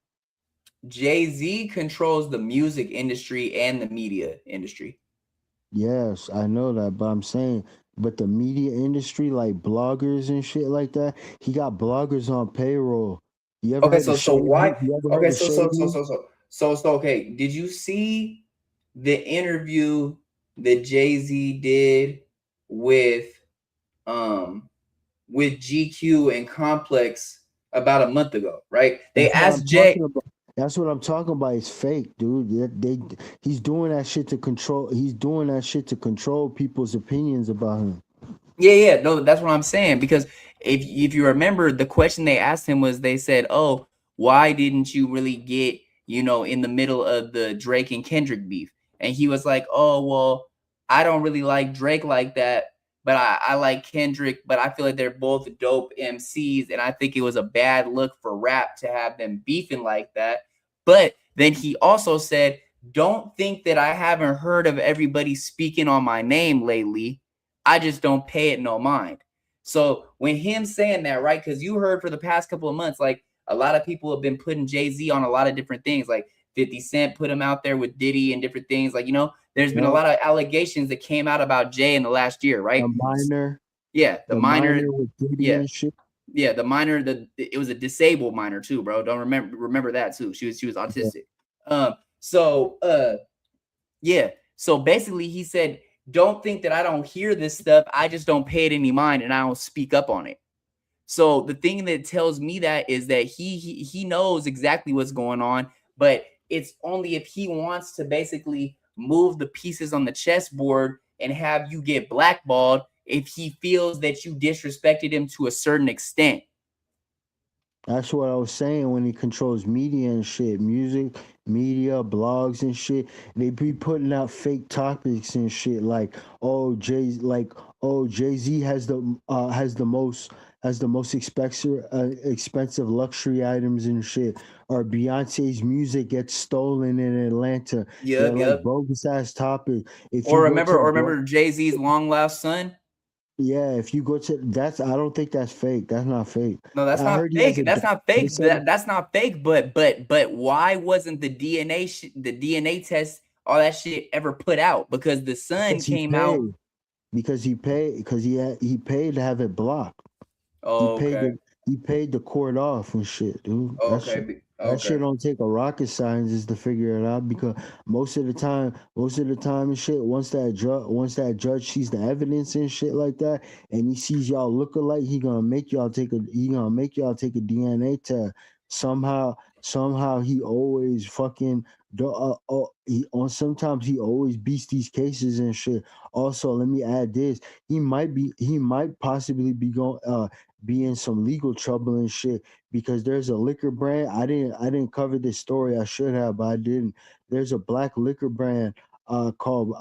Jay-Z controls the music industry and the media industry. Yes, I know that, but I'm saying, but the media industry, like bloggers and shit like that, he got bloggers on payroll. You ever okay, so why? Okay, so okay. Did you see the interview that Jay-Z did with GQ and Complex about a month ago? Right? They asked Jay. That's what I'm talking about. It's fake, dude. He's doing that shit to control. He's doing that shit to control people's opinions about him. Yeah. No, that's what I'm saying. Because if you remember, the question they asked him was, they said, "Oh, why didn't you really get, you know, in the middle of the Drake and Kendrick beef? And he was like, oh, well, I don't really like Drake like that, but I like Kendrick, but I feel like they're both dope MCs. And I think it was a bad look for rap to have them beefing like that. But then he also said, don't think that I haven't heard of everybody speaking on my name lately. I just don't pay it no mind. So when him saying that, right, because you heard for the past couple of months, like a lot of people have been putting Jay-Z on a lot of different things, like 50 Cent put him out there with Diddy and different things. Like, you know, there's been a lot of allegations that came out about Jay in the last year, right? The minor. Yeah, the minor with Diddy yeah. and shit. Yeah, the minor, it was a disabled minor too, bro. Don't remember that too. She was autistic. Yeah. So basically he said, don't think that I don't hear this stuff. I just don't pay it any mind and I don't speak up on it. So the thing that tells me that is that he knows exactly what's going on, but it's only if he wants to basically move the pieces on the chessboard and have you get blackballed if he feels that you disrespected him to a certain extent. That's what I was saying when he controls media and shit, music, media, blogs and shit. They be putting out fake topics and shit like, oh Jay Z has the most expensive luxury items and shit, or Beyonce's music gets stolen in Atlanta. Yep. Like bogus ass topic. Or remember Jay-Z's long lost son? Yeah, if you go to I don't think that's fake. That's not fake. No, that's not fake. That's not fake. That's not fake. But why wasn't the DNA test, all that shit, ever put out? Because the son came out. Because he paid to have it blocked. Oh, He paid the court off and shit, dude. That shit don't take a rocket scientist to figure it out, because most of the time and shit, once that judge sees the evidence and shit like that, and he sees y'all look alike, he gonna make y'all take a DNA test. Somehow he always fucking sometimes he always beats these cases and shit. Also, let me add this: he might possibly be in some legal trouble and shit, because there's a liquor brand. I didn't cover this story. I should have, but I didn't. There's a black liquor brand called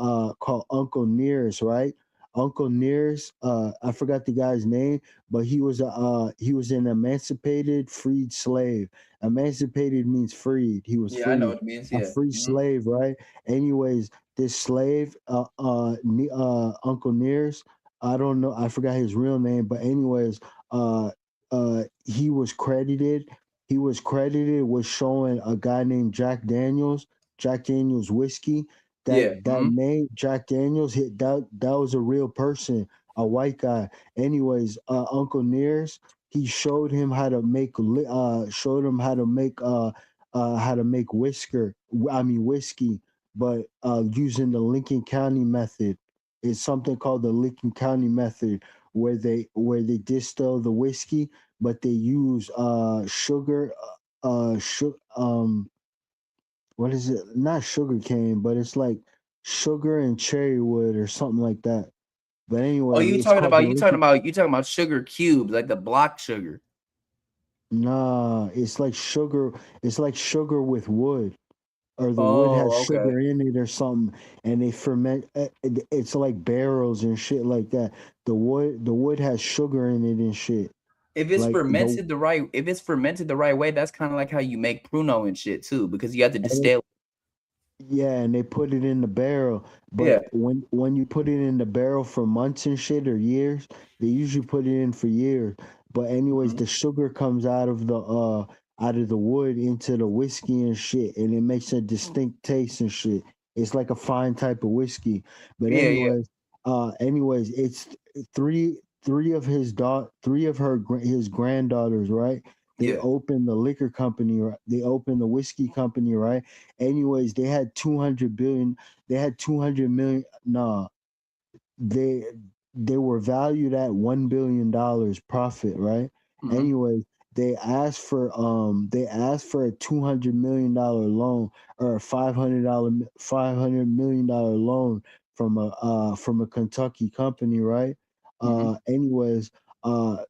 Uncle Near's, right? Uncle Near's, I forgot the guy's name, but he was an emancipated freed slave. Emancipated means freed. He was Yeah, freed. I know what it means. Yeah. A free slave, right? Anyways, this slave, Uncle Near's, I don't know, I forgot his real name, but anyways, he was credited with showing a guy named Jack Daniels whiskey. That name, Jack Daniels, that was a real person, a white guy. Anyways, Uncle Near's, he showed him how to make whiskey, but using the Lincoln County method. It's something called the Lincoln County method, where they distill the whiskey, but they use sugar, what is it? Not sugar cane, but it's like sugar and cherry wood or something like that. But anyway, Oh, you talking about sugar cubes, like the block sugar? Nah, it's like sugar. It's like sugar with wood, or the wood has sugar in it or something, and they ferment. It's like barrels and shit like that. The wood has sugar in it and shit. If it's fermented the right way, that's kind of like how you make Pruno and shit too, because you have to distill. Yeah, and they put it in the barrel. But when you put it in the barrel for months and shit, or years, they usually put it in for years. But anyways, the sugar comes out of the wood into the whiskey and shit, and it makes a distinct taste and shit. It's like a fine type of whiskey. But anyways, it's three of his granddaughters, right? They opened the liquor company, right? They opened the whiskey company, right? Anyways, they had 200 billion. They had 200 million. Nah, they were valued at $1 billion profit, right? Anyways, they asked for a $200 million loan, or a $500 million loan from a Kentucky company, right? Anyways,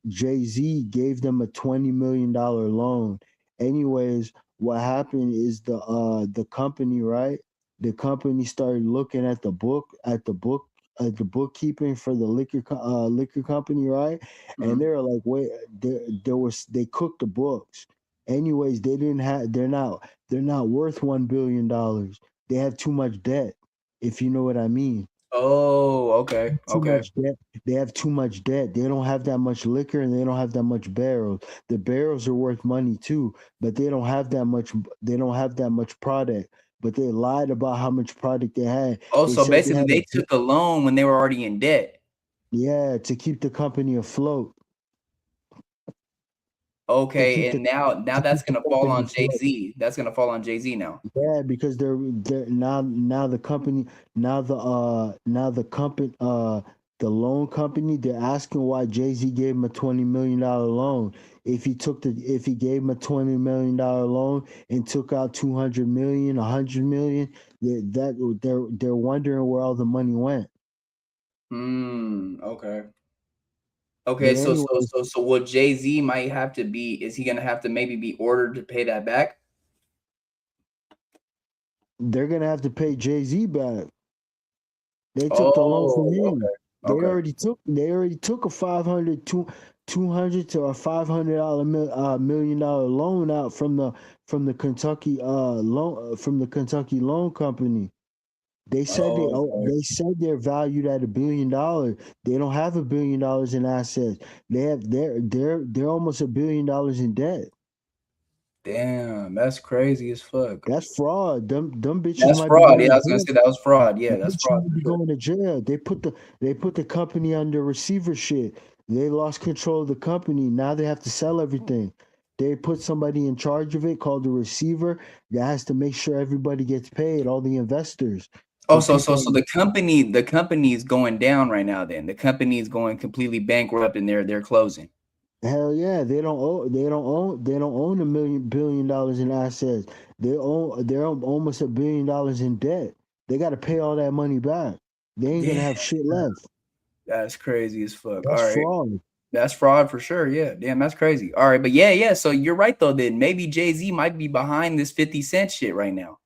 Jay-Z gave them a $20 million loan, Anyways, what happened is the company, right? The company started looking at the bookkeeping for the liquor company, right? And Mhm. they were like, wait, they cooked the books. Anyways, they're not worth $1 billion. They have too much debt, if you know what I mean. Oh, okay, Too okay. much debt. They have too much debt. They don't have that much liquor and they don't have that much barrels. The barrels are worth money too, but they don't have that much. They don't have that much product. But they lied about how much product they had. Oh, They so said they basically had they a took a loan when they were already in debt. to keep the company afloat. To Okay, keep the and now to that's keep the gonna fall company on Jay afloat. Z. That's gonna fall on Jay Z now. Yeah, because they're now the company now the company the loan company, they're asking why Jay-Z gave him a $20 million loan. If he gave him a $20 million loan and took out 200 million, 100 million, they're wondering where all the money went. Okay. Okay, But so so anyways, so so what Jay Z might have to be is he gonna have to maybe be ordered to pay that back? they're gonna have to pay Jay-Z back. They took the loan from Oh, him. okay, okay. They already took a 200 to a $500 million loan out from the Kentucky loan from the Kentucky loan company. Oh, okay. They said they're valued at $1 billion. They don't have $1 billion in assets. They're almost $1 billion in debt. Damn, that's crazy as fuck. That's fraud. Them bitches That's might be fraud. going Yeah, to I was gonna jail. say that was fraud. Yeah, Them that's bitches fraud might for be sure. going to jail. They put the company under receivership. They lost control of the company. Now they have to sell everything. They put somebody in charge of it called the receiver that has to make sure everybody gets paid, all the investors. Oh, The so people. so the company is going down right now then. The company is going completely bankrupt and they're closing. Hell yeah, they don't own $1 billion in assets. They're almost $1 billion in debt. They got to pay all that money back. They ain't gonna Damn, have shit left. that's crazy as fuck. That's All right. fraud. That's fraud for sure. Yeah. Damn, that's crazy. All right, but yeah. So you're right though, then maybe Jay-Z might be behind this 50 Cent shit right now.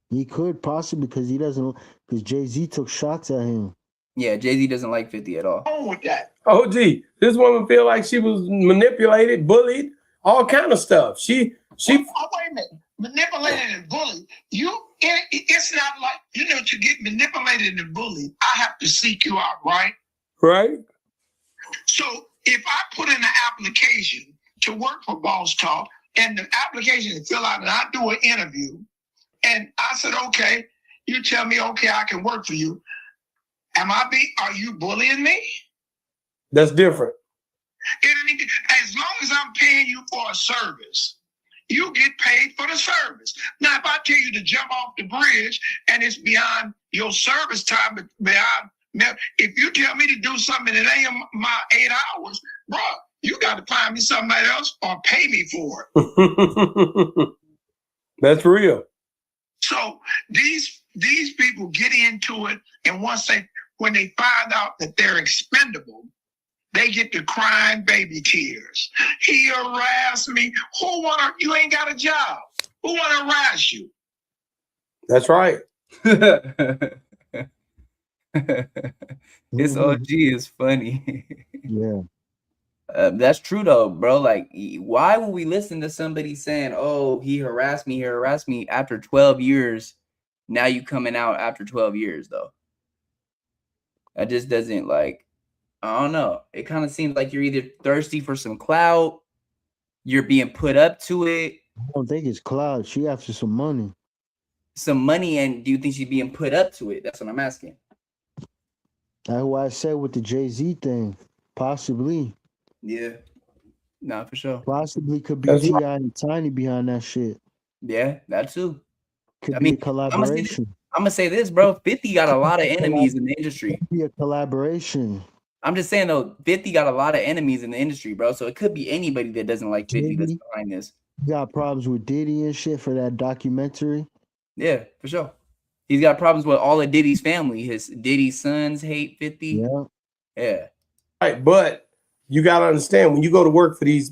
He could possibly because he doesn't because Jay-Z took shots at him. Yeah, Jay-Z doesn't like 50 at all. On with that. Oh, gee, this woman feel like she was manipulated, bullied, all kind of stuff. She. Wait a minute. Manipulated and bullied. It's not like, to get manipulated and bullied, I have to seek you out, right? Right. So if I put in an application to work for Boss Talk and the application is fill out and I do an interview and I said, okay, you tell me, okay, I can work for you. Are you bullying me? That's different. As long as I'm paying you for a service, you get paid for the service. Now, if I tell you to jump off the bridge and it's beyond your service time, if you tell me to do something that ain't my 8 hours, bro, you got to find me somebody else or pay me for it. That's real. So these people get into it, and when they find out that they're expendable, they get the crying baby tears. He harassed me. You ain't got a job. Who want to harass you? That's right. This OG is funny. Yeah. That's true though, bro. Like, why would we listen to somebody saying, "Oh, he harassed me after 12 years"? Now you coming out after 12 years though. That just doesn't like. I don't know. It kind of seems like you're either thirsty for some clout, you're being put up to it. I don't think it's cloud. She after some money. Some money, and do you think she's being put up to it? That's what I'm asking. That's why I said with the Jay-Z thing, possibly. Yeah, nah, for sure. Possibly could be That's T.I. and Tiny behind that shit. Yeah, that too. Could I be mean, a collaboration. I'm gonna say this, bro. 50 got a lot of enemies in the industry. Could be a collaboration. I'm just saying though, 50 got a lot of enemies in the industry, bro. So it could be anybody that doesn't like 50 that's behind this. Got problems with Diddy and shit for that documentary. Yeah, for sure. He's got problems with all of Diddy's family. His Diddy's sons hate 50. Yeah. Yeah. right. But you got to understand when you go to work for these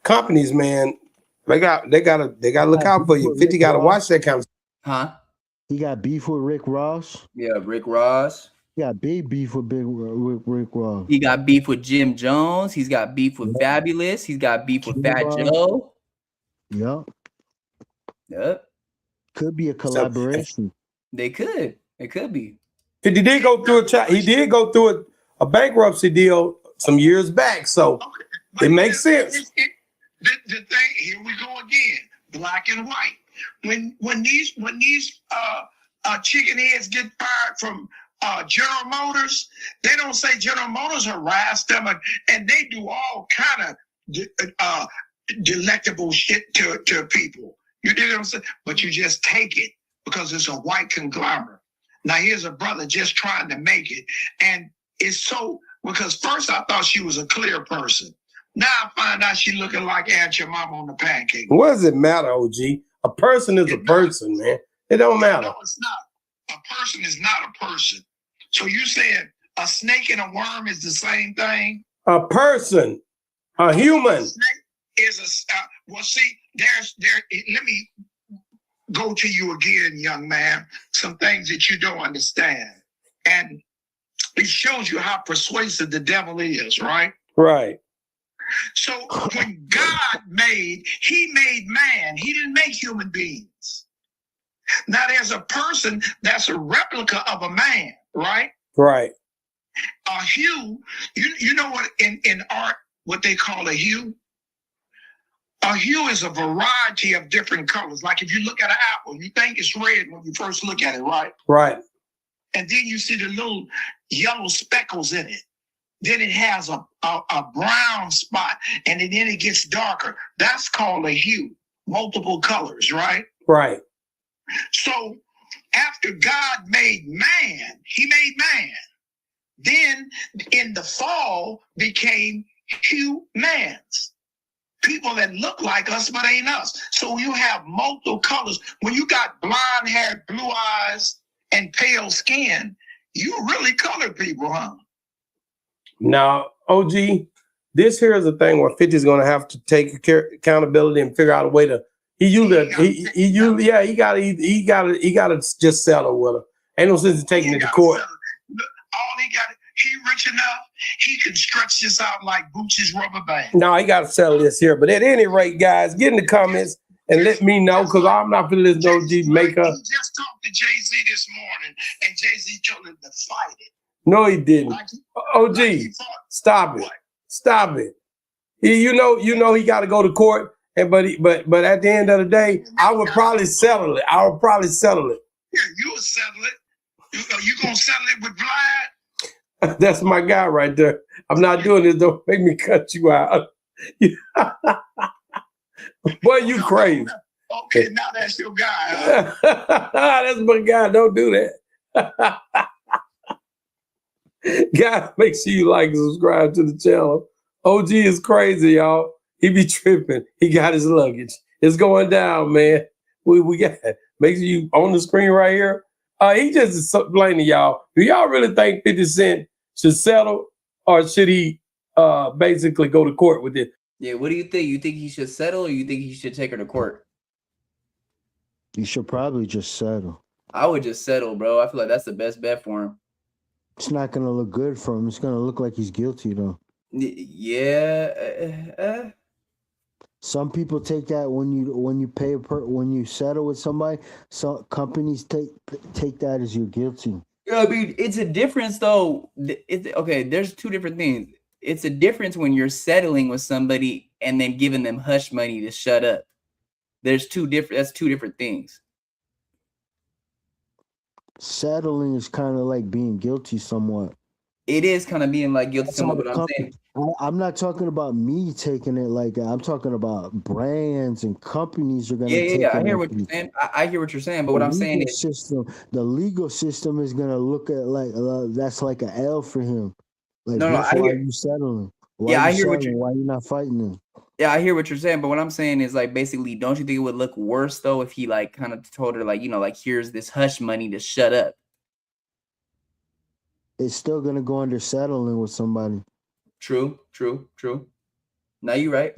companies, man, They gotta look out for you. 50 gotta watch that kind of stuff. Huh? He got beef with Rick Ross. Yeah, Rick Ross. He got big beef with Rick Ross. He got beef with Jim Jones. He's got beef with Fabulous. He's got beef with Fat Joe. Yep. Yep. Could be a collaboration. They could. It could be. 50 did go through he did go through a bankruptcy deal some years back, so it makes sense. The thing, here we go again, black and white. When these chicken heads get fired from General Motors, they don't say General Motors harassed them, and they do all kind of delectable shit to people. You know what I'm saying? But you just take it because it's a white conglomerate. Now here's a brother just trying to make it, and it's so, because first I thought she was a clear person. Now I find out she looking like Aunt your mama on the pancake. What does it matter, OG? A person is a person, man. It don't matter. No, it's not. A person is not a person. So you said a snake and a worm is the same thing? A person, a human. A snake is a, well, see, let me go to you again, young man, some things that you don't understand. And it shows you how persuasive the devil is, right? Right. So when God he made man. He didn't make human beings. Now there's a person that's a replica of a man, right? Right. A hue, you know what in art, what they call a hue? A hue is a variety of different colors. Like if you look at an apple, you think it's red when you first look at it, right? Right. And then you see the little yellow speckles in it. Then it has a brown spot, and then it gets darker. That's called a hue, multiple colors, right? Right. So after God made man, he made man. Then in the fall became humans. People that look like us, but ain't us. So you have multiple colors. When you got blonde hair, blue eyes, and pale skin, you really colored people, huh? Now, OG, this here is a thing where 50 is going to have to take accountability and figure out a way to. He gotta just settle with her. Ain't no sense in taking it to court. He rich enough, he constructs this out like Bootsy's rubber band. No, he got to settle this here. But at any rate, guys, get in the comments and let me know, because I'm not going to let OG make her. He just talked to Jay-Z this morning, and Jay-Z told him to fight it. No, he didn't. OG, stop it. Stop it. You know he got to go to court, but at the end of the day, I would probably settle it. Yeah, you would settle it. You gonna settle it with Vlad? That's my guy right there. I'm not doing this. Don't make me cut you out. Boy, you crazy. Okay, now that's your guy. Huh? That's my guy. Don't do that. Guys, make sure you like and subscribe to the channel. OG is crazy, y'all. He be tripping. He got his luggage. It's going down, man. We got it. Make sure you on the screen right here. He just explaining to y'all. Do y'all really think 50 Cent should settle, or should he basically go to court with it? Yeah, what do you think? You think he should settle, or you think he should take her to court? He should probably just settle. I would just settle, bro. I feel like that's the best bet for him. It's not gonna look good for him. It's gonna look like he's guilty, though. Yeah. Some people take that when you settle with somebody. Some companies take that as you're guilty. I mean, it's a difference, though. Okay, there's two different things. It's a difference when you're settling with somebody and then giving them hush money to shut up. That's two different things. Settling is kind of like being guilty somewhat. It is kind of being like guilty somewhat, but I'm saying, I'm not talking about me taking it like that. I'm talking about brands and companies are going to take it. Yeah, I hear what you're saying. I hear what you're saying, but what I'm saying is the legal system is going to look at like that's like an L for him. Like, no, why are you settling? I hear what you're. Why are you not fighting him? Yeah, I hear what you're saying, but what I'm saying is like basically, don't you think it would look worse though if he like kind of told her like, like here's this hush money to shut up? It's still gonna go under settling with somebody. True. No, you're right.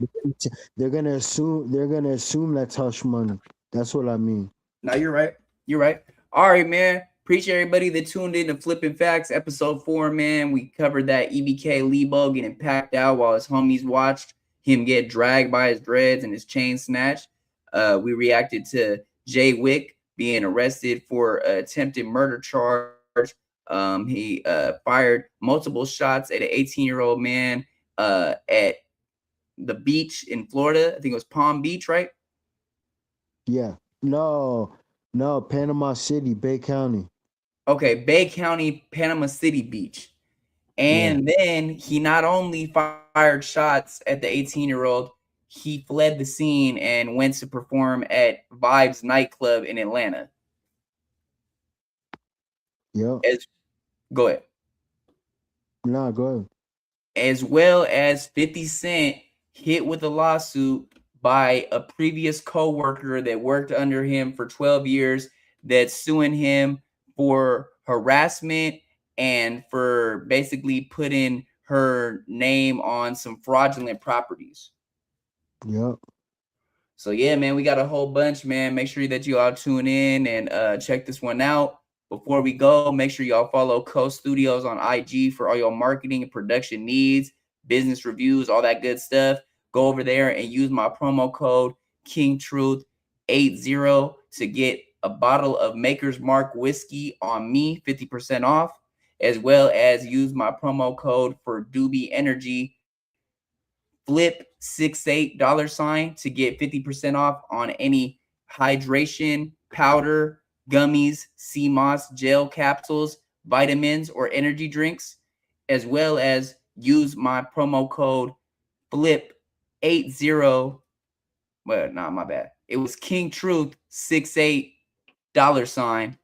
They're gonna assume that's hush money. That's what I mean. No, you're right. You're right. All right, man. Appreciate everybody that tuned in to Flipping Facts, episode 4, man. We covered that Ebk Lee Bo getting packed out while his homies watched him get dragged by his dreads and his chain snatched. We reacted to Jay Wick being arrested for attempted murder charge. He fired multiple shots at an 18-year-old man at the beach in Florida. I think it was Palm Beach, right? Yeah. No, Panama City, Bay County. Okay, Bay County, Panama City Beach. And then he not only fired shots at the 18-year-old, he fled the scene and went to perform at Vibes nightclub in Atlanta. Yeah. Go ahead. Nah, go ahead. As well as 50 Cent hit with a lawsuit by a previous co-worker that worked under him for 12 years that's suing him for harassment and for basically putting her name on some fraudulent properties. Yep. So yeah, man, we got a whole bunch, man. Make sure that you all tune in and check this one out. Before we go, make sure y'all follow Co Studios on IG for all your marketing and production needs, business reviews, all that good stuff. Go over there and use my promo code KingTruth80 to get a bottle of Maker's Mark whiskey on me, 50% off, as well as use my promo code for Doobie Energy, flip68 $, to get 50% off on any hydration, powder, gummies, sea moss, gel capsules, vitamins, or energy drinks, as well as use my promo code flip80. Well, nah, my bad. It was KingTruth68 $,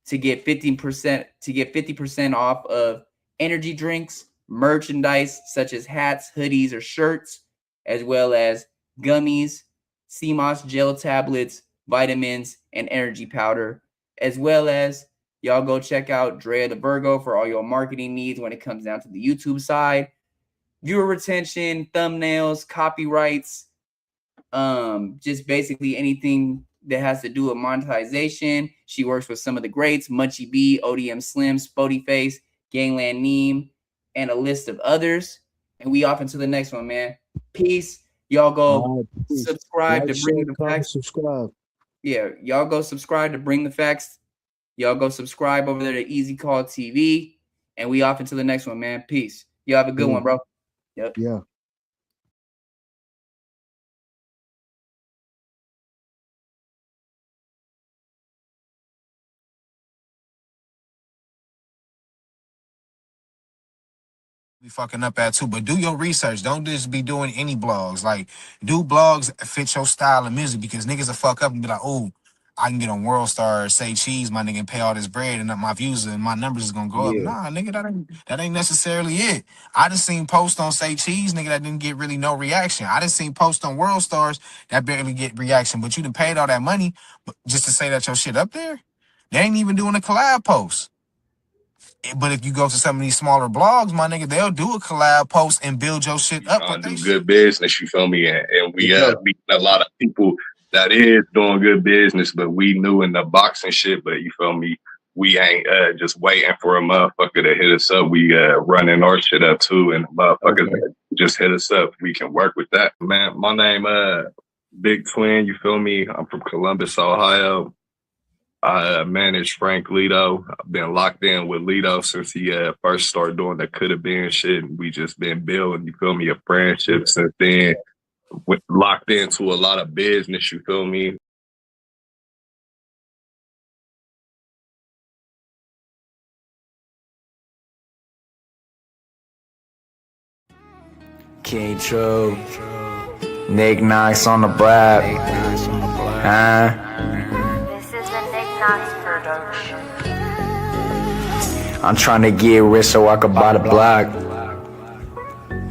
to get 50% off of energy drinks, merchandise such as hats, hoodies, or shirts, as well as gummies, sea moss gel tablets, vitamins, and energy powder, as well as y'all go check out Drea the Virgo for all your marketing needs when it comes down to the YouTube side, viewer retention, thumbnails, copyrights, just basically anything that has to do with monetization. She works with some of the greats, Munchie B, ODM Slim, Spody Face, Gangland Neem, and a list of others. And we off into the next one, man. Peace. Y'all go subscribe to Bring the Facts. Subscribe. Yeah, y'all go subscribe to Bring the Facts. Y'all go subscribe over there to Easy Call TV. And we off into the next one, man. Peace. Y'all have a good one, bro. Yep. Yeah. Be fucking up at too, but do your research. Don't just be doing any blogs. Like, do blogs that fit your style of music, because niggas will fuck up and be like, oh, I can get on World Star, say cheese, my nigga, and pay all this bread, and my views and my numbers is gonna go up. Nah, nigga, that ain't necessarily it. I just seen posts on Say Cheese, nigga, that didn't get really no reaction. I just seen posts on World Stars that barely get reaction, but you done paid all that money just to say that your shit up there? They ain't even doing a collab post. But if you go to some of these smaller blogs, my nigga, they'll do a collab post and build your shit up. Do good business, you feel me? And we meet a lot of people that is doing good business, but we new in the boxing shit. But you feel me? We ain't just waiting for a motherfucker to hit us up. We running our shit up too, and motherfuckers just hit us up. We can work with that, man. My name Big Twin. You feel me? I'm from Columbus, Ohio. I manage Frank Lito. I've been locked in with Lito since he first started doing the coulda been shit. And we just been building, you feel me, a friendship since then. Locked into a lot of business, you feel me. King True, Nick Knox on the brap. I'm trying to get rich so I can buy the block.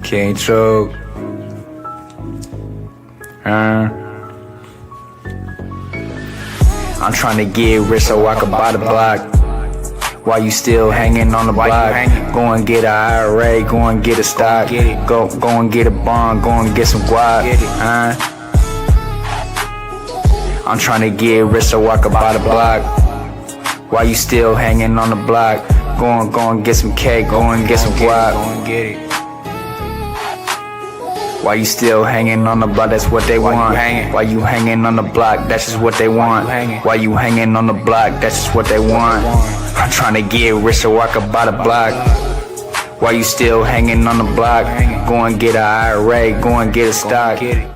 King True. I'm trying to get rich so I can buy the block. Why you still hanging on the block? Go and get a IRA, go and get a stock. Go and get a bond, go and get some guap. I'm trying to get rich so I can buy the block. Why you still hanging on the block? Go and get some cake, go and get some guap. Why you still hanging on the block? That's what they want. Why you hanging on the block? That's just what they want. Why you hanging on the block? That's just what they want. I'm trying to get rich so I can buy the block. Why you still hanging on the block? Go and get a IRA, go and get a stock.